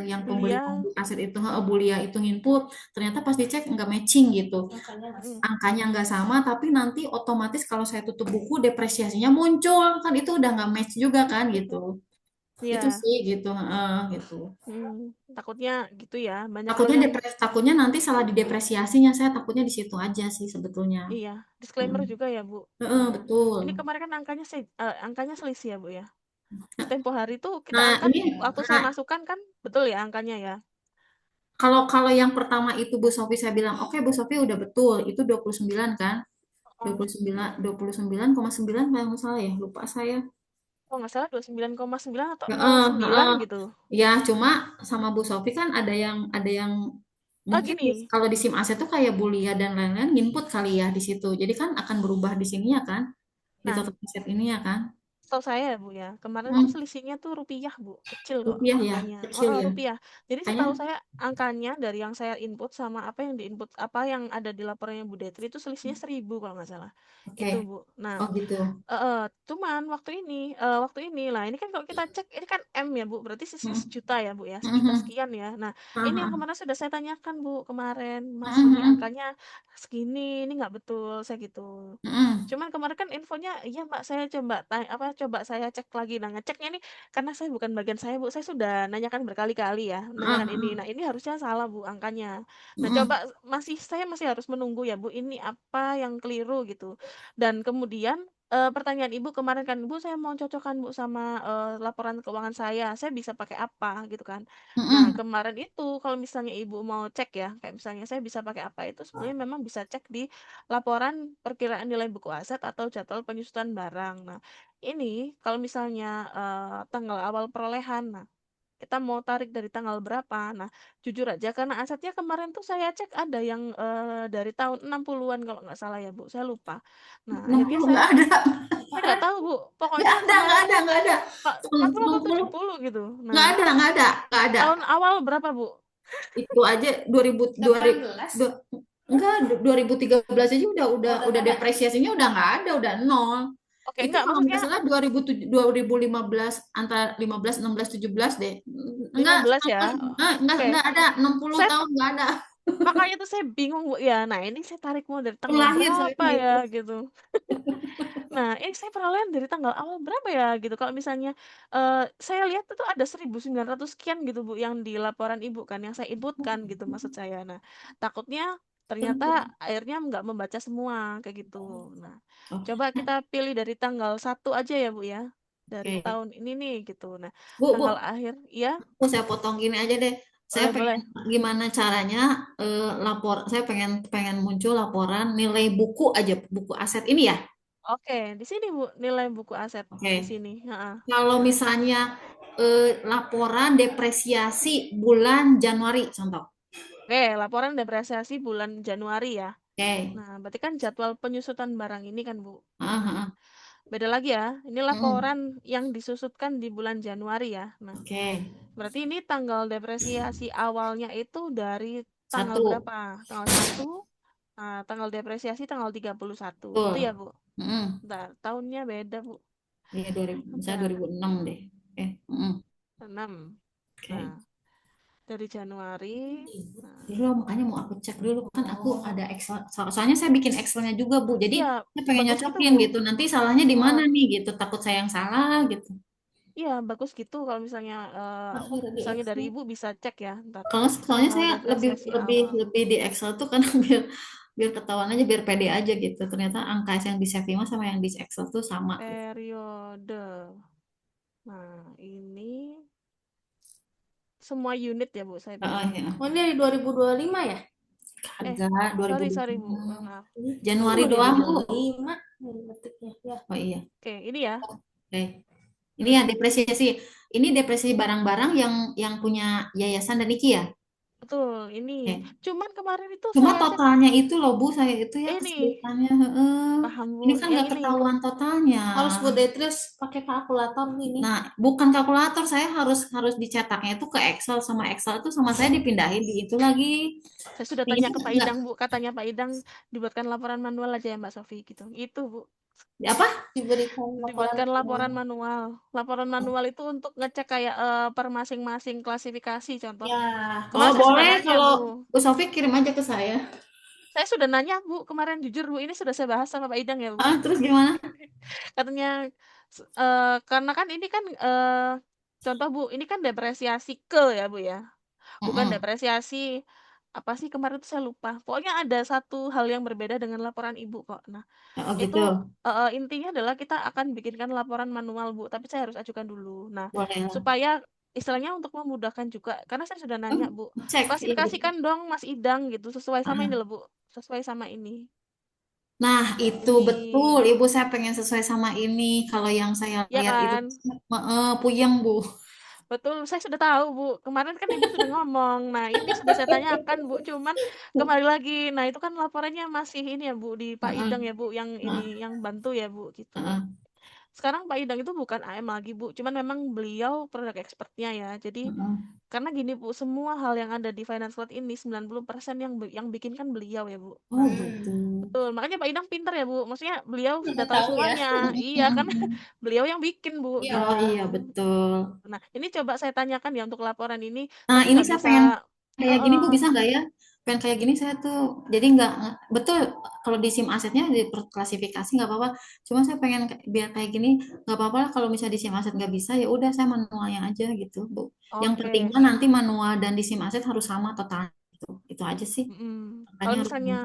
yang pembeli Kuliah. aset itu Bulia itu nginput, ternyata pas dicek nggak matching gitu. Angkanya nggak sama, tapi nanti otomatis kalau saya tutup buku depresiasinya muncul kan itu udah nggak match juga kan gitu. Itu Iya. sih gitu, gitu. Takutnya gitu ya, banyak hal Takutnya yang takutnya nanti salah di depresiasinya. Saya takutnya di situ aja sih sebetulnya. iya, disclaimer juga ya, Bu. Ini Betul. kemarin kan angkanya selisih ya, Bu ya. Tempo hari tuh kita Nah, angkat, ini waktu saya nah, masukkan kan betul ya angkanya ya. kalau kalau yang pertama itu Bu Sofi saya bilang, "Oke, Bu Sofi udah betul. Itu 29 kan? Dua Oh, puluh sembilan 29,9 kalau nggak salah ya. Lupa saya. kalau nggak salah 29,9 atau nol Heeh, sembilan heeh. gitu. Ya, cuma sama Bu Sofi kan ada yang Oh, mungkin gini. kalau di SIM aset tuh kayak Bulia dan lain-lain input kali ya di situ. Jadi kan akan berubah di sini ya kan? Di Nah, total aset ini ya kan? setahu saya ya, Bu ya, kemarin tuh Hmm, selisihnya tuh rupiah, Bu. Kecil kok rupiah ya, angkanya. kecil ya. Rupiah. Jadi Kayaknya setahu saya angkanya dari yang saya input sama apa yang diinput, apa yang ada di laporannya Bu Detri itu selisihnya 1.000 kalau nggak salah. oke. Gitu, Bu. Nah, Oh gitu. cuman waktu ini lah ini kan kalau kita cek ini kan M ya Bu, berarti sisanya Hmm, sejuta ya Bu ya, hmm, sejuta hmm. sekian ya. Nah, ini yang Ah, kemarin sudah saya tanyakan Bu kemarin, "Mas, hmm, ini hmm, angkanya segini, ini nggak betul," saya gitu. hmm, Cuman kemarin kan infonya, "Iya Mbak, saya coba saya cek lagi." Nah, ngeceknya nih karena saya bukan bagian saya Bu, saya sudah nanyakan berkali-kali ya, nanyakan ini. hmm, Nah, ini harusnya salah Bu angkanya. Nah, hmm, saya masih harus menunggu ya Bu, ini apa yang keliru gitu. Dan kemudian pertanyaan Ibu kemarin kan, "Bu, saya mau cocokkan Bu sama, laporan keuangan saya bisa pakai apa?" Gitu kan. Nah, Mm-mm. kemarin itu kalau misalnya Ibu mau cek ya, kayak misalnya saya bisa pakai apa itu sebenarnya memang bisa cek di laporan perkiraan nilai buku aset atau jadwal penyusutan barang. Nah, ini kalau misalnya, tanggal awal perolehan, nah kita mau tarik dari tanggal berapa. Nah, jujur aja karena asetnya kemarin tuh saya cek ada yang, dari tahun 60-an kalau nggak salah ya, Bu, saya lupa. Nah, akhirnya 60 saya nggak ada. nggak tahu, Bu, Nggak pokoknya ada, nggak kemarin ada, tuh nggak ada. 40 atau 60 70 gitu. nggak Nah, ada, nggak ada, nggak ada. tahun awal berapa, Bu? Itu aja 2000 18. enggak 2013 aja udah depresiasinya udah nggak ada, udah nol. Oke, Itu enggak, kalau nggak maksudnya salah 2015 antara 15 16 17 deh. Enggak 15 ya? Oke, enggak ada 60 saya tahun enggak ada. makanya tuh saya bingung, Bu, ya. Nah, ini saya tarik mau dari Belum tanggal lahir saya berapa mah ya, itu. gitu. Nah, ini saya perolehan dari tanggal awal berapa ya gitu. Kalau misalnya, saya lihat itu ada 1.900 sekian gitu Bu yang di laporan Ibu kan, yang saya inputkan gitu maksud saya. Nah, takutnya ternyata akhirnya nggak membaca semua kayak gitu. Nah, Oh, coba kita pilih dari tanggal 1 aja ya Bu ya, dari oke. tahun ini nih gitu. Nah, tanggal Bu, akhir iya, saya potong gini aja deh. Saya boleh pengen boleh. gimana caranya saya pengen pengen muncul laporan nilai buku aja, buku aset ini ya. Oke, di sini Bu nilai buku aset di Oke. sini, heeh. Kalau misalnya laporan depresiasi bulan Januari contoh. Oke, laporan depresiasi bulan Januari ya. Oke. Nah, berarti kan jadwal penyusutan barang ini kan, Bu. Heeh, Nah, heeh. beda lagi ya. Ini Mm, laporan yang disusutkan di bulan Januari ya. Nah, oke. berarti ini tanggal depresiasi awalnya itu dari tanggal Satu. berapa? Tanggal 1, nah, tanggal depresiasi tanggal 31. Gitu ya, Betul. Bu. Mm, Bentar, tahunnya beda, Bu. iya 2000, misalnya Bentar, 2006 deh. Mm, 6. Nah, oke. dari Januari. Nah, Dulu makanya mau aku cek dulu kan aku ada Excel. Soalnya saya bikin Excelnya juga Bu. Jadi iya, saya pengen bagus gitu, nyocokin Bu. gitu. Nanti salahnya di mana Oh, nih gitu. Takut saya yang salah gitu. iya, bagus gitu kalau misalnya Lahir di misalnya dari Excel. Ibu bisa cek ya, ntar Soalnya tanggal saya lebih depresiasi lebih awal. lebih di Excel tuh kan biar biar ketahuan aja biar pede aja gitu. Ternyata angka yang di Savima sama yang di Excel tuh sama gitu. Periode. Nah, ini semua unit ya, Bu, saya Heeh, pilih. ya. Oh, ini dari 2025 ya? Eh, Agak sorry, 2025 Bu. Maaf. Januari doang Bu. 2025 dari detiknya ya. Oh iya. Oke, ini ya. Oke. Ini ya Hmm, depresiasi. Ini depresiasi barang-barang yang punya yayasan dan Iki ya. betul, ini. Oke. Cuman kemarin itu Cuma saya cek totalnya itu loh Bu, saya itu ya ini. kesulitannya. Heeh. Paham, Bu. Ini kan Yang nggak ini. ketahuan totalnya. Harus buat Tetris pakai kalkulator ini. Nah, bukan kalkulator, saya harus harus dicetaknya itu ke Excel sama Excel itu sama saya dipindahin di itu lagi. Saya sudah Ini tanya ke Pak enggak Idang, Bu. Katanya Pak Idang dibuatkan laporan manual aja ya, Mbak Sofi gitu. Itu, Bu. apa? Diberikan laporan Dibuatkan laporan keuangan. manual. Laporan manual itu untuk ngecek kayak per masing-masing klasifikasi contoh. Ya, Oh, Kemarin saya sudah boleh nanya, kalau Bu. Bu Sofi kirim aja ke saya. Saya sudah nanya, Bu, kemarin jujur, Bu. Ini sudah saya bahas sama Pak Idang ya, Bu. Ah, terus gimana? Katanya karena kan ini kan contoh, Bu, ini kan depresiasi ke ya, Bu ya. Bukan Mm-mm. depresiasi apa sih kemarin tuh saya lupa. Pokoknya ada satu hal yang berbeda dengan laporan Ibu kok. Nah, Oh itu gitu. intinya adalah kita akan bikinkan laporan manual, Bu, tapi saya harus ajukan dulu. Nah, Boleh lah. supaya istilahnya untuk memudahkan juga, karena saya sudah nanya, Bu, Cek ya gitu. klasifikasikan dong Mas Idang gitu, sesuai sama ini Ah. loh, Bu, sesuai sama ini. Nah, itu Ini, betul. Ibu saya pengen sesuai sama ini. Kalau yang saya ya lihat itu kan? puyeng, Bu. Betul, saya sudah tahu, Bu. Kemarin kan Ibu sudah ngomong. Nah, ini sudah saya tanyakan, Bu. Cuman kembali lagi. Nah, itu kan laporannya masih ini ya, Bu, di Pak Heeh, Idang ya, Bu, yang ini heeh, yang bantu ya, Bu, gitu. heeh. Sekarang Pak Idang itu bukan AM lagi, Bu. Cuman memang beliau produk expertnya ya. Jadi Heeh. karena gini, Bu, semua hal yang ada di Finance Cloud ini 90% yang bikin kan beliau ya, Bu. Oh Nah, gitu. betul. Makanya Pak Idang pinter ya, Bu. Maksudnya beliau sudah udah tahu tahu ya. semuanya. Iya, karena beliau yang bikin, Bu, Iya. Oh gitu. iya betul. Nah, ini coba saya tanyakan ya untuk laporan ini, Nah, tapi ini nggak saya bisa. pengen kayak gini Heeh. Bu bisa nggak ya? Pengen kayak gini saya tuh jadi betul kalau di SIM asetnya di klasifikasi nggak apa-apa. Cuma saya pengen biar kayak gini nggak apa-apa lah kalau misalnya di SIM aset nggak bisa ya udah saya manualnya aja gitu Bu. Yang penting Oke. mah nanti manual dan di SIM aset harus sama total gitu. Itu aja sih. Mm-mm. Makanya Kalau harus misalnya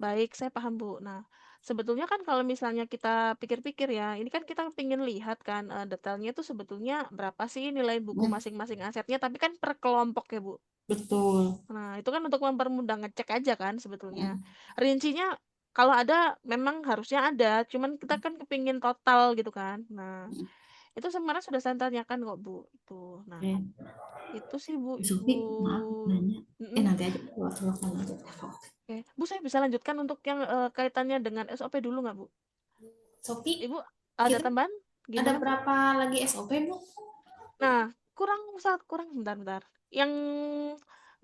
baik, saya paham, Bu. Nah, sebetulnya kan kalau misalnya kita pikir-pikir ya, ini kan kita pengen lihat kan detailnya tuh sebetulnya berapa sih nilai buku masing-masing asetnya, tapi kan per kelompok ya Bu. Betul. Nah, itu kan untuk mempermudah ngecek aja kan sebetulnya. Rincinya kalau ada memang harusnya ada, cuman kita kan kepingin total gitu kan. Nah, itu sebenarnya sudah saya tanyakan kok Bu. Itu. Nah, Eh, itu sih Bu. Sofi, maaf nanya. Mm-mm. Nanti aja kalau telepon aja. Oke. Bu, saya bisa lanjutkan untuk yang kaitannya dengan SOP dulu nggak Bu? Sofi, Ibu ada kita tambahan? ada Gimana Bu? berapa lagi SOP, Bu? Nah, kurang bentar. Yang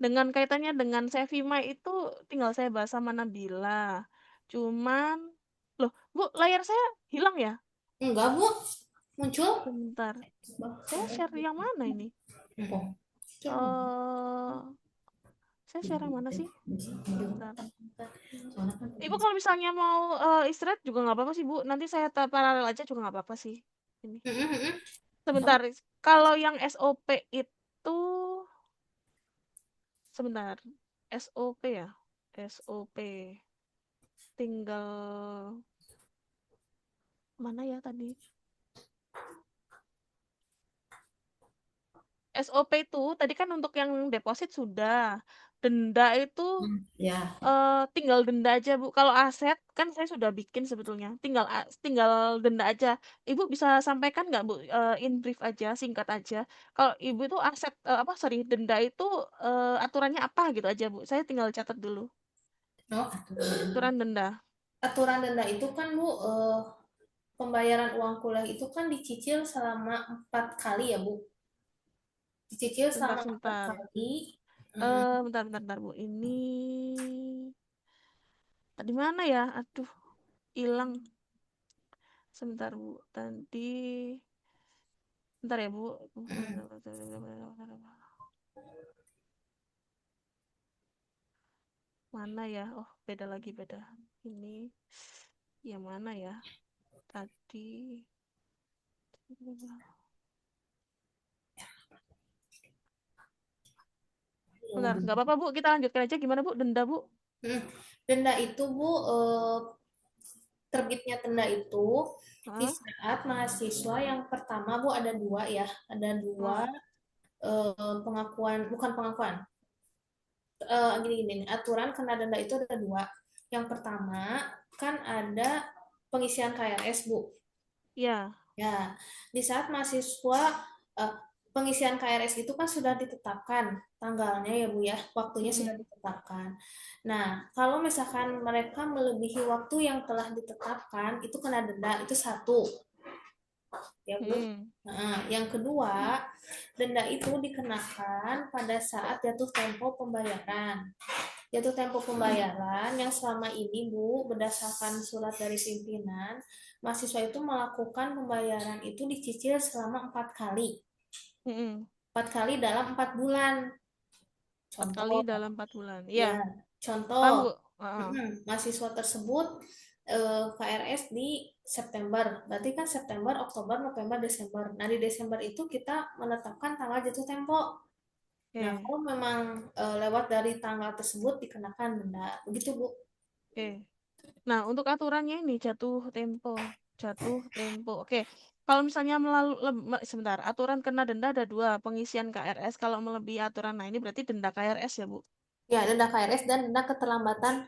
dengan kaitannya dengan Sevima itu tinggal saya bahas sama Nabila. Cuman, loh, Bu, layar saya hilang ya? Enggak, Bu. Muncul? Sebentar. Saya share yang mana ini? eh saya share yang mana sih? Bentar. Ibu kalau misalnya mau istirahat juga nggak apa-apa sih Bu. Nanti saya paralel aja juga nggak apa-apa sih. Ini. Sebentar. Kalau yang SOP itu sebentar. SOP ya. SOP. Tinggal mana ya tadi? SOP itu tadi kan untuk yang deposit sudah. Denda itu Ya. tinggal denda aja Bu. Kalau aset kan saya sudah bikin sebetulnya. Tinggal denda aja. Ibu bisa sampaikan nggak Bu? In brief aja, singkat aja. Kalau Ibu itu aset denda itu aturannya apa gitu aja Bu. Saya tinggal catat dulu. Oh, Aturan denda. aturan denda itu kan Bu, pembayaran uang kuliah itu kan dicicil selama 4 kali ya Bu. Dicicil selama 4 Sebentar. kali. Bentar Bu. Ini tadi mana ya? Aduh, hilang. Sebentar Bu. Tadi bentar ya Bu. Mana ya? Oh, beda lagi beda. Ini yang mana ya? Tadi bentar, nggak apa-apa Bu, kita lanjutkan aja. Gimana Bu, denda Bu? Denda itu Bu, terbitnya denda itu di Hah? saat mahasiswa yang pertama Bu ada dua ya, ada dua pengakuan, bukan pengakuan, gini, aturan kena denda itu ada dua. Yang pertama kan ada pengisian KRS Bu. Ya. Ya, di saat mahasiswa pengisian KRS itu kan sudah ditetapkan tanggalnya ya Bu ya, waktunya sudah ditetapkan. Nah, kalau misalkan mereka melebihi waktu yang telah ditetapkan, itu kena denda, itu satu. Ya Bu. Nah, yang kedua, denda itu dikenakan pada saat jatuh tempo pembayaran. Jatuh tempo pembayaran yang selama ini Bu, berdasarkan surat dari pimpinan, mahasiswa itu melakukan pembayaran itu dicicil selama 4 kali. 4 kali dalam 4 bulan. 4 kali dalam 4 bulan. Ya, Iya. contoh, Paham Bu? mahasiswa tersebut KRS di September. Berarti kan September, Oktober, November, Desember. Nah, di Desember itu kita menetapkan tanggal jatuh tempo. Nah, kalau memang lewat dari tanggal tersebut dikenakan denda. Begitu, Bu. Nah, untuk aturannya ini jatuh tempo. Oke. Kalau misalnya sebentar, aturan kena denda ada dua, pengisian KRS kalau melebihi aturan. Nah, ini berarti denda KRS ya, Bu? Ya, denda KRS dan denda keterlambatan.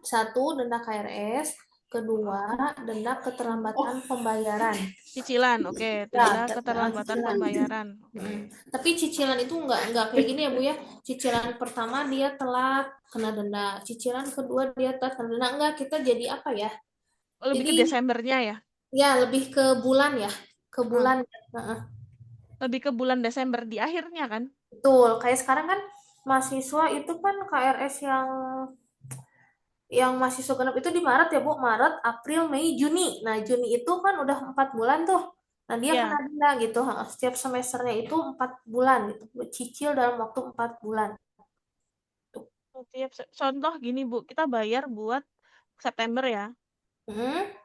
Satu, denda KRS. Kedua, denda keterlambatan pembayaran. Cicilan, oke. Denda keterlambatan pembayaran. Tapi cicilan itu nggak kayak gini ya Bu ya. Cicilan pertama dia telat kena denda. Cicilan kedua dia telat kena denda. Enggak, kita jadi apa ya? Lebih Jadi ke Desembernya ya? ya lebih ke bulan ya. Ke bulan. Lebih ke bulan Desember di akhirnya kan? Betul. Kayak sekarang kan mahasiswa itu kan KRS yang mahasiswa genap itu di Maret ya Bu. Maret, April, Mei, Juni. Nah, Juni itu kan udah 4 bulan tuh. Nah, dia kena denda gitu. Setiap semesternya itu 4 bulan gitu. Cicil dalam waktu 4 bulan. Contoh gini Bu, kita bayar buat September ya.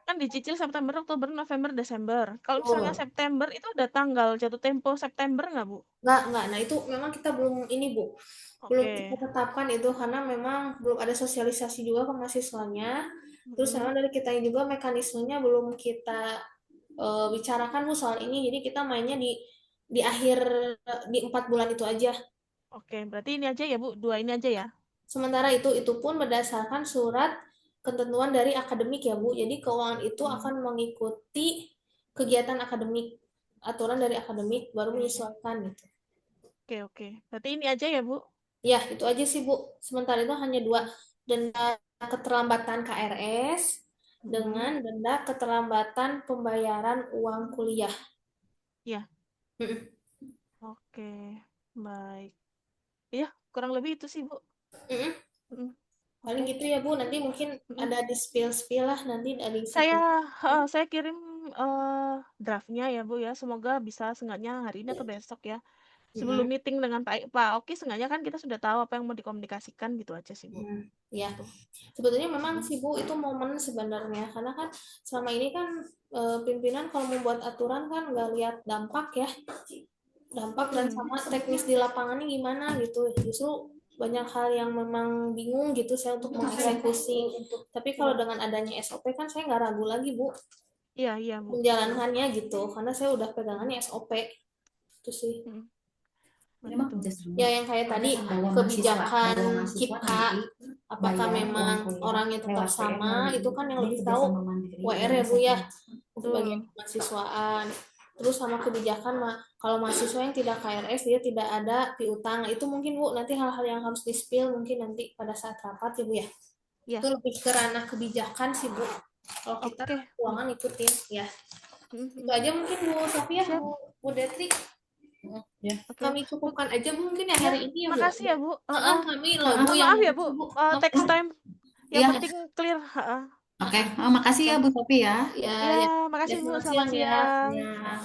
Kan dicicil September, Oktober, November, Desember. Kalau misalnya September itu ada tanggal jatuh tempo September nggak Bu? Nggak. Nah itu memang kita belum ini Bu. Belum kita tetapkan itu karena memang belum ada sosialisasi juga ke mahasiswanya. Terus sama dari kita juga mekanismenya belum kita bicarakan Bu soal ini. Jadi kita mainnya di akhir di 4 bulan itu aja. Oke, berarti ini aja ya Bu, 2 ini aja ya. Sementara itu pun berdasarkan surat ketentuan dari akademik ya Bu. Jadi keuangan itu akan mengikuti kegiatan akademik, aturan dari akademik baru menyesuaikan gitu. Oke. Berarti ini aja ya Bu. Ya, itu aja sih Bu. Sementara itu hanya 2, denda keterlambatan KRS dengan denda keterlambatan pembayaran uang kuliah. Ya. Mm-mm. Oke, baik. Iya, kurang lebih itu sih Bu. Mm-mm. Mm, Paling Oke. gitu ya Bu. Nanti mungkin ada di spill-spill lah nanti dari Saya kirim draftnya ya Bu ya. Semoga bisa seenggaknya hari ini atau besok ya. Sebelum Mm-mm. meeting dengan Pak Oki, seenggaknya kan kita sudah tahu apa yang mau dikomunikasikan gitu aja sih Bu. Ya, Tuh. sebetulnya memang sih Bu itu momen sebenarnya karena kan selama ini kan pimpinan kalau membuat aturan kan nggak lihat dampak ya, dampak dan sama teknis di lapangannya gimana gitu. Justru banyak hal yang memang bingung gitu saya untuk mengeksekusi. Tapi kalau dengan adanya SOP kan saya nggak ragu lagi Bu Iya Bu. menjalankannya gitu karena saya udah pegangannya SOP itu sih. Ini mah Betul. kerjasama. Ya yang kayak tadi Bahwa kebijakan mahasiswa KIPKA nanti apakah bayar memang uang kuliah orangnya tetap lewat sama PM itu kan yang dia lebih kerja tahu sama Mandiri WR ya Bu ya untuk bagian mahasiswaan. Terus sama kebijakan kalau mahasiswa yang tidak KRS dia tidak ada piutang. Itu mungkin Bu nanti hal-hal yang harus di-spill mungkin nanti pada saat rapat ya Bu ya. Ya. Itu lebih ke ranah kebijakan sih Bu. Kalau kita Oke. keuangan ikutin ya. Mm-mm. Itu aja mungkin Bu Sofia, Siap. Bu Detri. Ya. Oke. Kami cukupkan aja Bu mungkin ya Ya, hari ini ya Bu. makasih ya Bu. Kami loh Bu Mohon yang maaf ya Bu. Text time. Yang Iya. penting clear. Oke, makasih ya Bu Sofi ya. ya Ya, ya makasih Bu. selamat Selamat siang ya. siang. Ya.